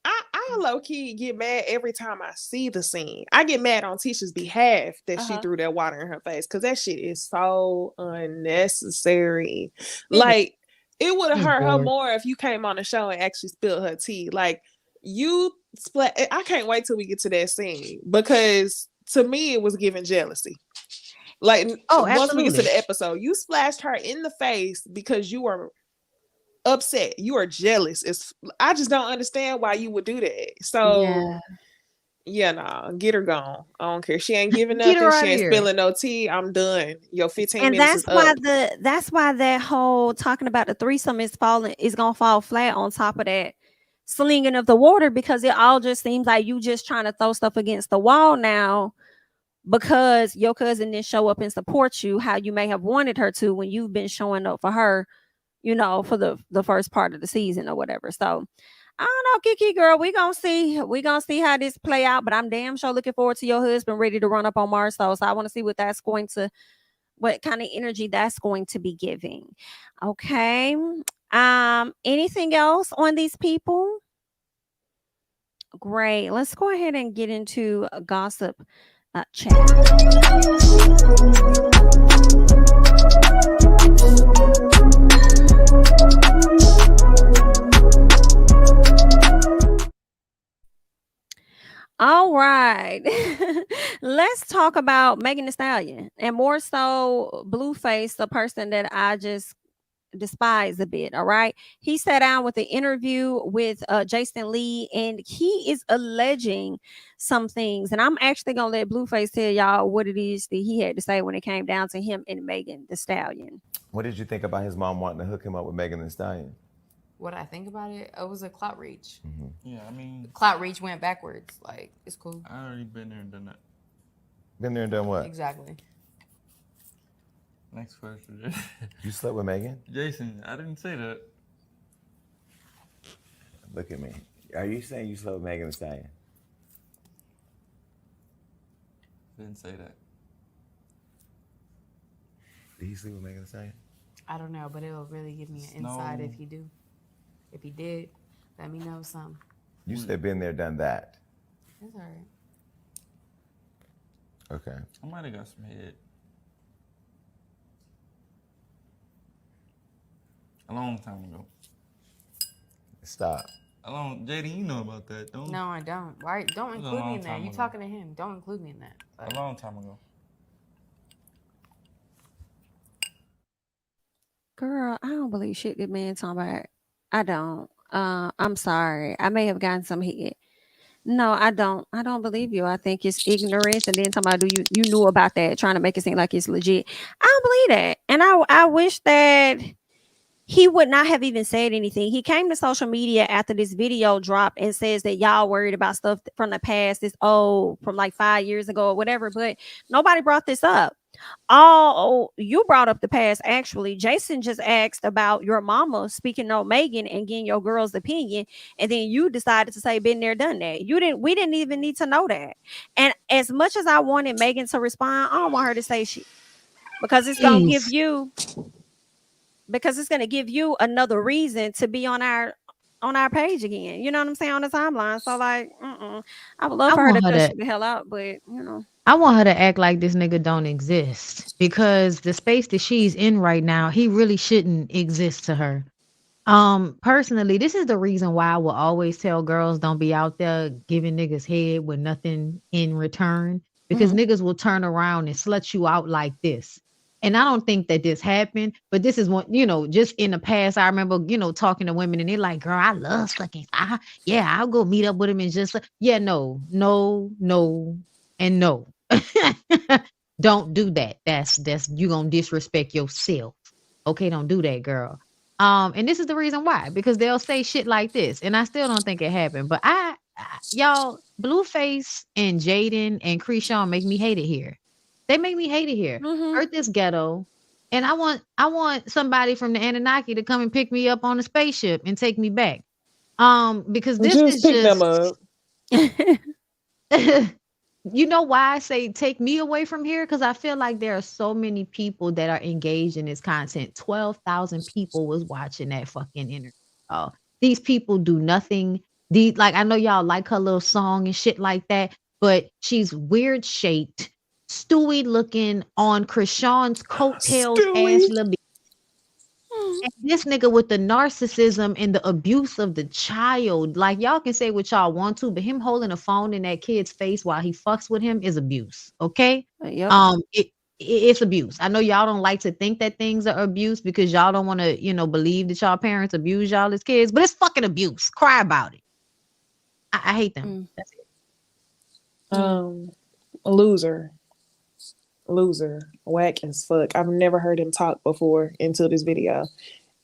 Speaker 3: I I low key get mad every time I see the scene. I get mad on Tisha's behalf that she threw that water in her face because that shit is so unnecessary. Like, it would have hurt her more if you came on the show and actually spilled her tea. Like, you splat. I can't wait till we get to that scene because to me it was giving jealousy. Like, once we get to the episode, you splashed her in the face because you were upset. You are jealous. I just don't understand why you would do that. So no, get her gone. I don't care. She ain't giving nothing. She ain't spilling no tea. I'm done. Your 15 minutes is up.
Speaker 1: That's why that whole talking about the threesome is gonna fall flat on top of that slinging of the water, because it all just seems like you just trying to throw stuff against the wall now because your cousin didn't show up and support you how you may have wanted her to when you've been showing up for her, for the first part of the season or whatever. So I don't know, Kiki girl, we gonna see how this play out, but I'm damn sure looking forward to your husband ready to run up on Mars. So I want to see what kind of energy that's going to be giving. Okay. Anything else on these people? Great. Let's go ahead and get into a gossip chat. All right. Let's talk about Megan Thee Stallion, and more so Blueface, the person that I just despise a bit. All right. He sat down with an interview with Jason Lee, and he is alleging some things. And I'm actually going to let Blueface tell y'all what it is that he had to say when it came down to him and Megan Thee Stallion.
Speaker 6: What did you think about his mom wanting to hook him up with Megan Thee Stallion?
Speaker 7: What I think about it, it was a clout reach.
Speaker 6: Mm-hmm.
Speaker 8: Yeah, I mean,
Speaker 7: clout reach went backwards. Like, it's cool.
Speaker 8: I already been there and done that.
Speaker 6: Been there and done what?
Speaker 7: Exactly.
Speaker 8: Next question.
Speaker 6: You slept with Megan?
Speaker 8: Jason, I didn't say that.
Speaker 6: Look at me. Are you saying you slept with Megan Thee Stallion?
Speaker 8: Didn't say that.
Speaker 6: Did he sleep with Megan Thee Stallion?
Speaker 7: I don't know, but it will really give me an insight if he do. If he did, let me know something.
Speaker 6: You said been there, done that.
Speaker 7: That's all right.
Speaker 6: Okay.
Speaker 8: I might have got some head. A long time ago.
Speaker 6: Stop.
Speaker 8: JD, you know about that, don't you?
Speaker 7: No, I don't. Why? Don't include me in that. You talking to him? Don't include me in that.
Speaker 8: A long time ago.
Speaker 1: Girl, I don't believe shit that man talking about. I don't. I'm sorry. I may have gotten some head. No, I don't. I don't believe you. I think it's ignorance. And then talking about you knew about that, trying to make it seem like it's legit. I don't believe that. And I wish that he would not have even said anything. He came to social media after this video dropped and says that y'all worried about stuff from the past, from like 5 years ago or whatever, but nobody brought this up. You brought up the past. Actually, Jason just asked about your mama speaking on Megan and getting your girl's opinion, and then you decided to say been there, done that. We didn't even need to know that. And as much as I wanted Megan to respond, I don't want her to say shit because it's gonna give you another reason to be on our page again. You know what I'm saying, on the timeline. So like, I would love for her to cut shit the hell out, but
Speaker 2: I want her to act like this nigga don't exist, because the space that she's in right now, he really shouldn't exist to her. Personally, this is the reason why I will always tell girls don't be out there giving niggas head with nothing in return, because niggas will turn around and slut you out like this. And I don't think that this happened, but this is what, just in the past, I remember, talking to women and they're like, girl, I love sucking. I'll go meet up with him and just, no, and no. Don't do that. That's you gonna disrespect yourself. Okay, don't do that, girl. And this is the reason why, because they'll say shit like this, and I still don't think it happened. But y'all, Blueface and Jaden and Krishan make me hate it here. They make me hate it here. Earth is ghetto, and I want somebody from the Anunnaki to come and pick me up on a spaceship and take me back. Because this is
Speaker 3: pick them
Speaker 2: up. You know why I say take me away from here? Because I feel like there are so many people that are engaged in this content. 12,000 people was watching that fucking interview. These people do nothing Like, I know y'all like her little song and shit like that, but she's weird shaped, Stewie looking on Krishan's coattails ass
Speaker 3: Stewie.
Speaker 2: little bitch. And this nigga with the narcissism and the abuse of the child. Like, y'all can say what y'all want to, but him holding a phone in that kid's face while he fucks with him is abuse. Okay.
Speaker 1: Yep.
Speaker 2: It's abuse. I know y'all don't like to think that things are abuse because y'all don't want to, believe that y'all parents abuse y'all as kids, but it's fucking abuse. Cry about it. I hate them. That's it.
Speaker 3: Loser, whack as fuck. I've never heard him talk before until this video,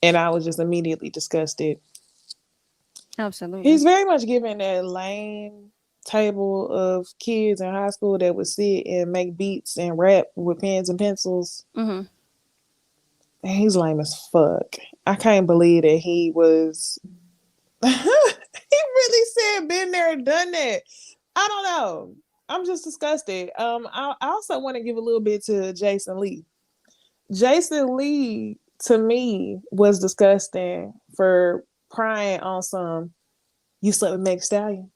Speaker 3: and I was just immediately disgusted.
Speaker 1: Absolutely.
Speaker 3: He's very much given that lame table of kids in high school that would sit and make beats and rap with pens and pencils.
Speaker 1: Mm-hmm.
Speaker 3: And he's lame as fuck. I can't believe that he was. He really said, "Been there, done that." I don't know. I'm just disgusted. I also want to give a little bit to Jason Lee. Jason Lee, to me, was disgusting for prying on some, "You slept with Meg Stallion."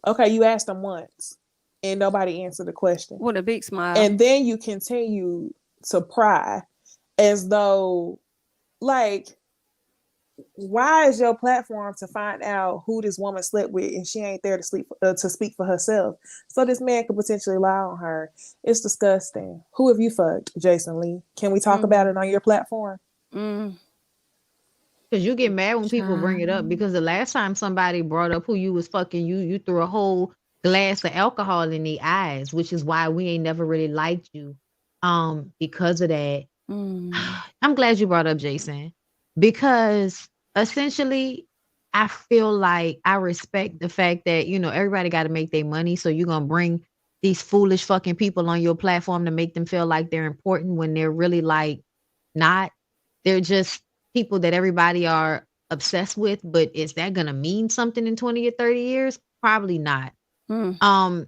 Speaker 3: Okay, you asked him once, and nobody answered the question.
Speaker 1: With a big smile.
Speaker 3: And then you continue to pry as though, like, why is your platform to find out who this woman slept with and she ain't there to speak for herself? So this man could potentially lie on her. It's disgusting. Who have you fucked, Jason Lee? Can we talk about it on your platform?
Speaker 2: Because you get mad when people bring it up, because the last time somebody brought up who you was fucking, you threw a whole glass of alcohol in the eyes, which is why we ain't never really liked you. Because of that. I'm glad you brought up Jason, because essentially I feel like I respect the fact that, everybody got to make their money. So you're going to bring these foolish fucking people on your platform to make them feel like they're important when they're really like not. They're just people that everybody are obsessed with. But is that going to mean something in 20 or 30 years? Probably not. To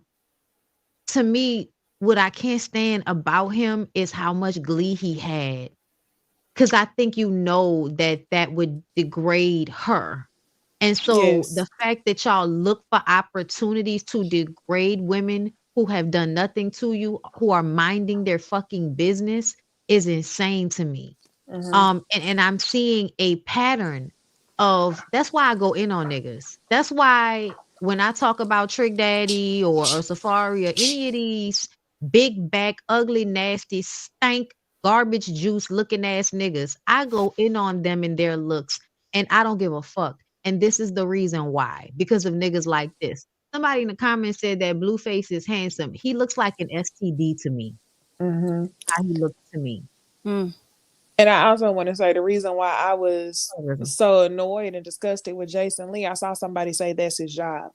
Speaker 2: me, what I can't stand about him is how much glee he had. Because I think that would degrade her. And so the fact that y'all look for opportunities to degrade women who have done nothing to you, who are minding their fucking business, is insane to me. And I'm seeing a pattern of, that's why I go in on niggas. That's why when I talk about Trick Daddy or Safari or any of these big back, ugly, nasty, stank, garbage juice looking ass niggas, I go in on them and their looks, and I don't give a fuck. And this is the reason why, because of niggas like this. Somebody in the comments said that Blueface is handsome. He looks like an STD to me. How he looks to me.
Speaker 3: And I also want to say the reason why I was so annoyed and disgusted with Jason Lee, I saw somebody say that's his job.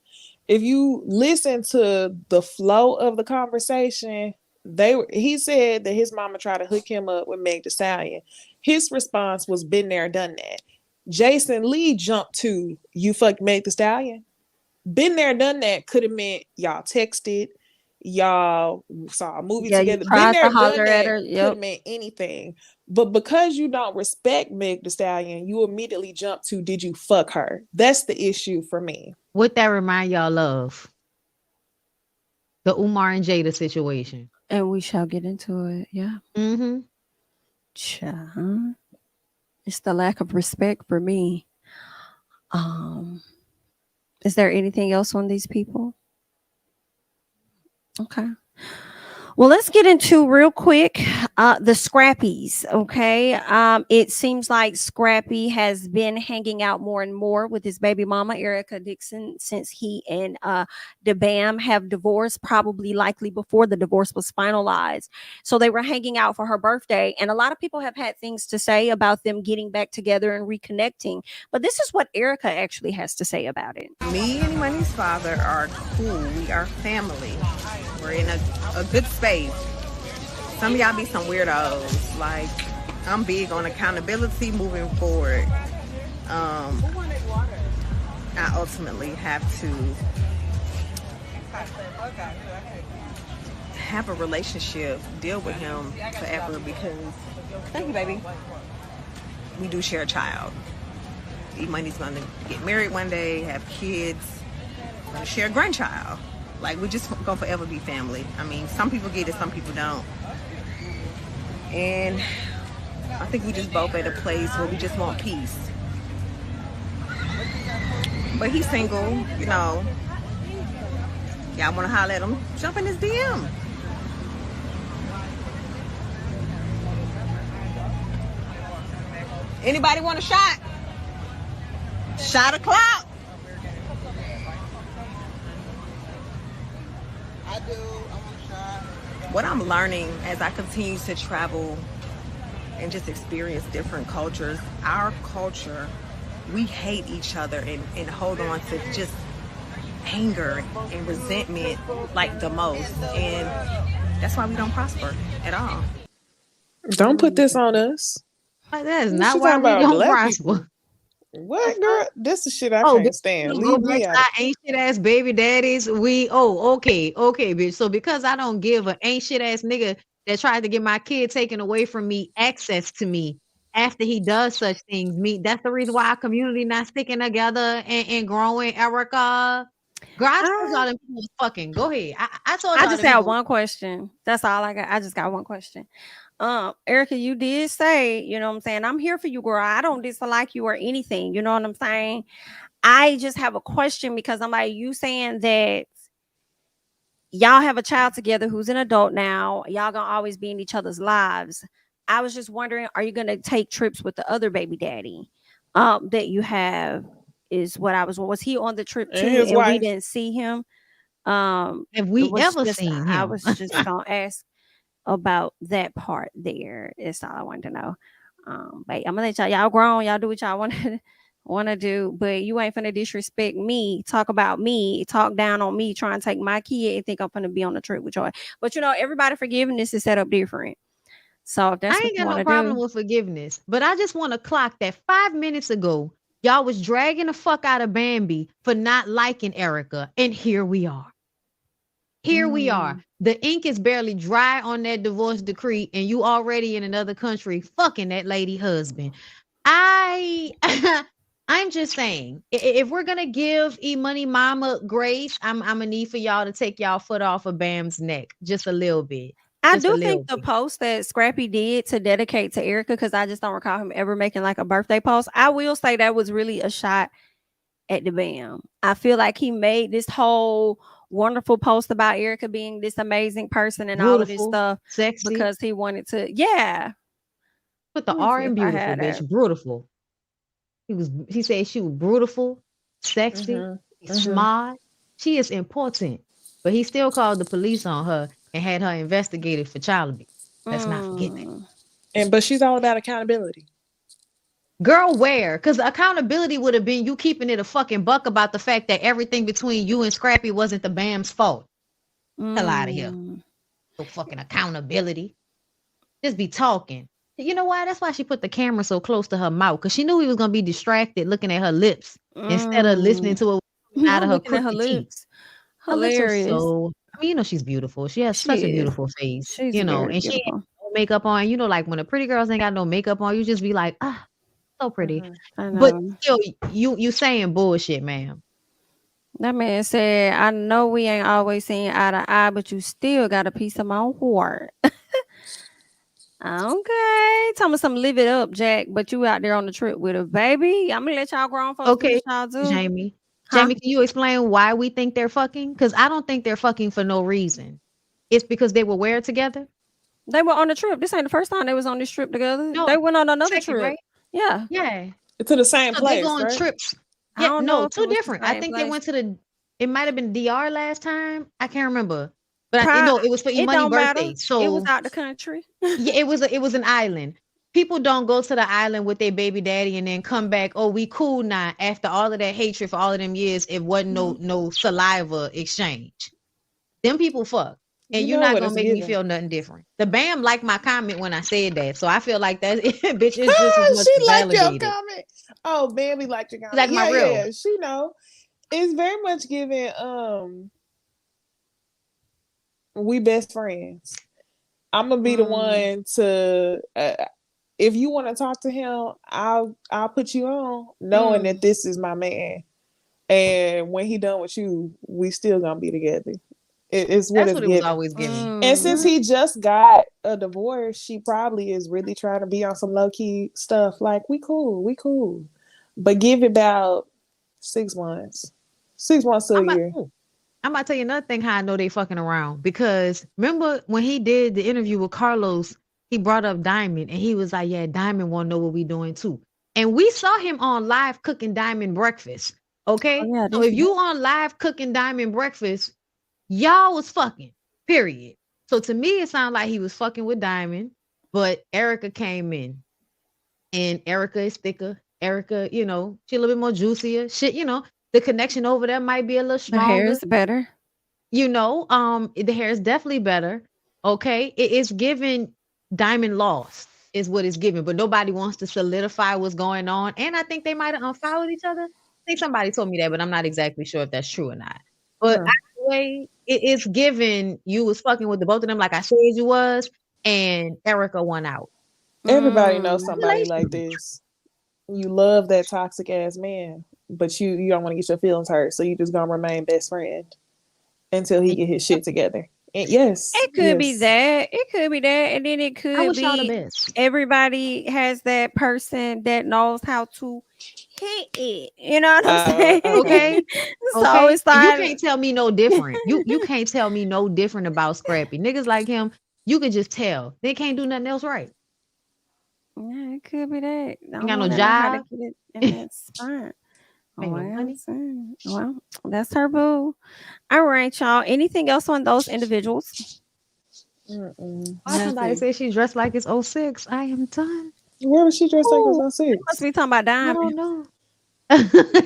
Speaker 3: If you listen to the flow of the conversation, he said that his mama tried to hook him up with Meg Thee Stallion. His response was, "Been there, done that." Jason Lee jumped to, "You fucked Meg Thee Stallion." Been there, done that could have meant y'all texted, y'all saw a movie together. Been there, done that could have meant anything. But because you don't respect Meg Thee Stallion, you immediately jump to, "Did you fuck her?" That's the issue for me.
Speaker 2: What that remind y'all of? The Umar and Jada situation.
Speaker 1: And we shall get into it. Yeah. It's the lack of respect for me. Is there anything else on these people? Okay. Well, let's get into real quick the Scrappies. Okay. It seems like Scrappy has been hanging out more and more with his baby mama, Erica Dixon, since he and DeBam have divorced, probably likely before the divorce was finalized. So they were hanging out for her birthday, and a lot of people have had things to say about them getting back together and reconnecting. But this is what Erica actually has to say about it.
Speaker 9: Me and Money's father are cool. We are family. We're in a good space. Some of y'all be some weirdos. Like, I'm big on accountability moving forward. I ultimately have to have a relationship, deal with him forever because, thank you, baby, we do share a child. E-Money's going to get married one day, have kids. gonna share a grandchild. Like, we just gonna forever be family. I mean, some people get it, some people don't. And I think we just both at a place where we just want peace. But he's single, you know. Y'all wanna holler at him, jump in his DM. Anybody want a shot? Shot o'clock.
Speaker 10: I do. I want a shot.
Speaker 9: What I'm learning as I continue to travel and just experience different cultures, our culture, we hate each other and hold on to just anger and resentment like the most. And that's why we don't prosper at all.
Speaker 3: Don't put this on us.
Speaker 2: That is
Speaker 3: What
Speaker 2: not
Speaker 3: you
Speaker 2: why
Speaker 3: talking
Speaker 2: we
Speaker 3: about,
Speaker 2: don't
Speaker 3: black
Speaker 2: prosper.
Speaker 3: What, girl? This is shit I can't stand.
Speaker 2: Go
Speaker 3: Leave
Speaker 2: back
Speaker 3: me
Speaker 2: to
Speaker 3: out.
Speaker 2: our ain't shit ass baby daddies. Okay, bitch. So because I don't give an ain't shit ass nigga that tried to get my kid taken away from me access to me after he does such things, that's the reason why our community not sticking together and growing, Erica. Girl, I told y'all them people was fucking. Go ahead. I told y'all
Speaker 1: I just
Speaker 2: them
Speaker 1: got
Speaker 2: people-
Speaker 1: one question. That's all I got. I just got one question. Erica, you did say, you know what I'm saying? I'm here for you, girl. I don't dislike you or anything. You know what I'm saying? I just have a question because I'm like, you saying that y'all have a child together who's an adult now. Y'all gonna always be in each other's lives. I was just wondering, are you gonna take trips with the other baby daddy that you have? Is what I was he on the trip too?
Speaker 3: And his
Speaker 1: And we
Speaker 3: wife.
Speaker 1: didn't see him.
Speaker 2: Have
Speaker 1: It
Speaker 2: we
Speaker 1: was
Speaker 2: ever
Speaker 1: just
Speaker 2: seen
Speaker 1: I
Speaker 2: him?
Speaker 1: was just gonna ask about that part there. That's all I wanted to know. But I'm gonna let y'all grown, y'all do what y'all want to do, but you ain't finna disrespect me, talk about me, talk down on me, try and take my kid and think I'm finna be on a trip with y'all. But you know, everybody forgiveness is set up different. So if that's
Speaker 2: I
Speaker 1: what
Speaker 2: ain't
Speaker 1: you
Speaker 2: got
Speaker 1: want
Speaker 2: no
Speaker 1: to
Speaker 2: problem
Speaker 1: do,
Speaker 2: with forgiveness, but I just want to clock that 5 minutes ago, y'all was dragging the fuck out of Bambi for not liking Erica, and here we are. Here we are. The ink is barely dry on that divorce decree, and you already in another country fucking that lady husband. I'm just saying, if we're gonna give E-Money Mama grace, I'm gonna need for y'all to take y'all foot off of Bam's neck just a little bit.
Speaker 1: I
Speaker 2: Just a
Speaker 1: do
Speaker 2: little
Speaker 1: think the
Speaker 2: bit.
Speaker 1: post that Scrappy did to dedicate to Erica, because I just don't recall him ever making like a birthday post. I will say that was really a shot at the Bam. I feel like he made this whole wonderful post about Erica being this amazing person and all of this
Speaker 2: Beautiful,
Speaker 1: stuff
Speaker 2: sexy.
Speaker 1: because he wanted to. Yeah.
Speaker 2: Put the
Speaker 1: Let me
Speaker 2: R
Speaker 1: see
Speaker 2: in
Speaker 1: if I
Speaker 2: beautiful,
Speaker 1: had
Speaker 2: bitch.
Speaker 1: that.
Speaker 2: Beautiful. He said she was beautiful, sexy, smart. She is important. But he still called the police on her and had her investigated for child abuse. Let's not forget that.
Speaker 3: But she's all about accountability.
Speaker 2: Girl, where? Because accountability would have been you keeping it a fucking buck about the fact that everything between you and Scrappy wasn't the Bam's fault. Hell out of here. No fucking accountability. Just be talking. You know why? That's why she put the camera so close to her mouth, because she knew he was gonna be distracted looking at her lips instead of listening to it out of her
Speaker 1: looking at her
Speaker 2: crooked teeth.
Speaker 1: lips.
Speaker 2: Her lips are
Speaker 1: Hilarious.
Speaker 2: so. I mean, you know she's beautiful. She has such a
Speaker 1: She is.
Speaker 2: beautiful face.
Speaker 1: She's
Speaker 2: You know,
Speaker 1: very
Speaker 2: and she ain't
Speaker 1: beautiful.
Speaker 2: got no makeup on. You know, like when the pretty girls ain't got no makeup on, you just be like, ah, so pretty.
Speaker 1: I
Speaker 2: But
Speaker 1: know.
Speaker 2: still, you saying bullshit, ma'am.
Speaker 1: That man said, I know we ain't always seeing eye to eye, but you still got a piece of my heart. Okay. Tell me some live it up, Jack. But you out there on the trip with a baby. I'm gonna let y'all grown folks do
Speaker 2: Okay,
Speaker 1: what y'all do.
Speaker 2: Jamie.
Speaker 1: Huh?
Speaker 2: Jamie, can you explain why we think they're fucking? Because I don't think they're fucking for no reason. It's because they were where together?
Speaker 1: They were on the trip. This ain't the first time they was on this trip together.
Speaker 2: No,
Speaker 1: They went on another
Speaker 2: second,
Speaker 1: trip.
Speaker 2: right?
Speaker 1: Yeah.
Speaker 2: Yeah.
Speaker 3: To the same
Speaker 2: So they
Speaker 3: place,
Speaker 2: go on
Speaker 3: right?
Speaker 2: trips.
Speaker 1: I
Speaker 2: Yeah,
Speaker 1: don't know
Speaker 2: no,
Speaker 1: if it
Speaker 2: two
Speaker 1: was the
Speaker 2: different. I
Speaker 1: same
Speaker 2: think they
Speaker 1: place.
Speaker 2: went to it might have been DR last time. I can't remember. But
Speaker 1: Pri-
Speaker 2: it was for
Speaker 1: it
Speaker 2: E-Money
Speaker 1: don't matter.
Speaker 2: birthday.
Speaker 1: It was
Speaker 2: So
Speaker 1: out the country.
Speaker 2: yeah, it was an island. People don't go to the island with their baby daddy and then come back. Oh, we cool now. After all of that hatred for all of them years, it wasn't no saliva exchange. Them people fuck. And
Speaker 3: You
Speaker 2: you're
Speaker 3: know
Speaker 2: not
Speaker 3: what
Speaker 2: gonna
Speaker 3: it's
Speaker 2: make me
Speaker 3: giving.
Speaker 2: feel nothing different. The Bam liked my comment when I said that. So I feel like that bitch is just as much
Speaker 3: She liked your
Speaker 2: validated.
Speaker 3: comment. Oh, Bambi liked your comment.
Speaker 2: Like my
Speaker 3: Yeah,
Speaker 2: real.
Speaker 3: yeah. She know. It's very much giving we best friends. I'm gonna be the one to if you want to talk to him, I'll put you on, knowing that this is my man. And when he done with you, we still gonna be together. It's what
Speaker 2: That's
Speaker 3: it's
Speaker 2: what it was
Speaker 3: given.
Speaker 2: always giving.
Speaker 3: And since he just got a divorce, she probably is really trying to be on some low key stuff. Like, we cool. But give it about 6 months. 6 months to a year.
Speaker 2: I'm about to tell you another thing how I know they fucking around. Because remember when he did the interview with Carlos, he brought up Diamond and he was like, yeah, Diamond wanna know what we doing too. And we saw him on live cooking Diamond breakfast. Okay?
Speaker 1: Oh, yeah,
Speaker 2: so if you on live cooking Diamond breakfast, y'all was fucking, period. So to me, it sounded like he was fucking with Diamond, but Erica came in. And Erica is thicker. Erica, she a little bit more juicier. Shit, the connection over there might be a little
Speaker 1: The hair
Speaker 2: stronger.
Speaker 1: is better.
Speaker 2: The hair is definitely better. Okay. It is giving Diamond lost is what it's giving, but nobody wants to solidify what's going on. And I think they might have unfollowed each other. I think somebody told me that, but I'm not exactly sure if that's true or not. But either way, it is giving you was fucking with the both of them like I said you was, and Erica won out.
Speaker 3: Everybody knows somebody like this. You love that toxic ass man, but you don't want to get your feelings hurt, so you just gonna remain best friend until he get his shit together. And yes,
Speaker 1: It could be that. It could be that, and then it
Speaker 2: I
Speaker 1: could
Speaker 2: wish y'all the
Speaker 1: be
Speaker 2: best.
Speaker 1: everybody has that person that knows how to hit it. You know what I'm saying?
Speaker 2: Okay.
Speaker 1: So it's
Speaker 2: you
Speaker 1: like
Speaker 2: can't tell me no different. You can't tell me no different about Scrappy. Niggas like him, you can just tell. They can't do nothing else right.
Speaker 1: yeah, it could be that.
Speaker 2: Ain't got no job.
Speaker 1: And that's fine.
Speaker 2: Ain't no money.
Speaker 1: Well, that's her boo. All right, y'all. Anything else on those individuals?
Speaker 2: Why somebody say she dressed like it's 06? I am done.
Speaker 3: Where was she dressed like it was 06?
Speaker 1: Must be talking about
Speaker 2: I
Speaker 1: Diamond.
Speaker 2: don't know.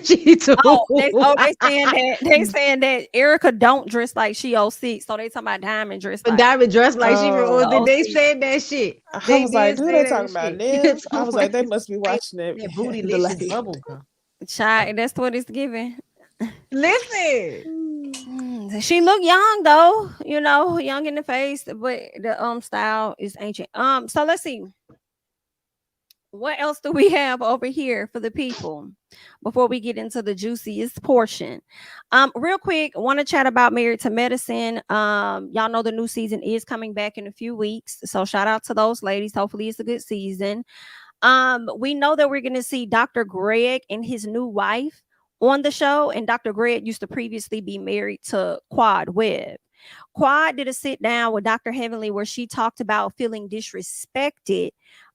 Speaker 2: She too.
Speaker 1: They saying that Erica don't dress like she 06, so they talking about Diamond dress
Speaker 2: But
Speaker 1: like
Speaker 2: Diamond dressed like she was.
Speaker 1: Oh,
Speaker 2: They said that shit.
Speaker 3: I was like, who
Speaker 2: did
Speaker 3: they
Speaker 2: say
Speaker 3: talking
Speaker 2: that
Speaker 3: about?
Speaker 2: shit.
Speaker 3: Nev? I was like, they must be watching it.
Speaker 2: That booty
Speaker 3: the
Speaker 2: licious
Speaker 3: lady.
Speaker 2: bubble gum.
Speaker 1: child. That's what it's giving.
Speaker 2: Listen.
Speaker 1: She look young though, young in the face, but the style is ancient. So let's see. What else do we have over here for the people before we get into the juiciest portion? Real quick, want to chat about Married to Medicine. Y'all know the new season is coming back in a few weeks, so shout out to those ladies. Hopefully it's a good season. We know that we're going to see Dr. Greg and his new wife on the show, and Dr. Greg used to previously be married to Quad Webb. Quad did a sit down with Dr. Heavenly where she talked about feeling disrespected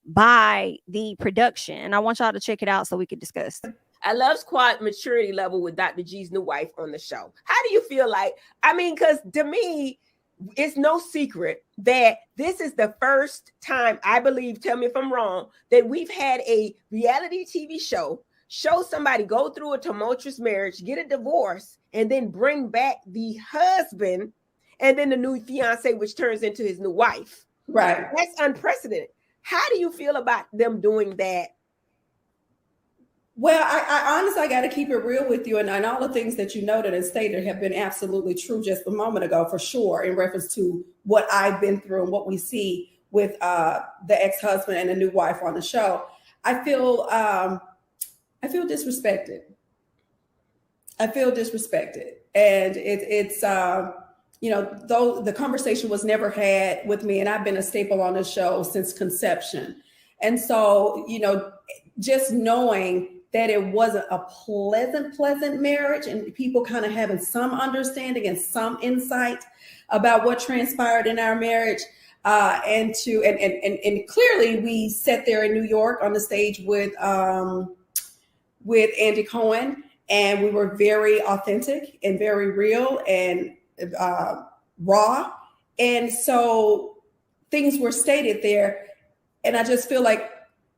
Speaker 1: by the production, and I want y'all to check it out so we can discuss.
Speaker 11: I love Squad maturity level with Dr. G's new wife on the show. How do you feel like? I mean, because to me, it's no secret that this is the first time, I believe, tell me if I'm wrong, that we've had a reality TV show show somebody go through a tumultuous marriage, get a divorce, and then bring back the husband and then the new fiance, which turns into his new wife.
Speaker 12: Right.
Speaker 11: That's unprecedented. How do you feel about them doing that?
Speaker 12: Well, I honestly, I got to keep it real with you. And all the things that you noted and stated have been absolutely true just a moment ago, for sure, in reference to what I've been through and what we see with the ex-husband and the new wife on the show. I feel disrespected. I feel disrespected. And it's though the conversation was never had with me, and I've been a staple on the show since conception. And so, just knowing that it wasn't a pleasant marriage, and people kind of having some understanding and some insight about what transpired in our marriage. And clearly we sat there in New York on the stage with Andy Cohen, and we were very authentic and very real and raw. And so things were stated there. And I just feel like,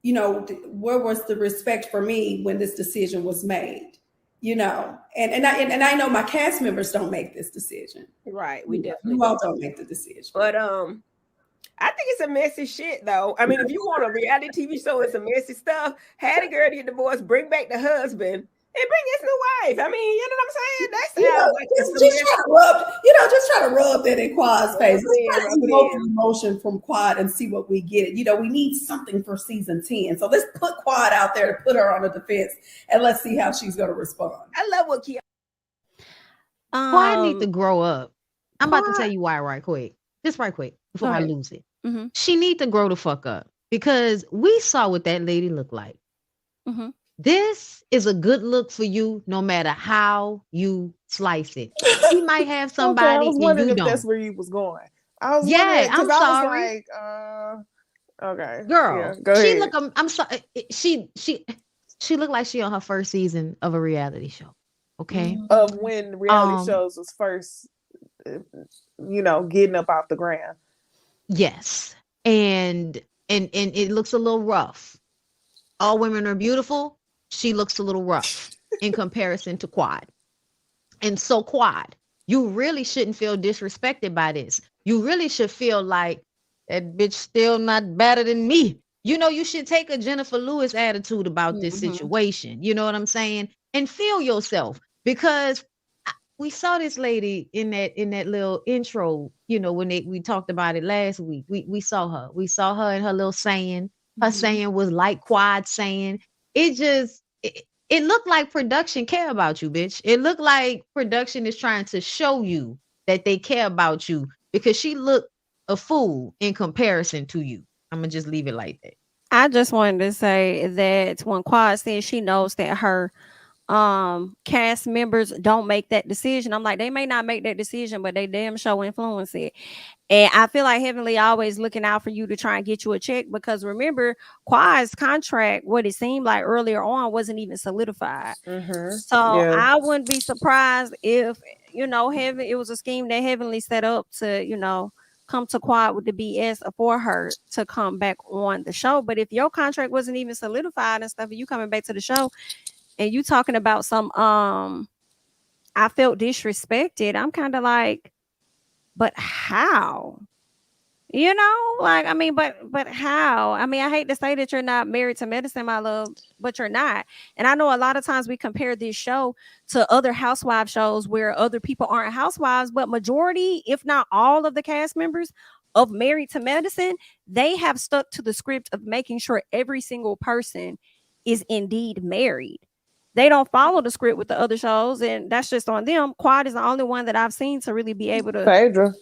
Speaker 12: where was the respect for me when this decision was made? And I know my cast members don't make this decision.
Speaker 11: Right. We definitely
Speaker 12: you all don't make the decision.
Speaker 11: But I think it's a messy shit though. I mean, if you want a reality TV show, it's a messy stuff. Had a girl get divorced, bring back the husband, and bring his new wife. I mean, you know what I'm saying? That's
Speaker 12: just try to rub that in Quad's face. Let's try
Speaker 3: Rub
Speaker 12: to
Speaker 3: it
Speaker 12: evoke
Speaker 3: in.
Speaker 12: emotion from Quad and see what we get. You know, we need something for season 10. So let's put Quad out there to put her on the defense, and let's see how she's going to respond.
Speaker 11: I love what Kia.
Speaker 2: Quad need to grow up. I'm about to
Speaker 1: Quad-
Speaker 2: tell you why right quick. Just right quick before
Speaker 1: Go
Speaker 2: I
Speaker 1: ahead.
Speaker 2: lose it.
Speaker 1: Mm-hmm.
Speaker 2: She need to grow the fuck up because we saw what that lady looked like.
Speaker 1: Mm-hmm.
Speaker 2: This is a good look for you no matter how you slice it. She might have somebody
Speaker 3: Okay, I was
Speaker 2: and
Speaker 3: wondering
Speaker 2: you
Speaker 3: if that's
Speaker 2: don't.
Speaker 3: where you was going. I was
Speaker 2: Yeah,
Speaker 3: wondering because
Speaker 2: I'm
Speaker 3: I
Speaker 2: sorry.
Speaker 3: was like, okay,
Speaker 2: Girl,
Speaker 3: yeah, go
Speaker 2: she
Speaker 3: ahead.
Speaker 2: look. I'm sorry. She looked like she on her first season of a reality show. Okay.
Speaker 3: Of when reality
Speaker 2: Um,
Speaker 3: shows was first, getting up off the ground.
Speaker 2: Yes, and it looks a little rough. All women are beautiful. She looks a little rough in comparison to Quad. And so Quad, you really shouldn't feel disrespected by this. You really should feel like that bitch still not better than me. You know, you should take a Jennifer Lewis attitude about this situation. You know what I'm saying? And feel yourself because we saw this lady in that little intro, when we talked about it last week. We saw her. We saw her in her little saying. Her saying was like Quad saying. It looked like production care about you, bitch. It looked like production is trying to show you that they care about you because she looked a fool in comparison to you. I'm gonna just leave it like that.
Speaker 1: I just wanted to say that when Quad said she knows that her cast members don't make that decision, I'm like, they may not make that decision, but they damn sure influence it. And I feel like Heavenly always looking out for you to try and get you a check because remember, Quad's contract, what it seemed like earlier on, wasn't even solidified. So
Speaker 3: Yeah.
Speaker 1: I wouldn't be surprised if Heaven, it was a scheme that Heavenly set up to come to Quad with the BS for her to come back on the show. But if your contract wasn't even solidified and stuff, and you coming back to the show and you talking about some I felt disrespected, I'm kind of like, but how? But how? I mean, I hate to say that you're not married to medicine, my love, but you're not. And I know a lot of times we compare this show to other housewife shows where other people aren't housewives, but majority, if not all of the cast members of Married to Medicine, they have stuck to the script of making sure every single person is indeed married. They don't follow the script with the other shows, and that's just on them. Quad is the only one that I've seen to really be able to
Speaker 3: Phaedra,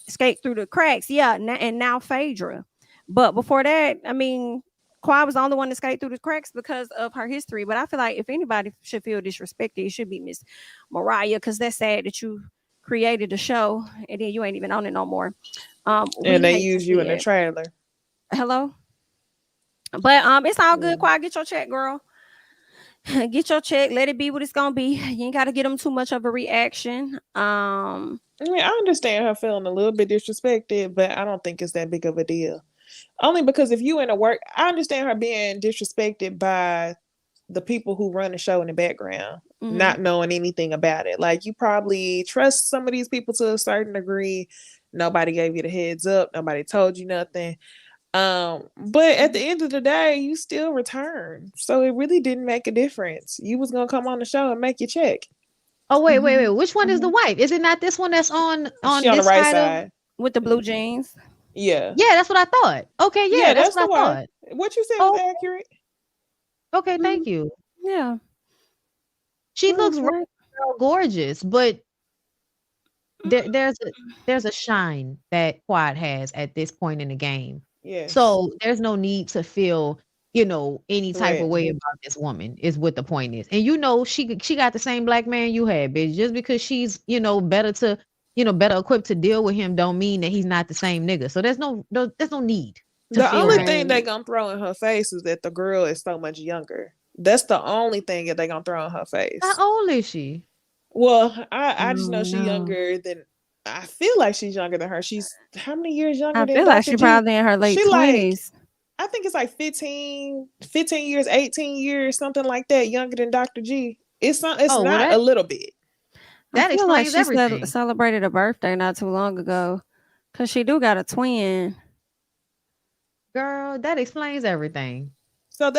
Speaker 1: skate through the cracks. Yeah, and now Phaedra. But before that, I mean, Quad was the only one to skate through the cracks because of her history. But I feel like if anybody should feel disrespected, it should be Miss Mariah, because that's sad that you created a show and then you ain't even on it no more.
Speaker 3: And they use you in the trailer.
Speaker 1: Hello. But it's all good. Quad, get your check, girl. Get your check, let it be what it's gonna be. You ain't gotta get them too much of a reaction.
Speaker 3: I mean, I understand her feeling a little bit disrespected, but I don't think it's that big of a deal. Only because if you in a work, I understand her being disrespected by the people who run the show in the background, not knowing anything about it. Like, you probably trust some of these people to a certain degree. Nobody gave you the heads up. Nobody told you nothing. But at the end of the day, you still return. So it really didn't make a difference. You was gonna come on the show and make your check.
Speaker 2: Oh, wait. Which one is the wife? Is it not this one that's on
Speaker 3: She on
Speaker 2: this
Speaker 3: the right
Speaker 2: side?
Speaker 1: With the blue jeans?
Speaker 3: Yeah.
Speaker 2: Yeah, that's what I thought. Okay, yeah, that's what I thought.
Speaker 3: What you said was accurate.
Speaker 2: Okay, thank you.
Speaker 1: Yeah.
Speaker 2: She looks real gorgeous, but there's a shine that Quad has at this point in the game.
Speaker 3: Yeah.
Speaker 2: So there's no need to feel, any type of way about this woman is what the point is. And she got the same black man you had, bitch. Just because she's, better equipped to deal with him don't mean that he's not the same nigga. So there's no need.
Speaker 3: The only thing they gonna throw in her face is that the girl is so much younger. That's the only thing that they gonna throw in her face.
Speaker 2: How old is she?
Speaker 3: Well, I just know she's younger than. I feel like she's younger than her. She's how many years younger
Speaker 1: I
Speaker 3: than
Speaker 1: feel
Speaker 3: Dr.
Speaker 1: like she's
Speaker 3: G?
Speaker 1: probably in her late 20s.
Speaker 3: I think it's like 15 years, 18 years, something like that, younger than Dr. G. It's not a little bit.
Speaker 2: That
Speaker 1: I feel like
Speaker 2: explains
Speaker 1: she
Speaker 2: everything.
Speaker 1: celebrated a birthday not too long ago, because she do got a twin.
Speaker 2: Girl, that explains everything.
Speaker 3: So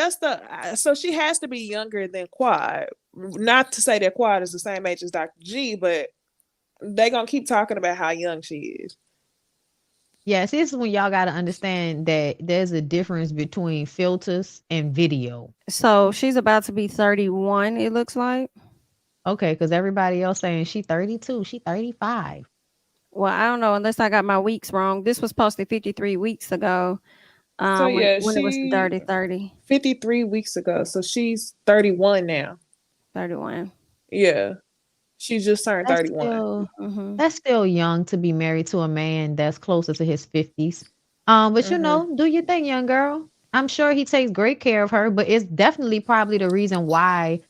Speaker 3: so she has to be younger than Quad. Not to say that Quad is the same age as Dr. G, but they gonna keep talking about how young she is.
Speaker 2: Yes, this is when y'all got to understand that there's a difference between filters and video.
Speaker 1: So she's about to be 31, it looks like.
Speaker 2: Okay, because everybody else saying she 32, she 35.
Speaker 1: Well, I don't know unless I got my weeks wrong. This was posted 53 weeks ago.
Speaker 3: So yeah,
Speaker 1: when it was 30.
Speaker 3: 53 weeks ago. So she's 31 now.
Speaker 1: 31.
Speaker 3: Yeah. She just turned 31.
Speaker 2: That's still young to be married to a man that's closer to his 50s. But you know, do your thing, young girl. I'm sure he takes great care of her, but it's definitely probably the reason why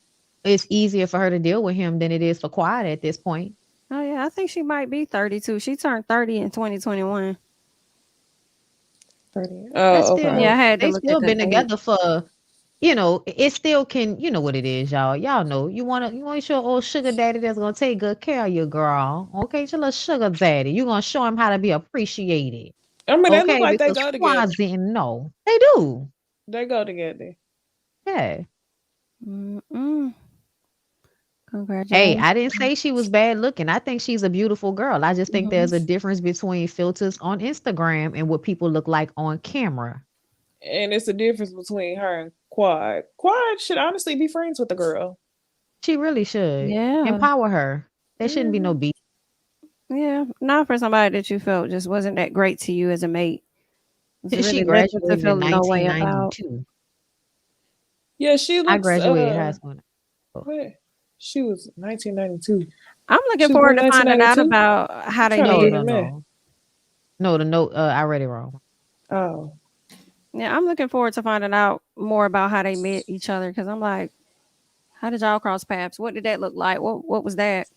Speaker 2: it's easier for her to deal with him than it is for Quad at this point.
Speaker 1: Oh yeah, I think she might be 32. She turned 30 in 2021.
Speaker 3: 30. Oh, okay.
Speaker 1: Yeah, I had to
Speaker 2: They
Speaker 1: look
Speaker 2: still
Speaker 1: at the
Speaker 2: been
Speaker 1: date.
Speaker 2: together for, you know, it still can, you know what it is, y'all. Y'all know you want your old sugar daddy that's gonna take good care of you, girl. Okay, your little sugar daddy. You gonna show him how to be appreciated.
Speaker 3: I mean, they look
Speaker 2: Okay,
Speaker 3: like they
Speaker 2: because
Speaker 3: go together.
Speaker 2: Quads didn't know. They do.
Speaker 3: They go together.
Speaker 2: Yeah.
Speaker 1: Congratulations.
Speaker 2: Hey, I didn't say she was bad looking. I think she's a beautiful girl. I just think there's a difference between filters on Instagram and what people look like on camera.
Speaker 3: And it's a difference between her and Quad. Quad should honestly be friends with the girl.
Speaker 2: She really should.
Speaker 1: Yeah.
Speaker 2: Empower her. There shouldn't be no beef.
Speaker 1: Yeah, not for somebody that you felt just wasn't that great to you as a mate. It's
Speaker 2: She
Speaker 1: really nothing to
Speaker 2: graduated
Speaker 1: feel
Speaker 2: in
Speaker 1: no way about.
Speaker 2: 1992.
Speaker 3: Yeah, she looks.
Speaker 2: I graduated high school.
Speaker 3: What? She was 1992.
Speaker 1: I'm looking forward to finding out about how they met.
Speaker 2: No, the note I read it wrong.
Speaker 3: Oh.
Speaker 1: Yeah, I'm looking forward to finding out more about how they met each other because I'm like, how did y'all cross paths? What did that look like? What was that?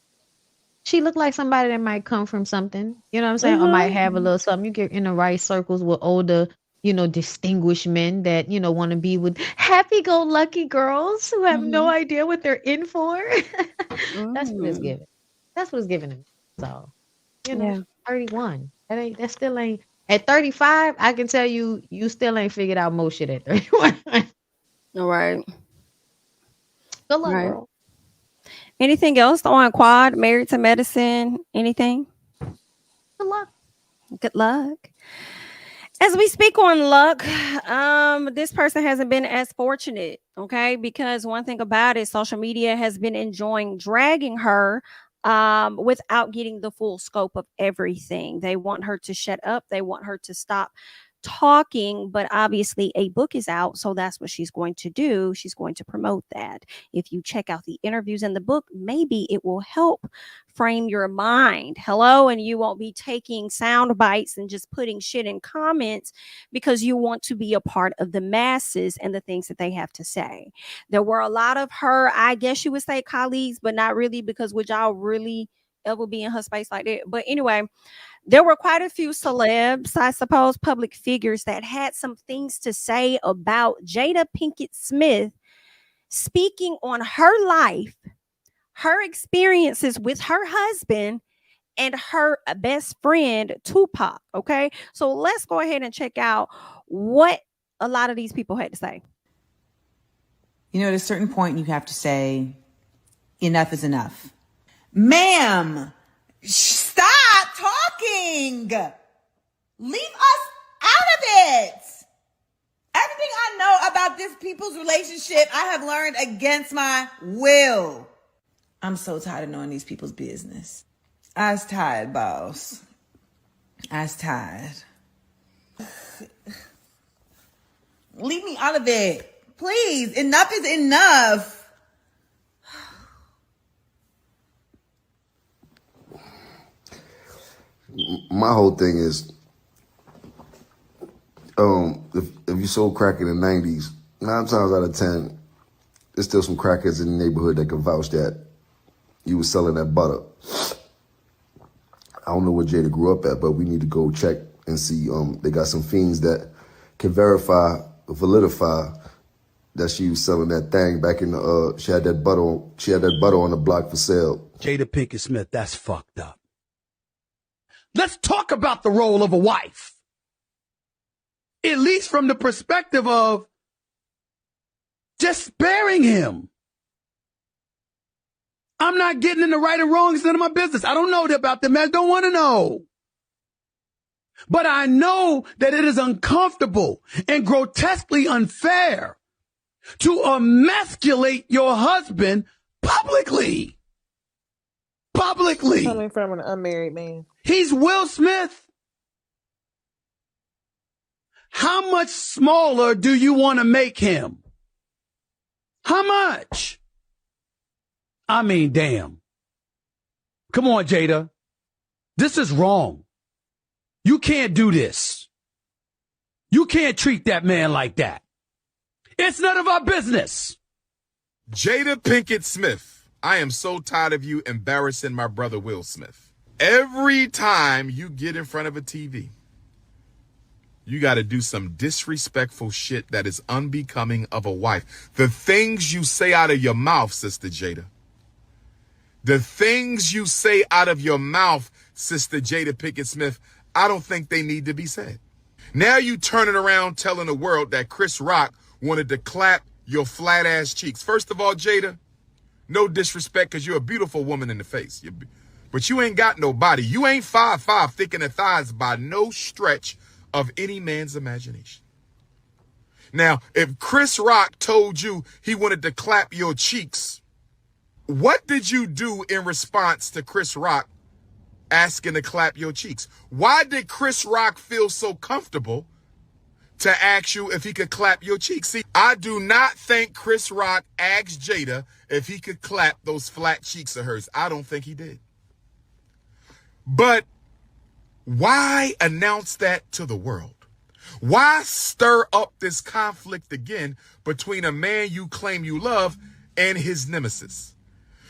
Speaker 2: She looked like somebody that might come from something, you know what I'm saying? Or might have a little something. You get in the right circles with older, you know, distinguished men that, you know, want to be with happy-go-lucky girls who have no idea what they're in for. That's what it's giving. That's what it's giving them. So, you know, 31. That still ain't. At 35, I can tell you, you still ain't figured out most shit at 31.
Speaker 1: All right.
Speaker 2: Good luck, girl.
Speaker 1: Anything else on Quad, Married to Medicine? Anything?
Speaker 2: Good luck.
Speaker 1: Good luck. As we speak on luck, this person hasn't been as fortunate, okay? Because one thing about it, social media has been enjoying dragging her without getting the full scope of everything. They want her to shut up. They want her to stop talking, but obviously a book is out, so that's what she's going to do. She's going to promote that. If you check out the interviews in the book, maybe it will help frame your mind. Hello, and you won't be taking sound bites and just putting shit in comments because you want to be a part of the masses and the things that they have to say. There were a lot of her, I guess you would say, colleagues, but not really, because would y'all really ever be in her space like that? But anyway, there were quite a few celebs, I suppose, public figures that had some things to say about Jada Pinkett Smith speaking on her life, her experiences with her husband, and her best friend, Tupac. Okay, so let's go ahead and check out what a lot of these people had to say.
Speaker 13: You know, at a certain point, you have to say, enough is enough. Ma'am, stop talking. Leave us out of it. Everything I know about this people's relationship, I have learned against my will. I'm so tired of knowing these people's business. I's tired, boss. I's tired. Leave me out of it. Please, enough is enough.
Speaker 14: My whole thing is, if you sold crack in the 90s, 9 times out of 10, there's still some crackheads in the neighborhood that can vouch that you was selling that butter. I don't know where Jada grew up at, but we need to go check and see. They got some fiends that can validify that she was selling that thing back in the. She had that butter on the block for sale.
Speaker 15: Jada Pinkett Smith, that's fucked up. Let's talk about the role of a wife. At least from the perspective of just sparing him. I'm not getting in the right and wrong. It's none of my business. I don't know about them. I don't want to know. But I know that it is uncomfortable and grotesquely unfair to emasculate your husband publicly. Publicly.
Speaker 3: Coming from an unmarried man.
Speaker 15: He's Will Smith. How much smaller do you want to make him? How much? I mean, damn. Come on, Jada. This is wrong. You can't do this. You can't treat that man like that. It's none of our business.
Speaker 16: Jada Pinkett Smith, I am so tired of you embarrassing my brother Will Smith. Every time you get in front of a TV, you got to do some disrespectful shit that is unbecoming of a wife. The things you say out of your mouth, Sister Jada. The things you say out of your mouth, Sister Jada Pinkett Smith, I don't think they need to be said. Now you turning around telling the world that Chris Rock wanted to clap your flat ass cheeks. First of all, Jada, no disrespect because you're a beautiful woman in the face. But you ain't got no body. You ain't 5'5", thick in the thighs by no stretch of any man's imagination. Now, if Chris Rock told you he wanted to clap your cheeks, what did you do in response to Chris Rock asking to clap your cheeks? Why did Chris Rock feel so comfortable to ask you if he could clap your cheeks? See, I do not think Chris Rock asked Jada if he could clap those flat cheeks of hers. I don't think he did. But why announce that to the world? Why stir up this conflict again between a man you claim you love and his nemesis?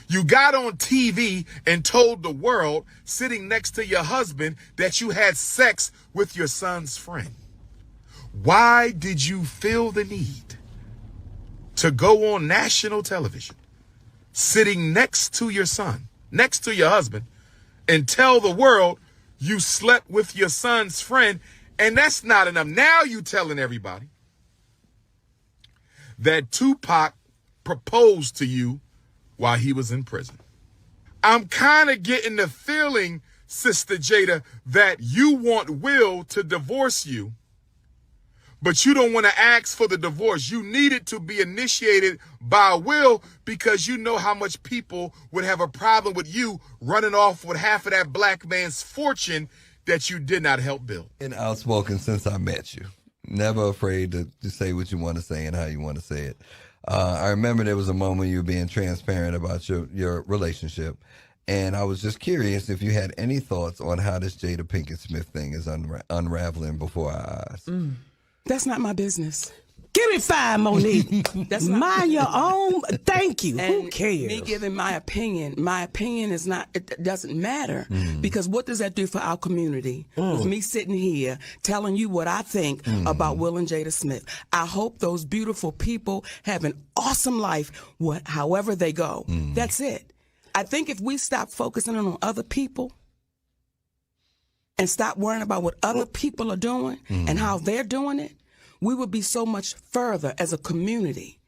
Speaker 16: You got on TV and told the world sitting next to your husband that you had sex with your son's friend. Why did you feel the need to go on national television, sitting next to your son, next to your husband, and tell the world you slept with your son's friend? And that's not enough. Now you telling everybody that Tupac proposed to you while he was in prison. I'm kind of getting the feeling, Sister Jada, that you want Will to divorce you, but you don't want to ask for the divorce. You need it to be initiated by Will because you know how much people would have a problem with you running off with half of that black man's fortune that you did not help build.
Speaker 17: And outspoken since I met you. Never afraid to say what you want to say and how you want to say it. I remember there was a moment you were being transparent about your relationship, and I was just curious if you had any thoughts on how this Jada Pinkett Smith thing is unraveling before our eyes.
Speaker 18: That's not my business. Give me 5, Monique. That's mind your own. Thank you.
Speaker 19: And
Speaker 18: who cares?
Speaker 19: me giving my opinion is not, it doesn't matter. Because what does that do for our community? With me sitting here telling you what I think about Will and Jada Smith. I hope those beautiful people have an awesome life, however they go. That's it. I think if we stop focusing on other people and stop worrying about what other people are doing and how they're doing it, we would be so much further as a community,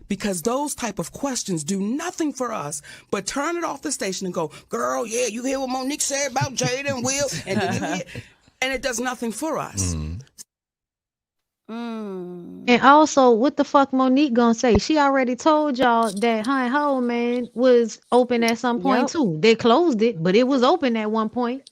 Speaker 19: because those type of questions do nothing for us but turn it off the station and go, girl, yeah, you hear what Monique said about Jada and Will, and did you hear? And it does nothing for us.
Speaker 2: And also, what the fuck Monique gonna say? She already told y'all that Her and Ho Man was open at some point too. They closed it, but it was open at one point.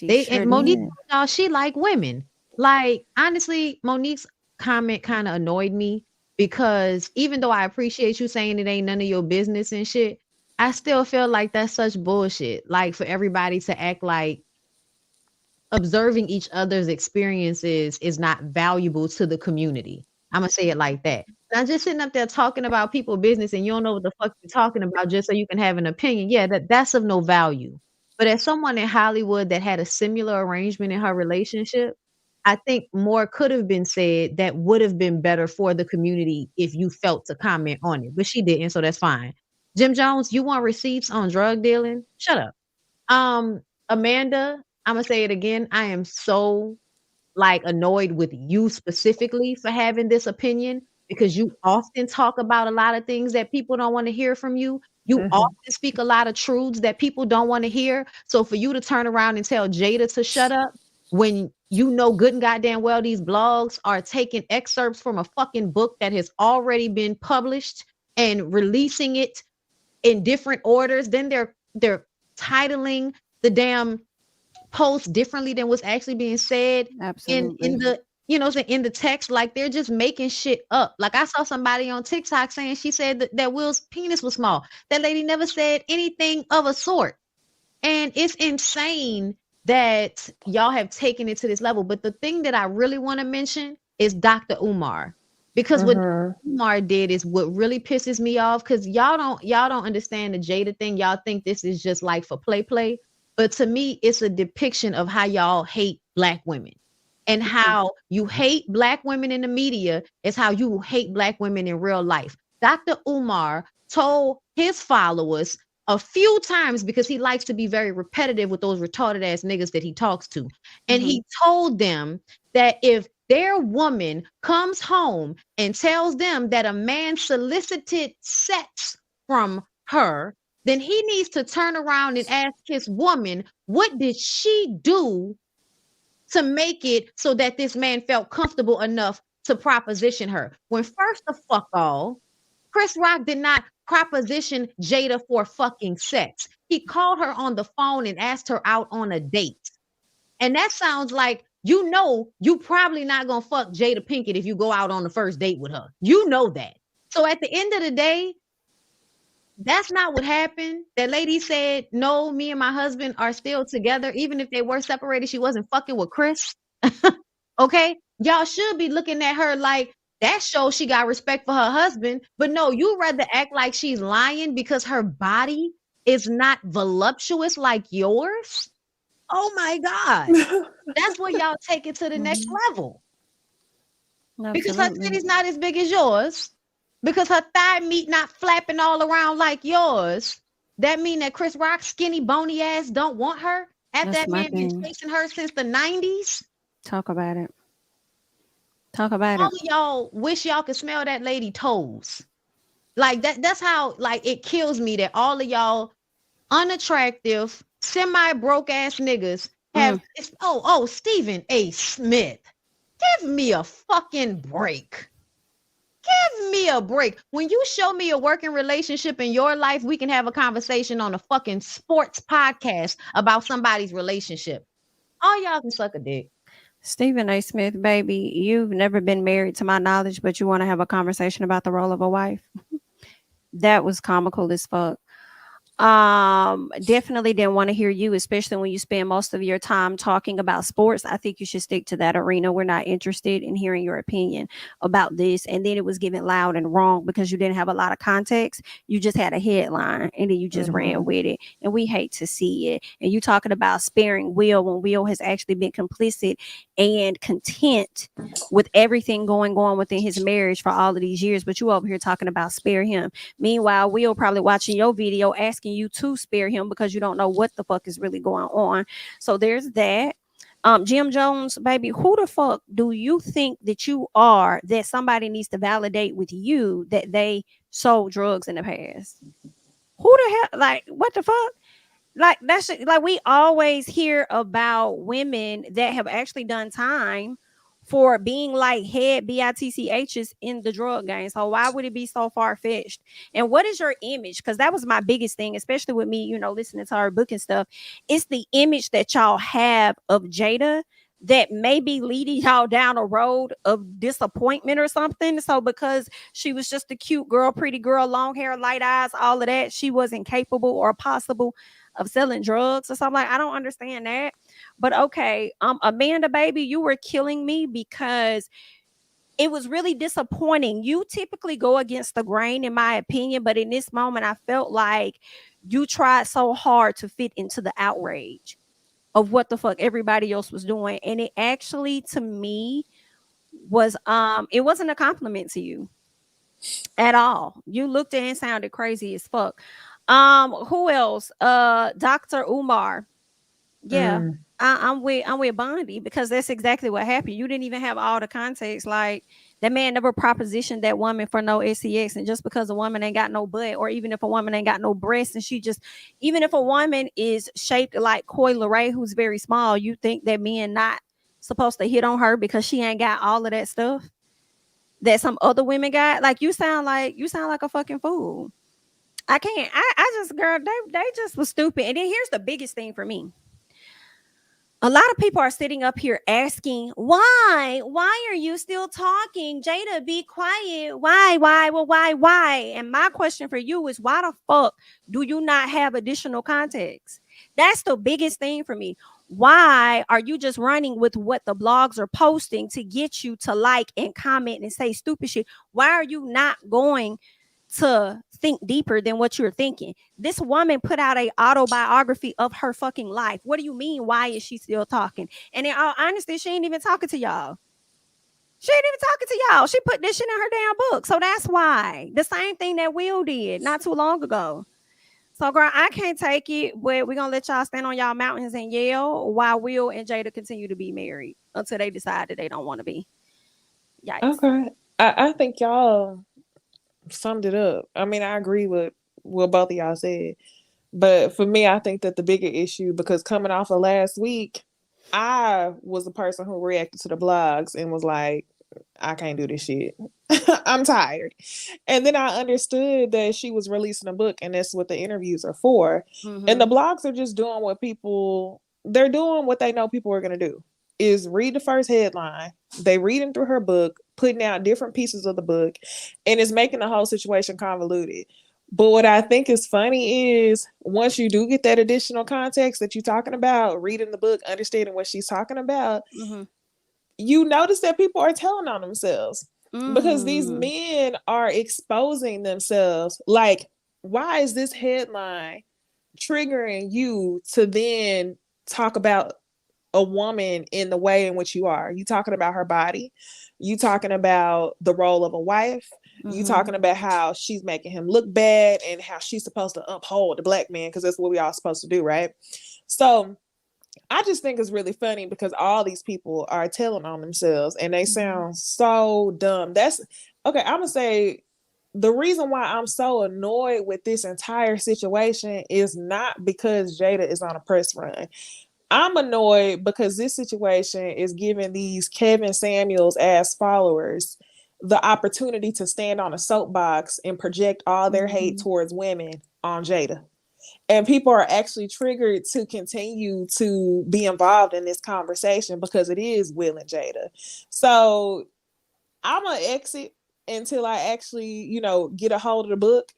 Speaker 2: And Monique told y'all she like women. Like, honestly, Monique's comment kind of annoyed me, because even though I appreciate you saying it ain't none of your business and shit, I still feel like that's such bullshit. Like, for everybody to act like observing each other's experiences is not valuable to the community. I'm gonna say it like that. Not just sitting up there talking about people's business and you don't know what the fuck you're talking about just so you can have an opinion. Yeah, that's of no value. But as someone in Hollywood that had a similar arrangement in her relationship, I think more could have been said that would have been better for the community if you felt to comment on it. But she didn't, so that's fine. Jim Jones, you want receipts on drug dealing? Shut up. Amanda, I'm gonna say it again. I am so annoyed with you specifically for having this opinion, because you often talk about a lot of things that people don't want to hear from you, You
Speaker 3: Mhm.
Speaker 2: often speak a lot of truths that people don't want to hear. So for you to turn around and tell Jada to shut up when you know good and goddamn well these blogs are taking excerpts from a fucking book that has already been published and releasing it in different orders, then they're titling the damn post differently than what's actually being said in the in the text. Like they're just making shit up. Like I saw somebody on TikTok saying she said that Will's penis was small. That lady never said anything of a sort. And it's insane that y'all have taken it to this level. But the thing that I really want to mention is Dr. Umar. Because what Umar did is what really pisses me off. Because y'all don't understand the Jada thing. Y'all think this is just like for play. But to me, it's a depiction of how y'all hate Black women. And how you hate Black women in the media is how you hate Black women in real life. Dr. Umar told his followers a few times, because he likes to be very repetitive with those retarded ass niggas that he talks to. And he told them that if their woman comes home and tells them that a man solicited sex from her, then he needs to turn around and ask his woman, what did she do to make it so that this man felt comfortable enough to proposition her? When first of all, Chris Rock did not proposition Jada for fucking sex. He called her on the phone and asked her out on a date. And that sounds like, you probably not gonna fuck Jada Pinkett if you go out on the first date with her. You know that. So at the end of the day, that's not what happened. That lady said, no, me and my husband are still together. Even if they were separated, she wasn't fucking with Chris. Okay? Y'all should be looking at her like, that shows she got respect for her husband. But no, you rather act like she's lying because her body is not voluptuous like yours. Oh my God. That's where y'all take it to the next level. Because her titty's not as big as yours. Because her thigh meat not flapping all around like yours. That mean that Chris Rock's skinny, bony ass don't want her? After that man been chasing her since the 90s?
Speaker 1: Talk about it. Talk about
Speaker 2: All
Speaker 1: it.
Speaker 2: of y'all wish y'all could smell that lady toes. Like that's how, like, it kills me that all of y'all unattractive, semi-broke ass niggas have Stephen A. Smith. Give me a fucking break. Give me a break. When you show me a working relationship in your life, we can have a conversation on a fucking sports podcast about somebody's relationship. All y'all can suck a dick.
Speaker 1: Stephen A. Smith, baby, you've never been married to my knowledge, but you want to have a conversation about the role of a wife. That was comical as fuck. Definitely didn't want to hear you, especially when you spend most of your time talking about sports. I think you should stick to that arena. We're not interested in hearing your opinion about this. And then it was given loud and wrong because you didn't have a lot of context. You just had a headline and then you just ran with it. And we hate to see it. And you talking about sparing Will when Will has actually been complicit and content with everything going on within his marriage for all of these years. But you over here talking about spare him. Meanwhile, Will probably watching your video asking you to spare him because you don't know what the fuck is really going on. So there's that. Jim Jones, baby, who the fuck do you think that you are that somebody needs to validate with you that they sold drugs in the past? Who the hell? Like, what the fuck? Like, that's like, we always hear about women that have actually done time for being like head bitchs in the drug game. So why would it be so far-fetched? And what is your image? Because that was my biggest thing, especially with me, you know, listening to her book and stuff. It's the image that y'all have of Jada that may be leading y'all down a road of disappointment or something. So because she was just a cute girl, pretty girl, long hair, light eyes, all of that, she wasn't capable or possible of selling drugs or something. Like, I don't understand that. But okay, Amanda, baby, you were killing me because it was really disappointing. You typically go against the grain, in my opinion, but in this moment, I felt like you tried so hard to fit into the outrage of what the fuck everybody else was doing. And it actually, to me, was it wasn't a compliment to you at all. You looked and sounded crazy as fuck. Who else? Dr. Umar. Yeah. I'm with Bondy because that's exactly what happened. You didn't even have all the context. Like that man never propositioned that woman for no sex, and just because a woman ain't got no butt, or even if a woman ain't got no breasts, and she just, even if a woman is shaped like Coi Leray, who's very small, you think that men not supposed to hit on her because she ain't got all of that stuff that some other women got? Like you sound like a fucking fool. I can't. I just, girl, they just was stupid. And then here's the biggest thing for me. A lot of people are sitting up here asking, why are you still talking? Jada, be quiet. Why? And my question for you is, why the fuck do you not have additional context? That's the biggest thing for me. Why are you just running with what the blogs are posting to get you to like and comment and say stupid shit? Why are you not going to think deeper than what you're thinking? This woman put out a autobiography of her fucking life. What do you mean? Why is she still talking? And in all honesty, she ain't even talking to y'all. She put this shit in her damn book. So that's why. The same thing that Will did not too long ago. So, girl, I can't take it, but we're going to let y'all stand on y'all mountains and yell while Will and Jada continue to be married until they decide that they don't want to be. Yikes.
Speaker 3: Okay. I think y'all summed it up. I mean, I agree with what both of y'all said. But for me, I think that the bigger issue, because coming off of last week, I was the person who reacted to the blogs and was like, I can't do this shit. I'm tired. And then I understood that she was releasing a book, and that's what the interviews are for.
Speaker 1: Mm-hmm.
Speaker 3: And the blogs are just doing they're doing what they know people are going to do, is read the first headline. They reading through her book, putting out different pieces of the book, and it's making the whole situation convoluted. But what I think is funny is once you do get that additional context that you're talking about, reading the book, understanding what she's talking about, you notice that people are telling on themselves because these men are exposing themselves. Like, why is this headline triggering you to then talk about a woman in the way in which you are? You talking about her body, you talking about the role of a wife, you talking about how she's making him look bad and how she's supposed to uphold the black man, because that's what we all supposed to do, right? So I just think it's really funny because all these people are telling on themselves and they sound so dumb. That's okay. I'm gonna say the reason why I'm so annoyed with this entire situation is not because Jada is on a press run. I'm annoyed because this situation is giving these Kevin Samuels ass followers the opportunity to stand on a soapbox and project all their hate towards women on Jada. And people are actually triggered to continue to be involved in this conversation because it is Will and Jada. So I'm going to exit until I actually, get a hold of the book,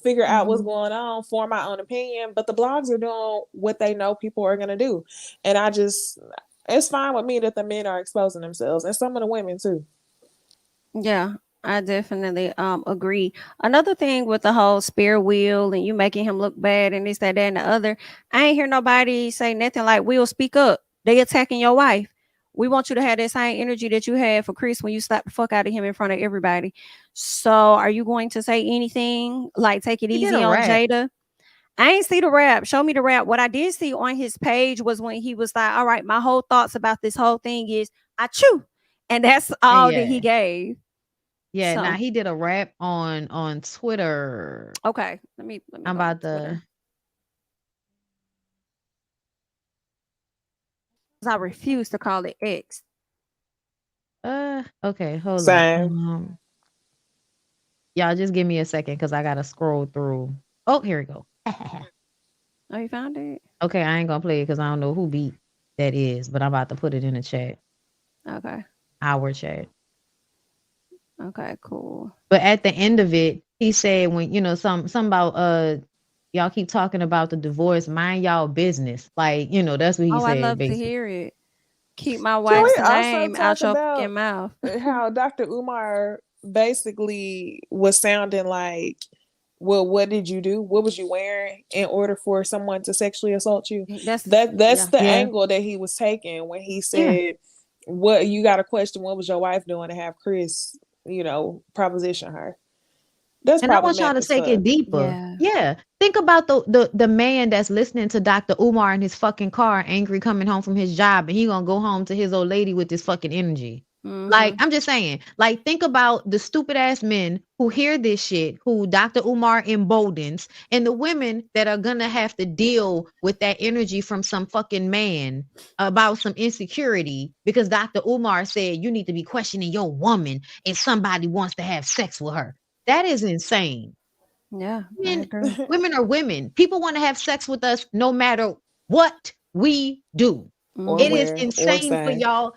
Speaker 3: figure out what's going on, form my own opinion. But the blogs are doing what they know people are going to do. And it's fine with me that the men are exposing themselves, and some of the women too.
Speaker 1: Yeah, I definitely agree. Another thing with the whole spare Will and you making him look bad and this, that, and the other, I ain't hear nobody say nothing like, Will, speak up. They attacking your wife. We want you to have that same energy that you had for Chris when you slapped the fuck out of him in front of everybody. So are you going to say anything like take it easy on Jada? I ain't see the rap. Show me the rap. What I did see on his page was when he was like, all right, my whole thoughts about this whole thing is I chew. And that's all that he gave.
Speaker 2: Yeah,
Speaker 1: So.
Speaker 2: now he did a rap on Twitter.
Speaker 1: Okay, let me
Speaker 2: I'm about to.
Speaker 1: I refuse to call it X.
Speaker 2: Okay, hold
Speaker 3: Same.
Speaker 2: on. Y'all just give me a second because I gotta scroll through. Oh, here we go.
Speaker 1: Oh, you found it?
Speaker 2: Okay, I ain't gonna play it because I don't know who beat that is, but I'm about to put it in the chat.
Speaker 1: Okay.
Speaker 2: Our chat.
Speaker 1: Okay, cool.
Speaker 2: But at the end of it, he said when some about y'all keep talking about the divorce, mind y'all business. Like, that's what he said.
Speaker 1: I love
Speaker 2: basically.
Speaker 1: to hear it. Keep my
Speaker 3: Can
Speaker 1: wife's
Speaker 3: we also
Speaker 1: name out
Speaker 3: talk
Speaker 1: your
Speaker 3: about
Speaker 1: fucking mouth.
Speaker 3: how Dr. Umar basically was sounding like, well, what did you do? What was you wearing in order for someone to sexually assault you? That's the angle that he was taking when he said, what you got a question, what was your wife doing to have Chris, proposition her? That's
Speaker 2: And I want y'all to
Speaker 3: problematic as
Speaker 2: take it
Speaker 3: fuck.
Speaker 2: deeper. Yeah. Think about the man that's listening to Dr. Umar in his fucking car, angry coming home from his job, and he gonna go home to his old lady with this fucking energy. Like, I'm just saying, like, think about the stupid ass men who hear this shit, who Dr. Umar emboldens, and the women that are gonna have to deal with that energy from some fucking man about some insecurity because Dr. Umar said you need to be questioning your woman and somebody wants to have sex with her. That is insane.
Speaker 1: Yeah,
Speaker 2: Women are women. People want to have sex with us no matter what we do.
Speaker 3: Or
Speaker 2: It is
Speaker 3: where or
Speaker 2: insane for
Speaker 3: say.
Speaker 2: y'all.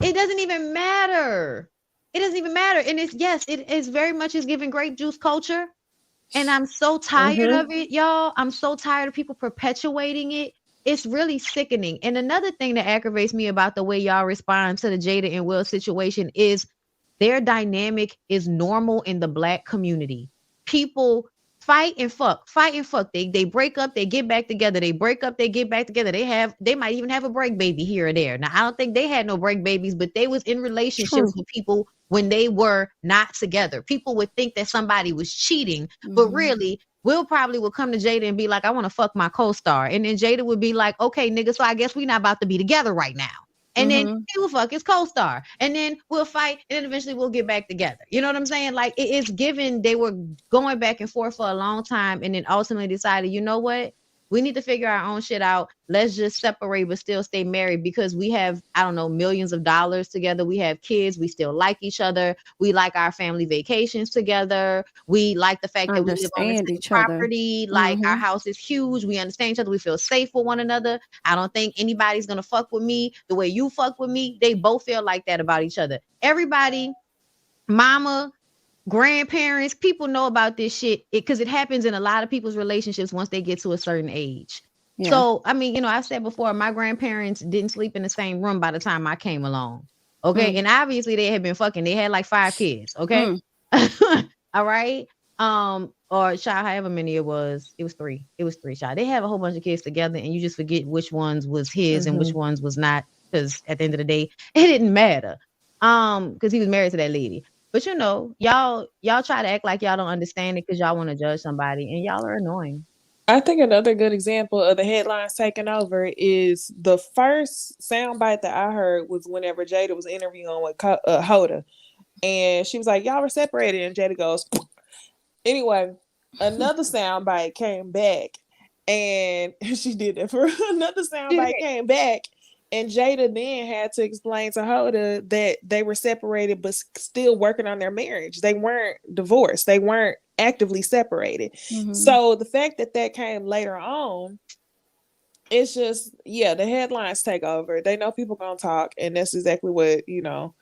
Speaker 2: It doesn't even matter. It doesn't even matter. And it's, yes, it is very much is giving grape juice culture. And I'm so tired of it, y'all. I'm so tired of people perpetuating it. It's really sickening. And another thing that aggravates me about the way y'all respond to the Jada and Will situation is their dynamic is normal in the Black community. People fight and fuck. They break up, they get back together. They break up, they get back together. They might even have a break baby here or there. Now, I don't think they had no break babies, but they was in relationships with people when they were not together. People would think that somebody was cheating, but really, Will probably would come to Jada and be like, I want to fuck my co-star. And then Jada would be like, okay, nigga, so I guess we're not about to be together right now. And then he will fuck his co-star. And then we'll fight. And then eventually we'll get back together. You know what I'm saying? Like, it is given they were going back and forth for a long time and then ultimately decided, you know what? We need to figure our own shit out. Let's just separate but still stay married because we have, I don't know, millions of dollars together. We have kids. We still like each other. We like our family vacations together. We like the fact that we live on the same property. Like, our house is huge. We understand each other. We feel safe with one another. I don't think anybody's going to fuck with me the way you fuck with me. They both feel like that about each other. Everybody, mama, grandparents, people know about this shit because it happens in a lot of people's relationships once they get to a certain age.
Speaker 1: Yeah.
Speaker 2: So, I mean, I've said before, my grandparents didn't sleep in the same room by the time I came along. Okay. And obviously they had been fucking, they had like 5 kids. Okay. All right. Or child, however many it was 3. It was 3 child. They have a whole bunch of kids together and you just forget which ones was his and which ones was not. Because at the end of the day, it didn't matter. Because he was married to that lady. But y'all try to act like y'all don't understand it because y'all want to judge somebody, and y'all are annoying.
Speaker 3: I think another good example of the headlines taking over is the first soundbite that I heard was whenever Jada was interviewing with Hoda, and she was like, "Y'all were separated," and Jada goes, anyway. Another soundbite came back, and she did that for another soundbite came back. And Jada then had to explain to Hoda that they were separated, but still working on their marriage. They weren't divorced. They weren't actively separated. So the fact that came later on, it's just, the headlines take over. They know people gonna talk, and that's exactly what, the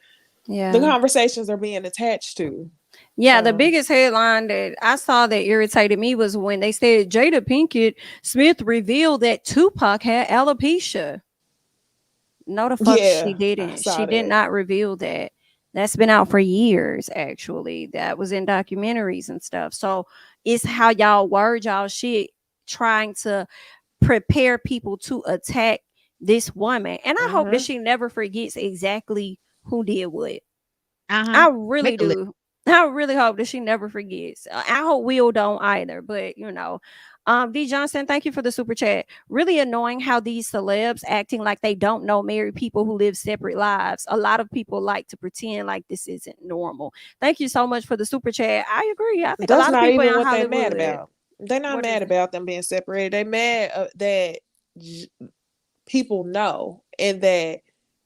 Speaker 3: conversations are being attached to.
Speaker 1: Yeah, the biggest headline that I saw that irritated me was when they said Jada Pinkett Smith revealed that Tupac had alopecia. No, the fuck she didn't. She did not reveal that. That's been out for years, actually. That was in documentaries and stuff. So it's how y'all word y'all shit, trying to prepare people to attack this woman. And I hope that she never forgets exactly who did what. I really do. I really hope that she never forgets. I hope Will don't either. But D Johnson, thank you for the super chat. Really annoying how these celebs acting like they don't know married people who live separate lives. A lot of people like to pretend like this isn't normal. Thank you so much for the super chat. I agree. I think
Speaker 3: That's
Speaker 1: a lot
Speaker 3: not
Speaker 1: of people
Speaker 3: even
Speaker 1: in
Speaker 3: what
Speaker 1: Hollywood,
Speaker 3: they're mad about. They're not mad about them being separated. They mad that people know and that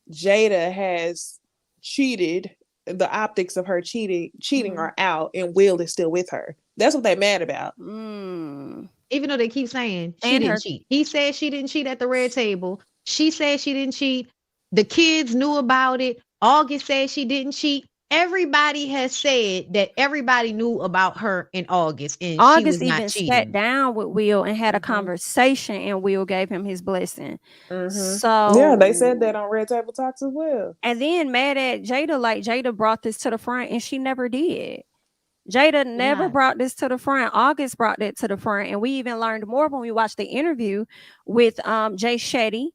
Speaker 3: Jada has cheated. The optics of her cheating are out, and Will is still with her. That's what they're mad about.
Speaker 2: Even though they keep saying she didn't cheat. He said she didn't cheat at the red table. She said she didn't cheat. The kids knew about it. August said she didn't cheat. Everybody has said that everybody knew about her in August, and she was not
Speaker 1: even
Speaker 2: cheating.
Speaker 1: sat down with Will and had a conversation, and Will gave him his blessing. So
Speaker 3: they said that on Red Table Talks as well.
Speaker 1: And then mad at Jada, like Jada brought this to the front, and she never did. Jada never brought this to the front. August brought that to the front, and we even learned more when we watched the interview with Jay Shetty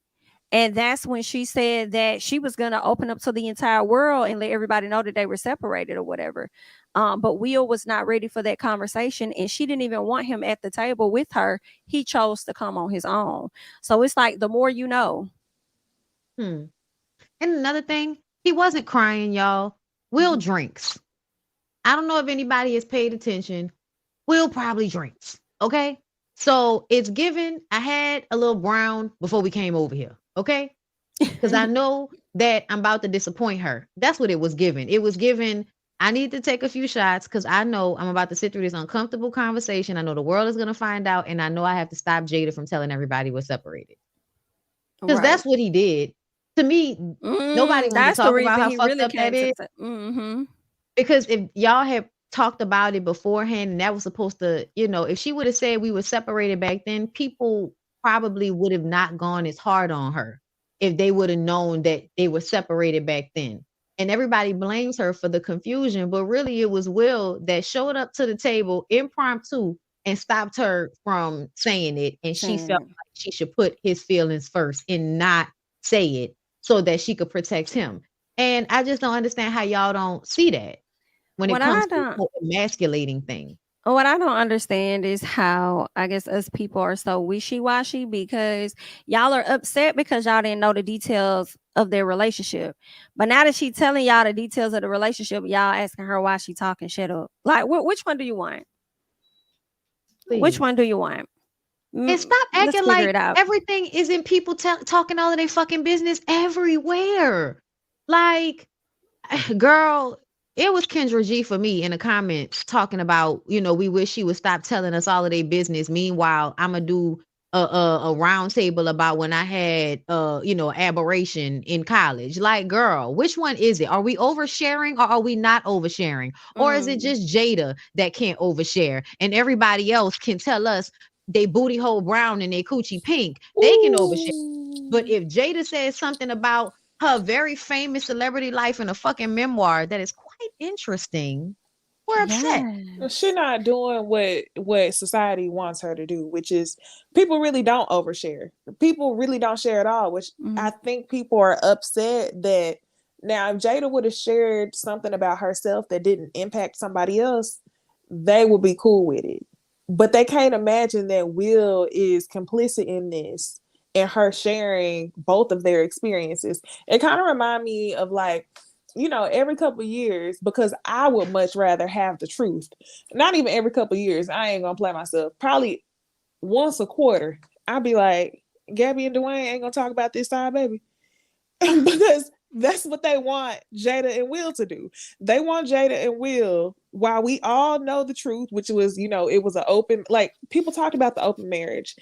Speaker 1: And that's when she said that she was going to open up to the entire world and let everybody know that they were separated or whatever. But Will was not ready for that conversation, and she didn't even want him at the table with her. He chose to come on his own. So it's like the more you know.
Speaker 2: And another thing, he wasn't crying, y'all. Will drinks. I don't know if anybody has paid attention. Will probably drinks. Okay. So it's given. I had a little brown before we came over here. Okay. Because I know that I'm about to disappoint her. That's what it was given. It was given. I need to take a few shots because I know I'm about to sit through this uncomfortable conversation. I know the world is going to find out, and I know I have to stop Jada from telling everybody we're separated. Because that's what he did. To me, nobody wants to talk about how fucked up that is. Because if y'all had talked about it beforehand and that was supposed to, if she would have said we were separated back then, people probably would have not gone as hard on her if they would have known that they were separated back then. And everybody blames her for the confusion, but really it was Will that showed up to the table impromptu and stopped her from saying it. And she felt like she should put his feelings first and not say it so that she could protect him. And I just don't understand how y'all don't see that when it comes to the emasculating thing.
Speaker 1: What I don't understand is how I guess us people are so wishy-washy, because y'all are upset because y'all didn't know the details of their relationship. But now that she's telling y'all the details of the relationship, y'all asking her why she talking shit up. Like, which one do you want? Please. Which one do you want?
Speaker 2: And stop acting like everything is in people talking all of their fucking business everywhere. Like, girl, it was Kendra G for me in the comments talking about, we wish she would stop telling us all of their business. Meanwhile, I'm going to do a round table about when I had, aberration in college. Like, girl, which one is it? Are we oversharing or are we not oversharing? Or is it just Jada that can't overshare and everybody else can tell us they booty hole brown and they coochie pink? They can overshare. But if Jada says something about her very famous celebrity life in a fucking memoir that is quite interesting, we're upset.
Speaker 3: She's not doing what society wants her to do, which is people really don't overshare. People really don't share at all, which I think people are upset that now if Jada would have shared something about herself that didn't impact somebody else, they would be cool with it. But they can't imagine that Will is complicit in this and her sharing both of their experiences. It kind of reminds me of like, every couple of years, because I would much rather have the truth. Not even every couple of years. I ain't gonna play myself. Probably once a quarter. I'll be like, Gabby and Dwayne ain't gonna talk about this side, baby. Because that's what they want Jada and Will to do. They want Jada and Will, while we all know the truth, which was, it was an open, like people talked about the open marriage.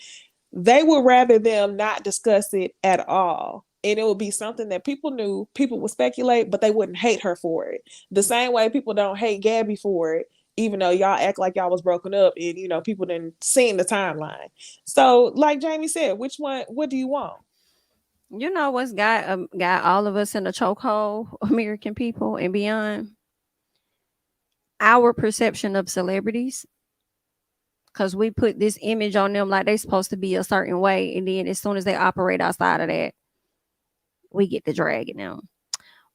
Speaker 3: They would rather them not discuss it at all. And it would be something that people knew, people would speculate, but they wouldn't hate her for it. The same way people don't hate Gabby for it, even though y'all act like y'all was broken up and, people didn't see the timeline. So like Jamie said, which one, what do you want?
Speaker 1: You know what's got all of us in a chokehold, American people and beyond? Our perception of celebrities. Because we put this image on them like they're supposed to be a certain way. And then as soon as they operate outside of that, we get to dragging them.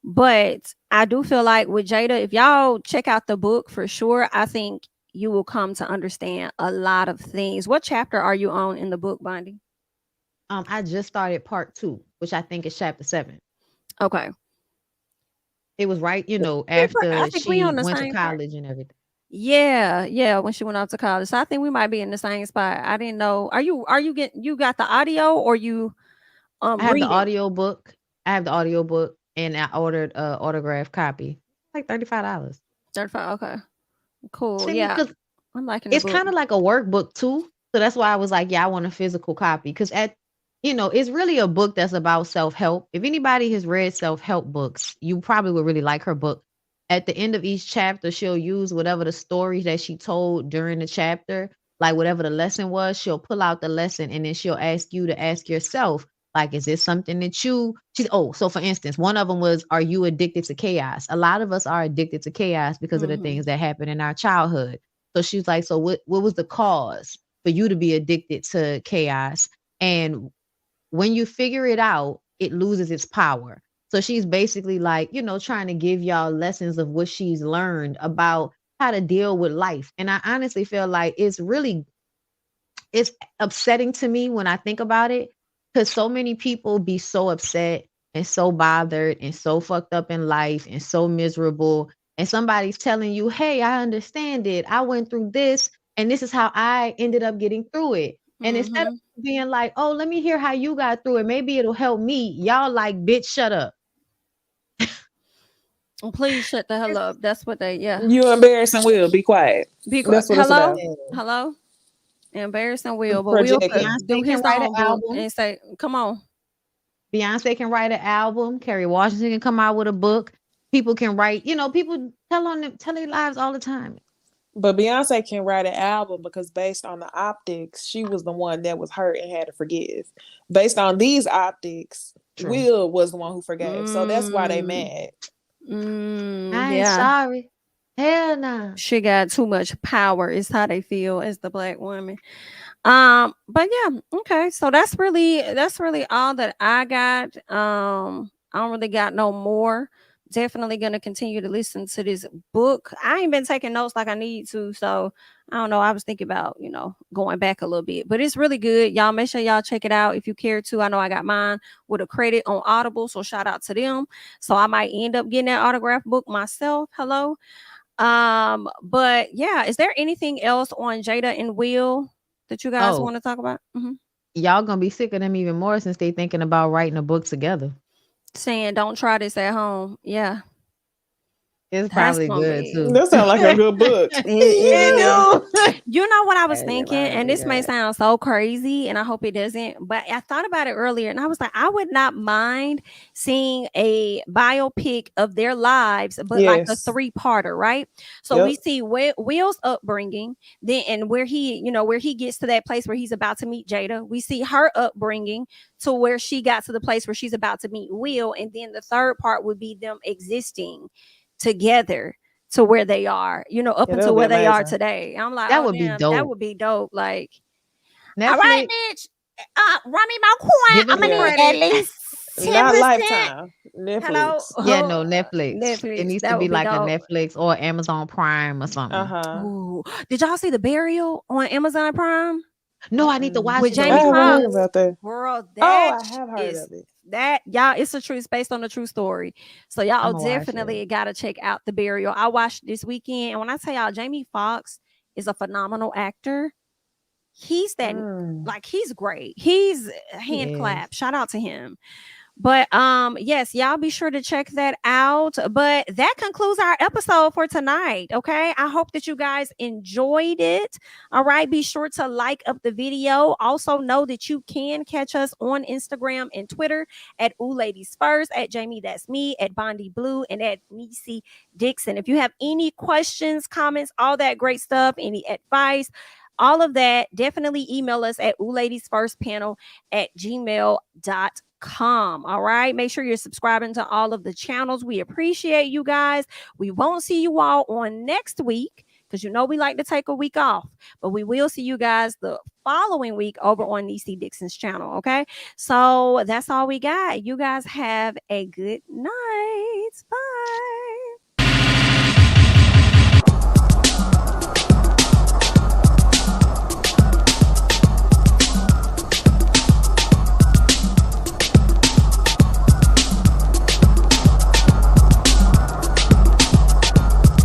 Speaker 1: But I do feel like with Jada, if y'all check out the book for sure, I think you will come to understand a lot of things. What chapter are you on in the book, Bondy?
Speaker 2: I just started part 2, which I think is chapter 7.
Speaker 1: Okay.
Speaker 2: It was right, after she went to college and everything.
Speaker 1: Yeah, when she went off to college. So I think we might be in the same spot. I didn't know. You got the audio or you
Speaker 2: I have the audio book. I have the audio book and I ordered an autographed copy. Like $35.
Speaker 1: 35, okay. Cool.
Speaker 2: See,
Speaker 1: yeah. I'm liking
Speaker 2: it's kind of like a workbook too. So that's why I was like, yeah, I want a physical copy. Because it's really a book that's about self-help. If anybody has read self-help books, you probably would really like her book. At the end of each chapter, she'll use whatever the stories that she told during the chapter, like whatever the lesson was, she'll pull out the lesson and then she'll ask you to ask yourself, like, is this something that so for instance, one of them was, are you addicted to chaos? A lot of us are addicted to chaos because of the things that happen in our childhood. So she's like, so what was the cause for you to be addicted to chaos? And when you figure it out, it loses its power. So she's basically like, you know, trying to give y'all lessons of what she's learned about how to deal with life. And I honestly feel like it's upsetting to me when I think about it, because so many people be so upset and so bothered and so fucked up in life and so miserable. And somebody's telling you, hey, I understand it. I went through this and this is how I ended up getting through it. And instead of being like, oh, let me hear how you got through it, maybe it'll help me. Y'all like, bitch, shut up.
Speaker 1: Please shut the hell up. That's what they,
Speaker 3: You embarrassing Will. Be quiet.
Speaker 1: Be
Speaker 3: That's what it's
Speaker 1: hello,
Speaker 3: about.
Speaker 1: hello. Embarrassing Will, but Will
Speaker 3: Projecting.
Speaker 1: could do
Speaker 2: Beyonce can
Speaker 1: his
Speaker 2: write
Speaker 1: own
Speaker 2: an
Speaker 1: book
Speaker 2: album.
Speaker 1: and say, "Come on."
Speaker 2: Beyonce can write an album. Kerry Washington can come out with a book. People can write, you know, people tell their lives all the time.
Speaker 3: But Beyonce can write an album because based on the optics, she was the one that was hurt and had to forgive. Based on these optics,
Speaker 2: True.
Speaker 3: Will was the one who forgave. So that's why they mad.
Speaker 2: I ain't
Speaker 1: Yeah.
Speaker 2: sorry. Hell no.
Speaker 1: She got too much power, is how they feel as the black woman. But yeah, okay. So that's really all that I got. I don't really got no more. Definitely gonna continue to listen to this book. I ain't been taking notes like I need to, so I don't know. I was thinking about, you know, going back a little bit, but it's really good. Y'all make sure y'all check it out if you care to. I know I got mine with a credit on Audible, so shout out to them. So I might end up getting that autograph book myself. Hello. But yeah, is there anything else on Jada and Will that you guys want to talk about?
Speaker 2: Y'all gonna be sick of them even more since they thinking about writing a book together.
Speaker 1: Saying don't try this at home. Yeah.
Speaker 2: It's probably good too.
Speaker 3: That sounds like a good book.
Speaker 1: You know what I was thinking, and this may sound so crazy, and I hope it doesn't, but I thought about it earlier, and I was like, I would not mind seeing a biopic of their lives, but like a 3-parter, right? So we see Will's upbringing, then and where he, you know, where he gets to that place where he's about to meet Jada. We see her upbringing to where she got to the place where she's about to meet Will, and then the third part would be them existing together to where they are, you know, up until where they are today. I'm like,
Speaker 2: that would be dope.
Speaker 1: That would be dope. Like,
Speaker 2: Netflix,
Speaker 1: all right, bitch, run me my coin. I'm gonna need at least 10%.
Speaker 3: Not Lifetime. Netflix.
Speaker 1: Hello?
Speaker 2: Yeah, no, Netflix.
Speaker 1: Netflix.
Speaker 2: It needs
Speaker 1: That
Speaker 2: to be
Speaker 1: would be
Speaker 2: like
Speaker 1: dope.
Speaker 2: a Netflix or Amazon Prime or something.
Speaker 1: Ooh. Did y'all see The Burial on Amazon Prime?
Speaker 2: No, I need to watch
Speaker 1: with
Speaker 2: it.
Speaker 1: Jamie
Speaker 3: I haven't heard
Speaker 1: Foxx.
Speaker 3: about that.
Speaker 1: Girl,
Speaker 3: I have heard of it.
Speaker 1: That y'all, it's a true, it's based on a true story. So y'all
Speaker 2: I'ma watch
Speaker 1: definitely gotta check out The Burial. I watched this weekend, and when I tell y'all, Jamie Foxx is a phenomenal actor. He's that like he's great. He's hand clap. Shout out to him. But yes, y'all be sure to check that out. But that concludes our episode for tonight. Okay, I hope that you guys enjoyed it. All right, be sure to like up the video. Also know that you can catch us on Instagram and Twitter at OohLadiesFirst, at Jami ThatsMe, at Bondy Blue, and at Necey Dixon. If you have any questions, comments, all that great stuff, any advice, all of that, definitely email us at OohLadiesFirstPanel at gmail.com. All right. Make sure you're subscribing to all of the channels. We appreciate you guys. We won't see you all on next week because you know we like to take a week off, but we will see you guys the following week over on Necey Dixon's channel. Okay. So that's all we got. You guys have a good night. Bye.